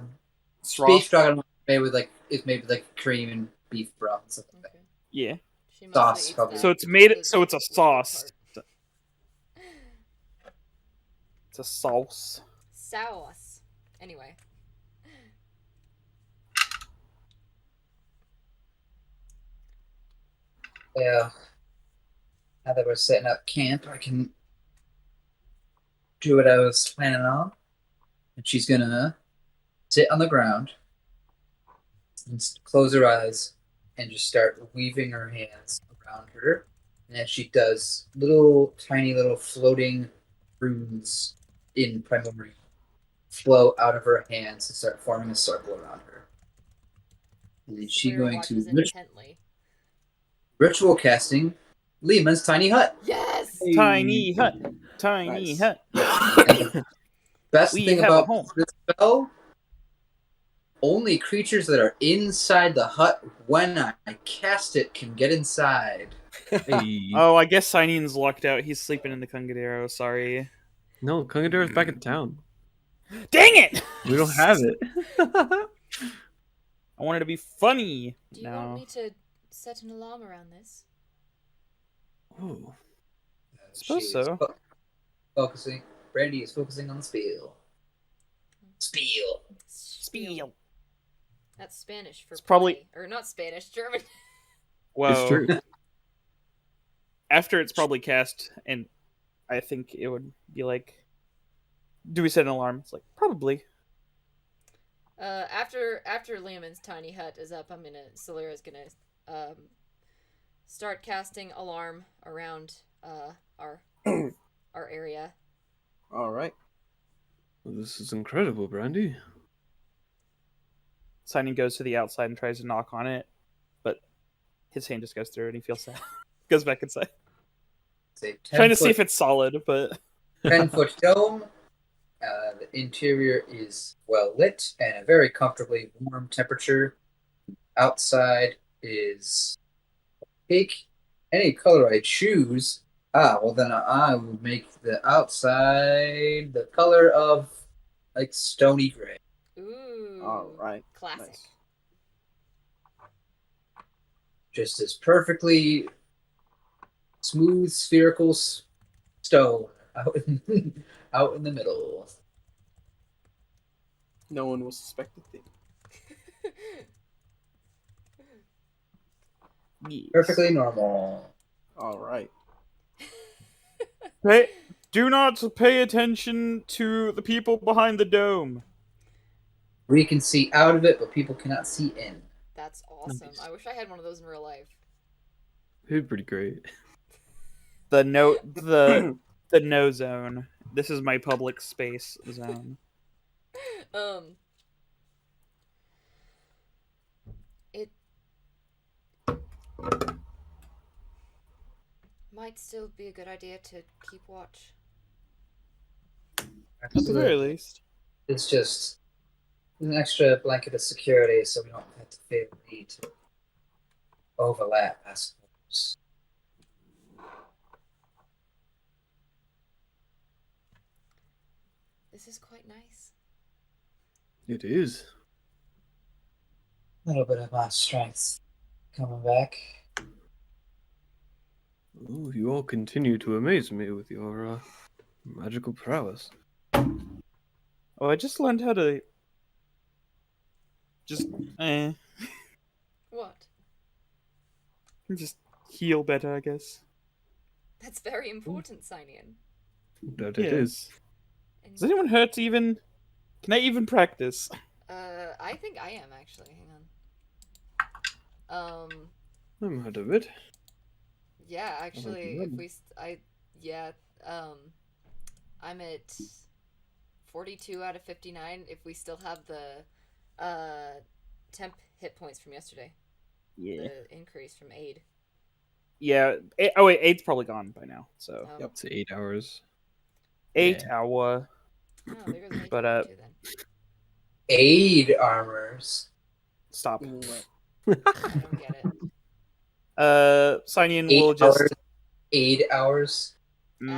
[SPEAKER 1] Straw.
[SPEAKER 5] beef stroganoff made with like it's made with like cream and beef broth and stuff like that.
[SPEAKER 2] Okay.
[SPEAKER 3] Yeah.
[SPEAKER 2] She
[SPEAKER 5] Sauce,
[SPEAKER 2] mostly eats
[SPEAKER 5] probably.
[SPEAKER 2] that
[SPEAKER 3] So it's made.
[SPEAKER 2] with
[SPEAKER 3] So it's a
[SPEAKER 2] the
[SPEAKER 3] sauce.
[SPEAKER 2] part.
[SPEAKER 3] It's a sauce.
[SPEAKER 2] Sauce. Anyway.
[SPEAKER 5] Yeah. Now that we're setting up camp, I can do what I was planning on. And she's gonna sit on the ground and close her eyes and just start weaving her hands around her. And as she does, tiny little floating runes in primordial flow out of her hands and start forming a circle around her. And then she's
[SPEAKER 2] Solera
[SPEAKER 5] going
[SPEAKER 2] watches
[SPEAKER 5] to
[SPEAKER 2] intently.
[SPEAKER 5] ritual casting Lima's tiny hut.
[SPEAKER 2] Yes.
[SPEAKER 3] Tiny hut. Tiny
[SPEAKER 1] Nice.
[SPEAKER 3] hut.
[SPEAKER 5] And the best
[SPEAKER 3] We
[SPEAKER 5] thing
[SPEAKER 3] have a
[SPEAKER 5] about
[SPEAKER 3] home.
[SPEAKER 5] this spell, only creatures that are inside the hut when I cast it can get inside.
[SPEAKER 4] Hey.
[SPEAKER 3] Oh, I guess Signing's locked out. He's sleeping in the Kungadero. Sorry.
[SPEAKER 4] No, Kungadera's back in town.
[SPEAKER 3] Dang it!
[SPEAKER 4] We don't have it.
[SPEAKER 3] I wanted to be funny.
[SPEAKER 2] Do you
[SPEAKER 3] No.
[SPEAKER 2] want me to set an alarm around this?
[SPEAKER 4] Oh.
[SPEAKER 3] Suppose
[SPEAKER 5] She is
[SPEAKER 3] so.
[SPEAKER 5] focusing. Brandy is focusing on the spell. Spiel.
[SPEAKER 2] Spiel. That's Spanish for
[SPEAKER 3] It's probably-
[SPEAKER 2] play. Or not Spanish, German.
[SPEAKER 3] Whoa.
[SPEAKER 4] It's true.
[SPEAKER 3] After it's probably cast, and I think it would be like, do we set an alarm? It's like, probably.
[SPEAKER 2] After Leoman's tiny hut is up, Solera's gonna start casting alarm around our area.
[SPEAKER 1] All right.
[SPEAKER 4] Well, this is incredible, Brandy.
[SPEAKER 3] Signing goes to the outside and tries to knock on it, but his hand just goes through and he feels sad. Goes back inside.
[SPEAKER 5] Say
[SPEAKER 3] Trying to see if it's solid, but
[SPEAKER 5] 10-foot dome. The interior is well lit and a very comfortably warm temperature. Outside is opaque. Any color I choose. Well then I would make the outside the color of like stony gray.
[SPEAKER 2] Ooh.
[SPEAKER 1] All right.
[SPEAKER 2] Classic.
[SPEAKER 1] Nice.
[SPEAKER 5] Just as perfectly smooth spherical stone out out in the middle.
[SPEAKER 1] No one will suspect a thing.
[SPEAKER 3] yes.
[SPEAKER 5] Perfectly normal.
[SPEAKER 1] All right.
[SPEAKER 3] Hey, do not pay attention to the people behind the dome.
[SPEAKER 5] We can see out of it, but people cannot see in.
[SPEAKER 2] That's awesome.
[SPEAKER 4] Nice.
[SPEAKER 2] I wish I had one of those in real life.
[SPEAKER 4] It'd be pretty great.
[SPEAKER 3] The no zone. This is my public space zone.
[SPEAKER 2] It might still be a good idea to keep watch.
[SPEAKER 3] At the very least.
[SPEAKER 5] It's just an extra blanket of security so we don't have to feel the need to overlap, I suppose.
[SPEAKER 2] This is quite nice.
[SPEAKER 4] It is.
[SPEAKER 5] A little bit of my strength coming back.
[SPEAKER 4] Oh, you all continue to amaze me with your magical prowess.
[SPEAKER 3] Oh, I just learned how to just
[SPEAKER 2] What?
[SPEAKER 3] just heal better, I guess.
[SPEAKER 2] That's very important, Cynian.
[SPEAKER 4] That
[SPEAKER 3] Yeah.
[SPEAKER 4] it is.
[SPEAKER 2] And,
[SPEAKER 3] Does anyone hurt even? Can I even practice?
[SPEAKER 2] I think I am actually. Hang on.
[SPEAKER 4] I'm out of it.
[SPEAKER 2] Yeah, actually,
[SPEAKER 4] good.
[SPEAKER 2] if we, I'm at 42 out of 59. If we still have the temp hit points from yesterday,
[SPEAKER 3] Yeah.
[SPEAKER 2] the increase from aid.
[SPEAKER 3] Yeah. Oh wait, 8's probably gone by now. So
[SPEAKER 2] Oh,
[SPEAKER 4] It's 8 hours.
[SPEAKER 3] 8
[SPEAKER 4] Yeah.
[SPEAKER 3] hour.
[SPEAKER 2] oh there goes an
[SPEAKER 3] But,
[SPEAKER 2] 8 too then.
[SPEAKER 5] Aid armors.
[SPEAKER 3] Stop.
[SPEAKER 2] I don't get it.
[SPEAKER 3] Signing
[SPEAKER 5] 8
[SPEAKER 3] will just.
[SPEAKER 5] hours. 8 hours.
[SPEAKER 3] Mm,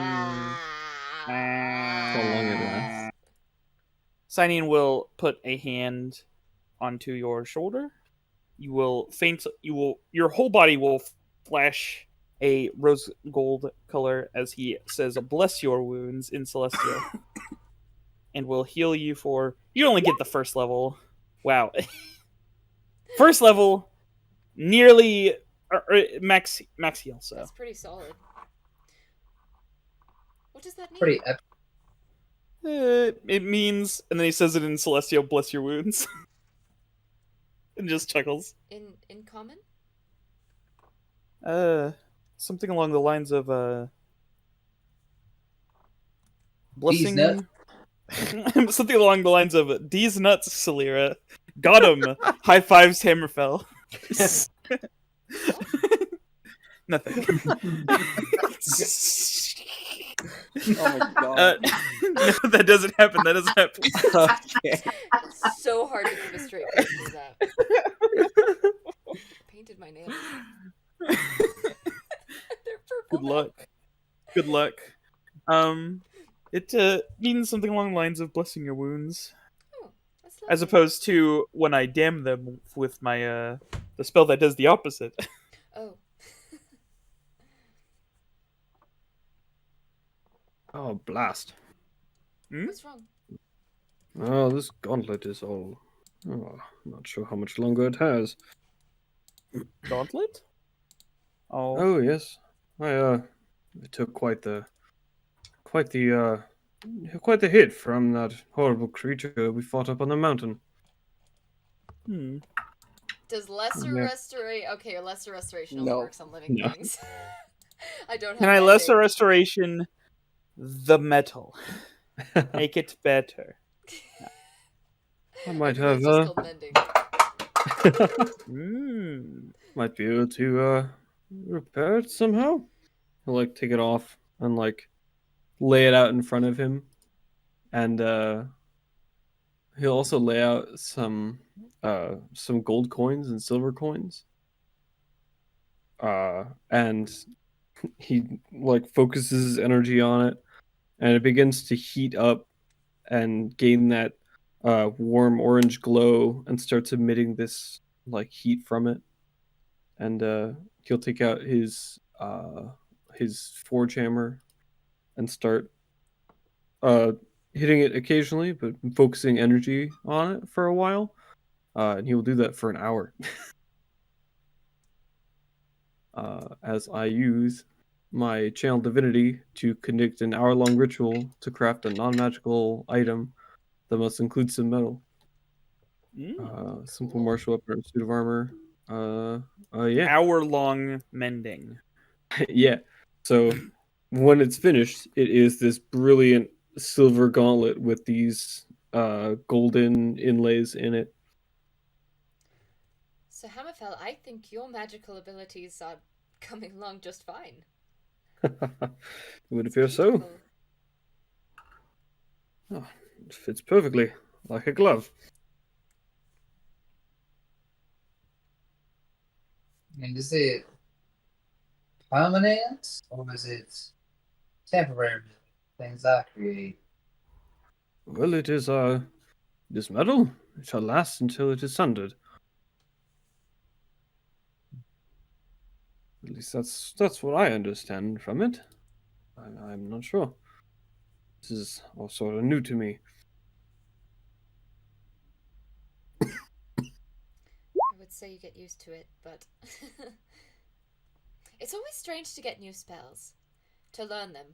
[SPEAKER 4] How long it lasts.
[SPEAKER 3] Signing will put a hand onto your shoulder. You will faint. Your whole body will flash a rose gold color as he says, "Bless your wounds" in Celestial, and will heal you for. You only get the first level. Wow, first level, nearly max heal. So
[SPEAKER 2] That's pretty solid. What does that mean?
[SPEAKER 5] Pretty epic.
[SPEAKER 3] it means, and then he says it in Celestial, "Bless your wounds," and just chuckles.
[SPEAKER 2] In common?
[SPEAKER 3] Something along the lines of blessing.
[SPEAKER 5] nuts.
[SPEAKER 3] Something along the lines of "These nuts, Celera. Got him." High fives, Hammerfell. Nothing.
[SPEAKER 1] Oh my god.
[SPEAKER 3] No, that doesn't happen. That doesn't happen.
[SPEAKER 1] Okay.
[SPEAKER 2] It's so hard to keep a straight face through that. Painted my nails. They're purple.
[SPEAKER 3] Good luck. Good luck. It means something along the lines of blessing your wounds,
[SPEAKER 2] Oh, that's
[SPEAKER 3] as
[SPEAKER 2] lovely.
[SPEAKER 3] opposed to when I damn them with my the spell that does the opposite.
[SPEAKER 2] Oh.
[SPEAKER 4] Oh, blast.
[SPEAKER 2] What's wrong?
[SPEAKER 4] Oh, this gauntlet is all. Oh, not sure how much longer it has.
[SPEAKER 3] Gauntlet? Oh.
[SPEAKER 4] Oh yes, it took quite the quite the hit from that horrible creature we fought up on the mountain.
[SPEAKER 3] Hmm.
[SPEAKER 2] Does lesser
[SPEAKER 4] Yeah.
[SPEAKER 2] restoration? Okay, lesser restoration only
[SPEAKER 1] No.
[SPEAKER 2] works on living
[SPEAKER 4] No.
[SPEAKER 2] things. I don't have.
[SPEAKER 3] Can I lesser
[SPEAKER 2] mending.
[SPEAKER 3] restoration the metal? Make it better.
[SPEAKER 4] I might
[SPEAKER 2] Okay,
[SPEAKER 4] have
[SPEAKER 2] it's just called mending.
[SPEAKER 3] Hmm.
[SPEAKER 4] might be able to repair it somehow. He'll like take it off and like lay it out in front of him, and he'll also lay out some gold coins and silver coins. And he like focuses his energy on it, and it begins to heat up and gain that warm orange glow and starts emitting this like heat from it. And he'll take out his forge hammer and start uh hitting it occasionally, but focusing energy on it for a while. And he will do that for an hour. As I use my channel divinity to conduct an hour-long ritual to craft a non-magical item that must include some metal. Simple
[SPEAKER 2] Cool.
[SPEAKER 4] martial weapon or suit of armor. Yeah.
[SPEAKER 3] Hour-long mending.
[SPEAKER 4] Yeah. So when it's finished, it is this brilliant silver gauntlet with these golden inlays in it.
[SPEAKER 2] So Hammerfell, I think your magical abilities are coming along just fine.
[SPEAKER 4] It would
[SPEAKER 2] It's
[SPEAKER 4] appear so.
[SPEAKER 2] beautiful.
[SPEAKER 4] Oh, it fits perfectly, like a glove.
[SPEAKER 5] And is it permanent or is it temporary? Things I create.
[SPEAKER 4] Well, it is this metal. It shall last until it is sundered. At least that's what I understand from it. I'm not sure. This is all sort of new to me.
[SPEAKER 2] I would say you get used to it, but it's always strange to get new spells, to learn them,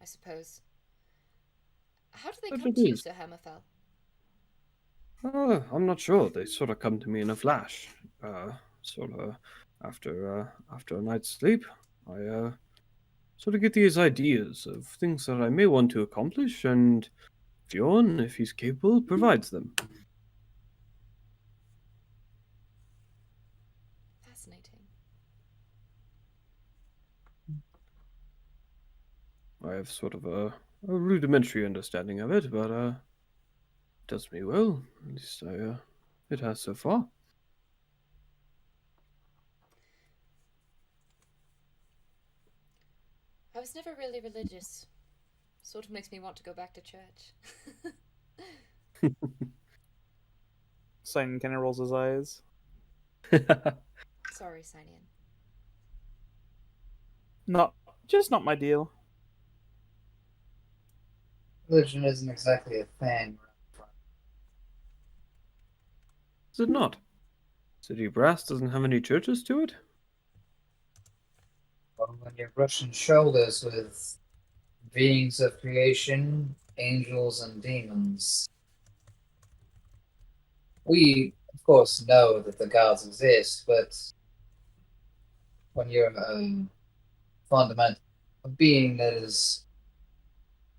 [SPEAKER 2] I suppose. How do they
[SPEAKER 4] But
[SPEAKER 2] come
[SPEAKER 4] it
[SPEAKER 2] to you,
[SPEAKER 4] is.
[SPEAKER 2] Sir Hammerfell?
[SPEAKER 4] I'm not sure. They sort of come to me in a flash. Sort of after a night's sleep, I sort of get these ideas of things that I may want to accomplish, and Bjorn, if he's capable, provides them.
[SPEAKER 2] Fascinating.
[SPEAKER 4] I have sort of a rudimentary understanding of it, but it does me well. At least it has so far.
[SPEAKER 2] I was never really religious. Sort of makes me want to go back to church.
[SPEAKER 3] Simon kind of rolls his eyes.
[SPEAKER 2] Sorry, Cynian.
[SPEAKER 3] Not my deal.
[SPEAKER 5] Religion isn't exactly a thing.
[SPEAKER 4] Is it not? City Brass doesn't have any churches to it?
[SPEAKER 5] But when you're brushing shoulders with beings of creation, angels, and demons, we, of course, know that the gods exist, but when you're a fundamental a being that is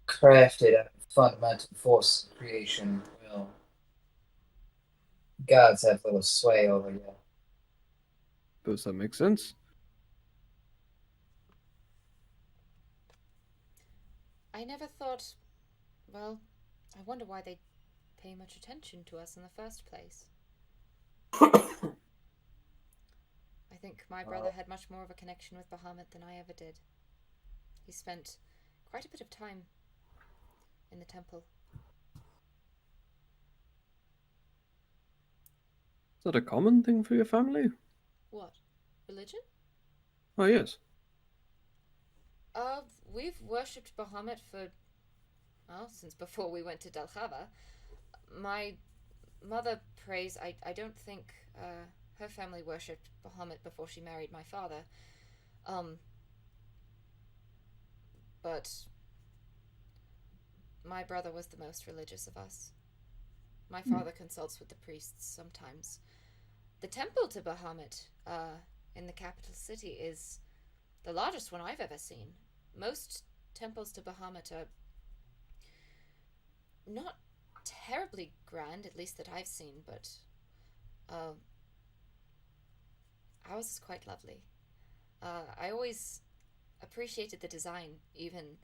[SPEAKER 5] crafted out of fundamental force of creation, well, gods have little sway over you.
[SPEAKER 4] Does that make sense?
[SPEAKER 2] I never thought. Well, I wonder why they pay much attention to us in the first place. I think my brother had much more of a connection with Bahamut than I ever did. He spent quite a bit of time in the temple.
[SPEAKER 4] Is that a common thing for your family?
[SPEAKER 2] What? Religion?
[SPEAKER 4] Oh, yes.
[SPEAKER 2] We've worshipped Bahamut for, well, since before we went to Dalhava. My mother prays. I don't think her family worshipped Bahamut before she married my father. But my brother was the most religious of us. My father consults with the priests sometimes. The temple to Bahamut in the capital city is the largest one I've ever seen. Most temples to Bahamut are not terribly grand, at least that I've seen, but ours is quite lovely. I always appreciated the design, even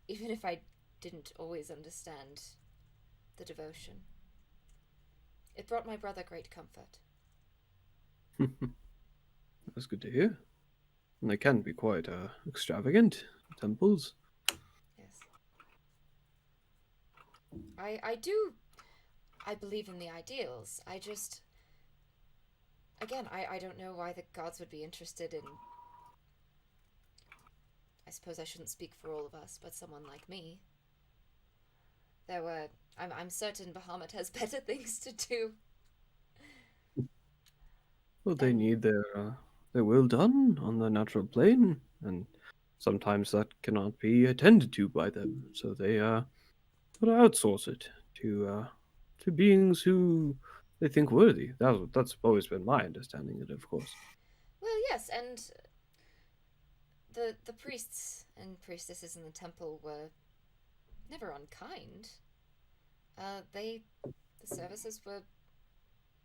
[SPEAKER 2] if I didn't always understand the devotion. It brought my brother great comfort.
[SPEAKER 4] That's good to hear. And they can be quite extravagant temples.
[SPEAKER 2] Yes. I believe in the ideals. I just, again, I don't know why the gods would be interested in, I suppose I shouldn't speak for all of us, but someone like me. I'm certain Bahamut has better things to do.
[SPEAKER 4] Well, they need their will done on the natural plane, and sometimes that cannot be attended to by them. So they would outsource it to beings who they think worthy. That's always been my understanding of it, of course.
[SPEAKER 2] Well, yes, and the priests and priestesses in the temple were never unkind. The services were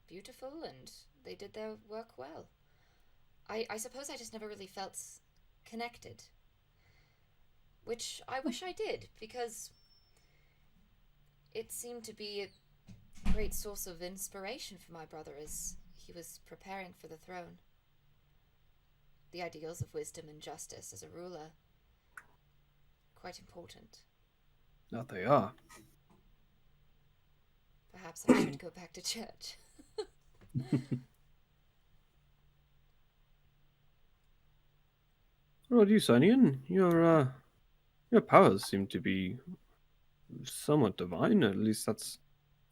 [SPEAKER 2] beautiful and they did their work well. I suppose I just never really felt connected. Which I wish I did, because it seemed to be a great source of inspiration for my brother as he was preparing for the throne. The ideals of wisdom and justice as a ruler, quite important.
[SPEAKER 4] That they are.
[SPEAKER 2] Perhaps I should go back to church.
[SPEAKER 4] What about you, Sonian? Your powers seem to be somewhat divine. At least that's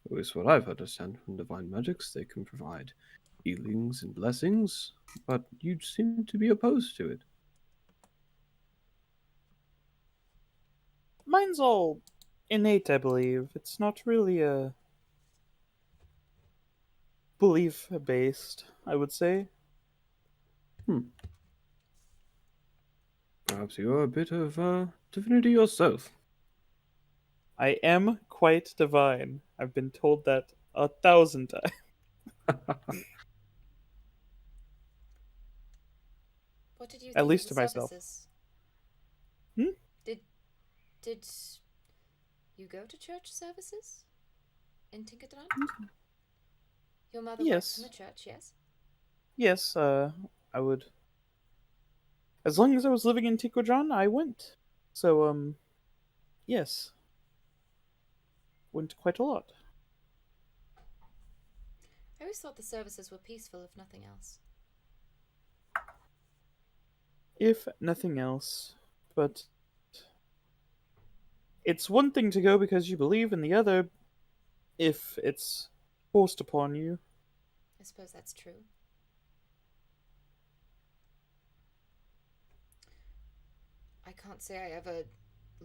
[SPEAKER 4] always what I've understood from divine magics. They can provide healings and blessings, but you seem to be opposed to it.
[SPEAKER 3] Mine's all innate, I believe. It's not really a belief based, I would say.
[SPEAKER 4] Perhaps you're a bit of divinity yourself.
[SPEAKER 3] I am quite divine. I've been told that 1,000 times.
[SPEAKER 2] What did you
[SPEAKER 3] At
[SPEAKER 2] think
[SPEAKER 3] least
[SPEAKER 2] of
[SPEAKER 3] to
[SPEAKER 2] the
[SPEAKER 3] myself.
[SPEAKER 2] services?
[SPEAKER 3] Hmm?
[SPEAKER 2] Did you go to church services in Tinkerton? Your mother
[SPEAKER 3] Yes.
[SPEAKER 2] works in the church, yes?
[SPEAKER 3] Yes, I would. As long as I was living in Ticojon, I went. So, yes. Went quite a lot.
[SPEAKER 2] I always thought the services were peaceful, if nothing else.
[SPEAKER 3] If nothing else. But it's one thing to go because you believe, and the other if it's forced upon you.
[SPEAKER 2] I suppose that's true. I can't say I ever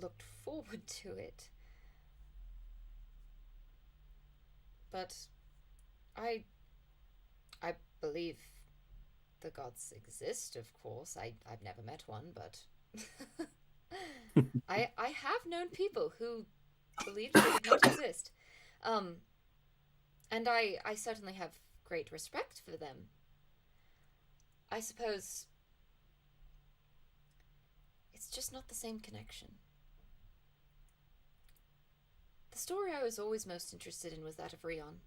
[SPEAKER 2] looked forward to it. But I believe the gods exist, of course. I've never met one, but I have known people who believed they did not exist. And I certainly have great respect for them. I suppose it's just not the same connection. The story I was always most interested in was that of Rion.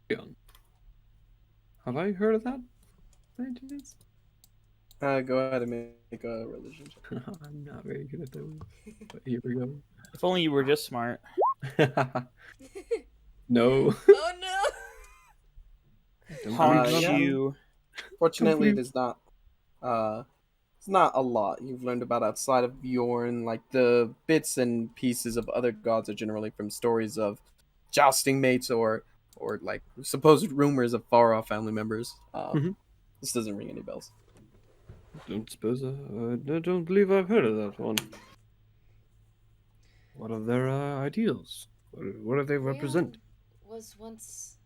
[SPEAKER 4] Rion. Have I heard of that?
[SPEAKER 1] Go ahead and make a religion check.
[SPEAKER 4] I'm not very good at those. But here we go.
[SPEAKER 3] If only you were just smart.
[SPEAKER 4] No.
[SPEAKER 2] Oh no!
[SPEAKER 4] Don't
[SPEAKER 3] Haunt
[SPEAKER 4] believe
[SPEAKER 1] yeah.
[SPEAKER 4] that.
[SPEAKER 3] you.
[SPEAKER 1] Fortunately, it
[SPEAKER 4] Complete-
[SPEAKER 1] is not it's not a lot you've learned about outside of Bjorn. Like the bits and pieces of other gods are generally from stories of jousting mates or like supposed rumors of far off family members.
[SPEAKER 4] Mhm.
[SPEAKER 1] This doesn't ring any bells.
[SPEAKER 4] Don't suppose I don't believe I've heard of that one. What are their ideals? What do they represent?
[SPEAKER 2] Rion was once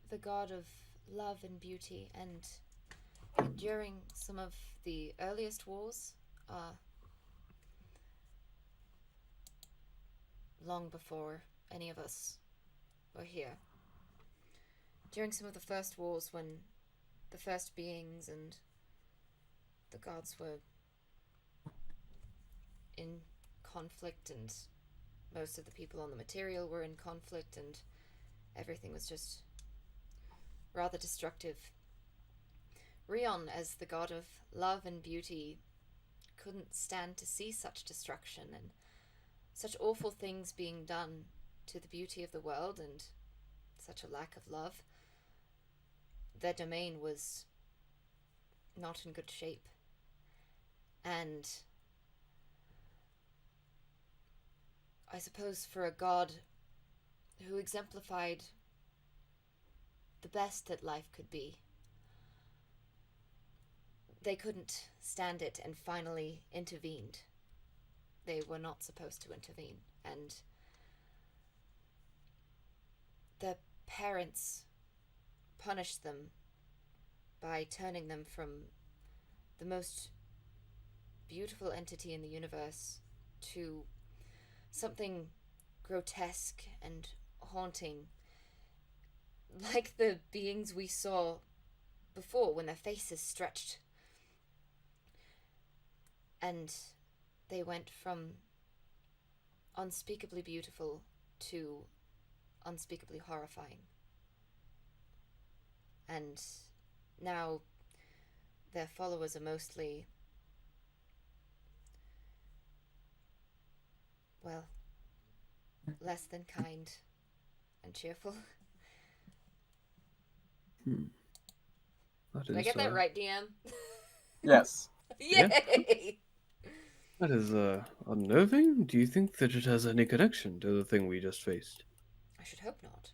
[SPEAKER 2] the god of love and beauty, and during some of the earliest wars, long before any of us were here, during some of the first wars when the first beings and the gods were in conflict, and most of the people on the material were in conflict, and everything was just rather destructive. Rion, as the god of love and beauty, couldn't stand to see such destruction and such awful things being done to the beauty of the world, and such a lack of love. Their domain was not in good shape. And I suppose for a god who exemplified the best that life could be, they couldn't stand it and finally intervened. They were not supposed to intervene, and their parents punished them by turning them from the most beautiful entity in the universe to something grotesque and haunting, like the beings we saw before when their faces stretched. And they went from unspeakably beautiful to unspeakably horrifying. And now their followers are mostly, well, less than kind and cheerful.
[SPEAKER 4] That
[SPEAKER 2] Did I
[SPEAKER 4] is,
[SPEAKER 2] get that right, DM?
[SPEAKER 1] Yes.
[SPEAKER 2] Yay!
[SPEAKER 4] That is unnerving. Do you think that it has any connection to the thing we just faced?
[SPEAKER 2] I should hope not.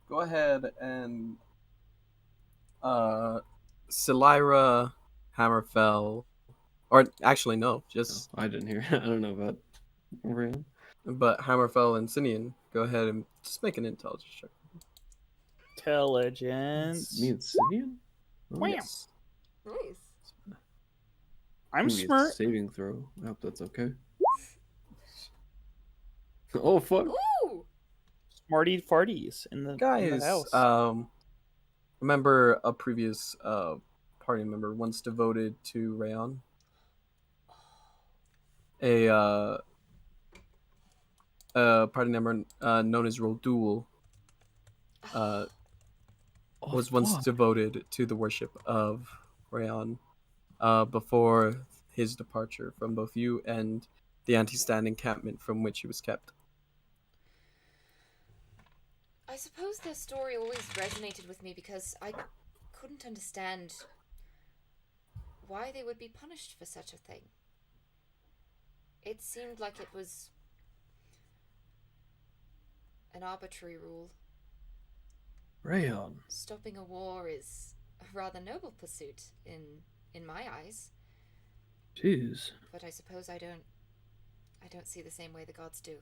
[SPEAKER 1] Go ahead and Selira, Hammerfell, or actually no,
[SPEAKER 4] No,
[SPEAKER 1] just
[SPEAKER 4] I didn't hear. I don't know about Rion.
[SPEAKER 1] but Hammerfell and Sinian. Go ahead and just make an intelligence check.
[SPEAKER 3] Intelligence.
[SPEAKER 4] Me and Sidian? Oh,
[SPEAKER 3] Wham.
[SPEAKER 1] Yes.
[SPEAKER 2] Nice.
[SPEAKER 3] I'm
[SPEAKER 4] Give me a
[SPEAKER 3] smart.
[SPEAKER 4] saving throw. I hope that's okay. Oh fuck!
[SPEAKER 2] Ooh!
[SPEAKER 3] Smarty farties in the
[SPEAKER 1] Guys,
[SPEAKER 3] house.
[SPEAKER 1] remember a previous party member once devoted to Rayon? A party member known as Roldul
[SPEAKER 4] Oh,
[SPEAKER 1] was once
[SPEAKER 4] fuck.
[SPEAKER 1] devoted to the worship of Rayon before his departure from both you and the anti-stand encampment from which he was kept.
[SPEAKER 2] I suppose their story always resonated with me because I couldn't understand why they would be punished for such a thing. It seemed like it was an arbitrary rule.
[SPEAKER 4] Rayon.
[SPEAKER 2] Stopping a war is a rather noble pursuit in my eyes,
[SPEAKER 4] Jeez.
[SPEAKER 2] but I suppose I don't see the same way the gods do.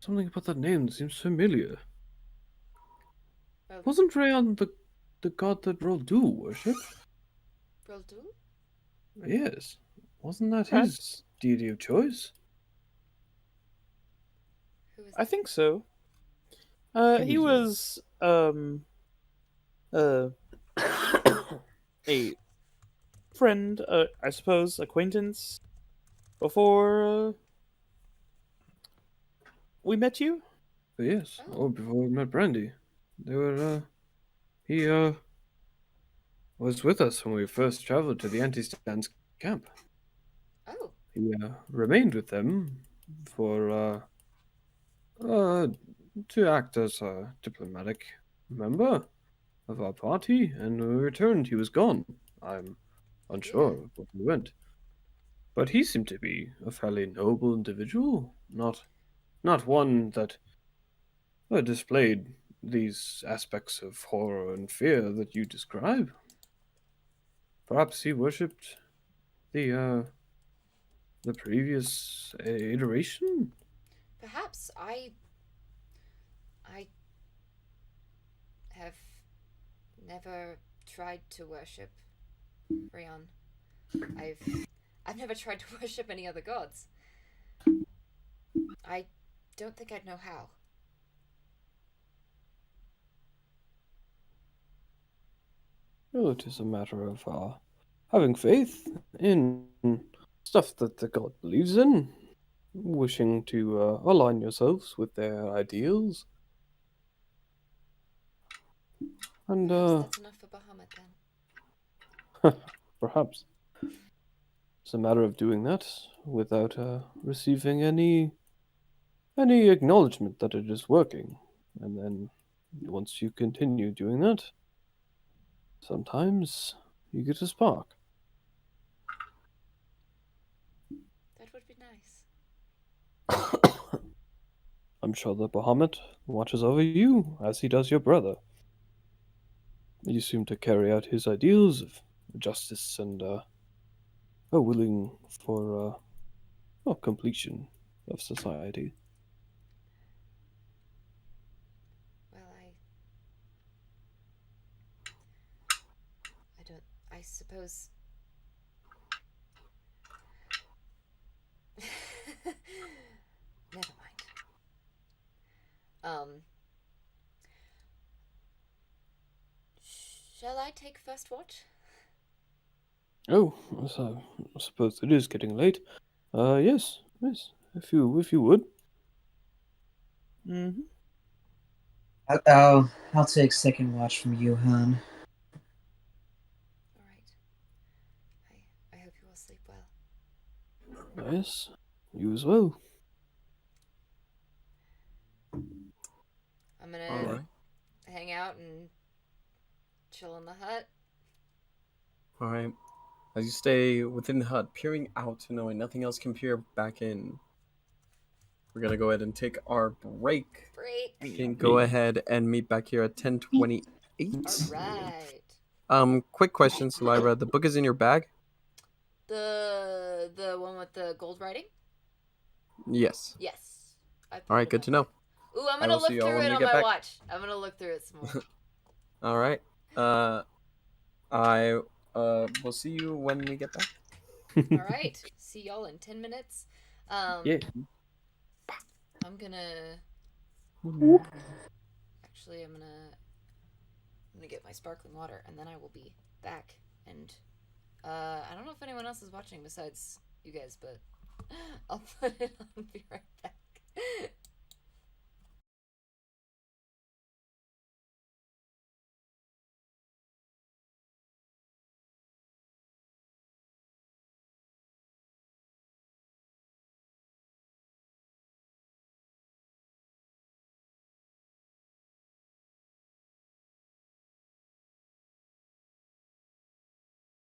[SPEAKER 4] Something about that name seems familiar.
[SPEAKER 2] Well,
[SPEAKER 4] Wasn't Rayon the god that Roldu worshipped?
[SPEAKER 2] Roldul?
[SPEAKER 4] Yes. Wasn't that
[SPEAKER 3] I-
[SPEAKER 4] his deity of choice?
[SPEAKER 2] Who is
[SPEAKER 3] I
[SPEAKER 2] that?
[SPEAKER 3] think so. He was a friend, I suppose, acquaintance before we met you.
[SPEAKER 4] But yes.
[SPEAKER 2] Oh.
[SPEAKER 4] Oh, before we met Brandy. They were, he, was with us when we first traveled to the anti-stands camp.
[SPEAKER 2] Oh.
[SPEAKER 4] He, remained with them for, to act as a diplomatic member of our party, and when we returned, he was gone. I'm unsure of what he went. But he seemed to be a fairly noble individual, not one that displayed these aspects of horror and fear that you describe. Perhaps he worshipped the the previous iteration.
[SPEAKER 2] Perhaps I have never tried to worship Rion. I've never tried to worship any other gods. I don't think I'd know how.
[SPEAKER 4] Well, it is a matter of having faith in stuff that the god believes in, wishing to align yourselves with their ideals. And
[SPEAKER 2] Perhaps that's enough for Bahamut then.
[SPEAKER 4] perhaps it's a matter of doing that without receiving any acknowledgement that it is working. And then once you continue doing that, sometimes you get a spark.
[SPEAKER 2] That would be nice.
[SPEAKER 4] I'm sure that Bahamut watches over you as he does your brother. You seem to carry out his ideals of justice and are willing for completion of society.
[SPEAKER 2] Well, I don't. I suppose. Never mind. Shall I take first watch?
[SPEAKER 4] Oh, so I suppose it is getting late. Yes, if you would.
[SPEAKER 3] Mm-hmm.
[SPEAKER 5] I'll take second watch from you, Han.
[SPEAKER 2] All right. I hope you all sleep well.
[SPEAKER 4] Yes, you as well.
[SPEAKER 2] I'm gonna
[SPEAKER 1] All right.
[SPEAKER 2] hang out and chill in the hut.
[SPEAKER 1] All right. As you stay within the hut, peering out, knowing nothing else can peer back in, we're gonna go ahead and take our break.
[SPEAKER 2] Break.
[SPEAKER 1] We can go ahead and meet back here at 10:28.
[SPEAKER 2] All right.
[SPEAKER 1] Quick question, Salira. The book is in your bag?
[SPEAKER 2] The one with the gold writing?
[SPEAKER 1] Yes.
[SPEAKER 2] Yes. I put
[SPEAKER 1] All
[SPEAKER 2] it
[SPEAKER 1] right.
[SPEAKER 2] in
[SPEAKER 1] Good
[SPEAKER 2] my
[SPEAKER 1] to know.
[SPEAKER 2] bag. Ooh, I'm
[SPEAKER 1] I
[SPEAKER 2] gonna
[SPEAKER 1] will see
[SPEAKER 2] look
[SPEAKER 1] y'all
[SPEAKER 2] through
[SPEAKER 1] when
[SPEAKER 2] it
[SPEAKER 1] we
[SPEAKER 2] on
[SPEAKER 1] get
[SPEAKER 2] my
[SPEAKER 1] back.
[SPEAKER 2] watch. I'm gonna look through it some more.
[SPEAKER 1] All right. I will see you when we get back.
[SPEAKER 2] All right. See y'all in 10 minutes.
[SPEAKER 4] Yeah.
[SPEAKER 2] I'm gonna actually I'm gonna get my sparkling water and then I will be back. And I don't know if anyone else is watching besides you guys, but I'll put it on. Be right back.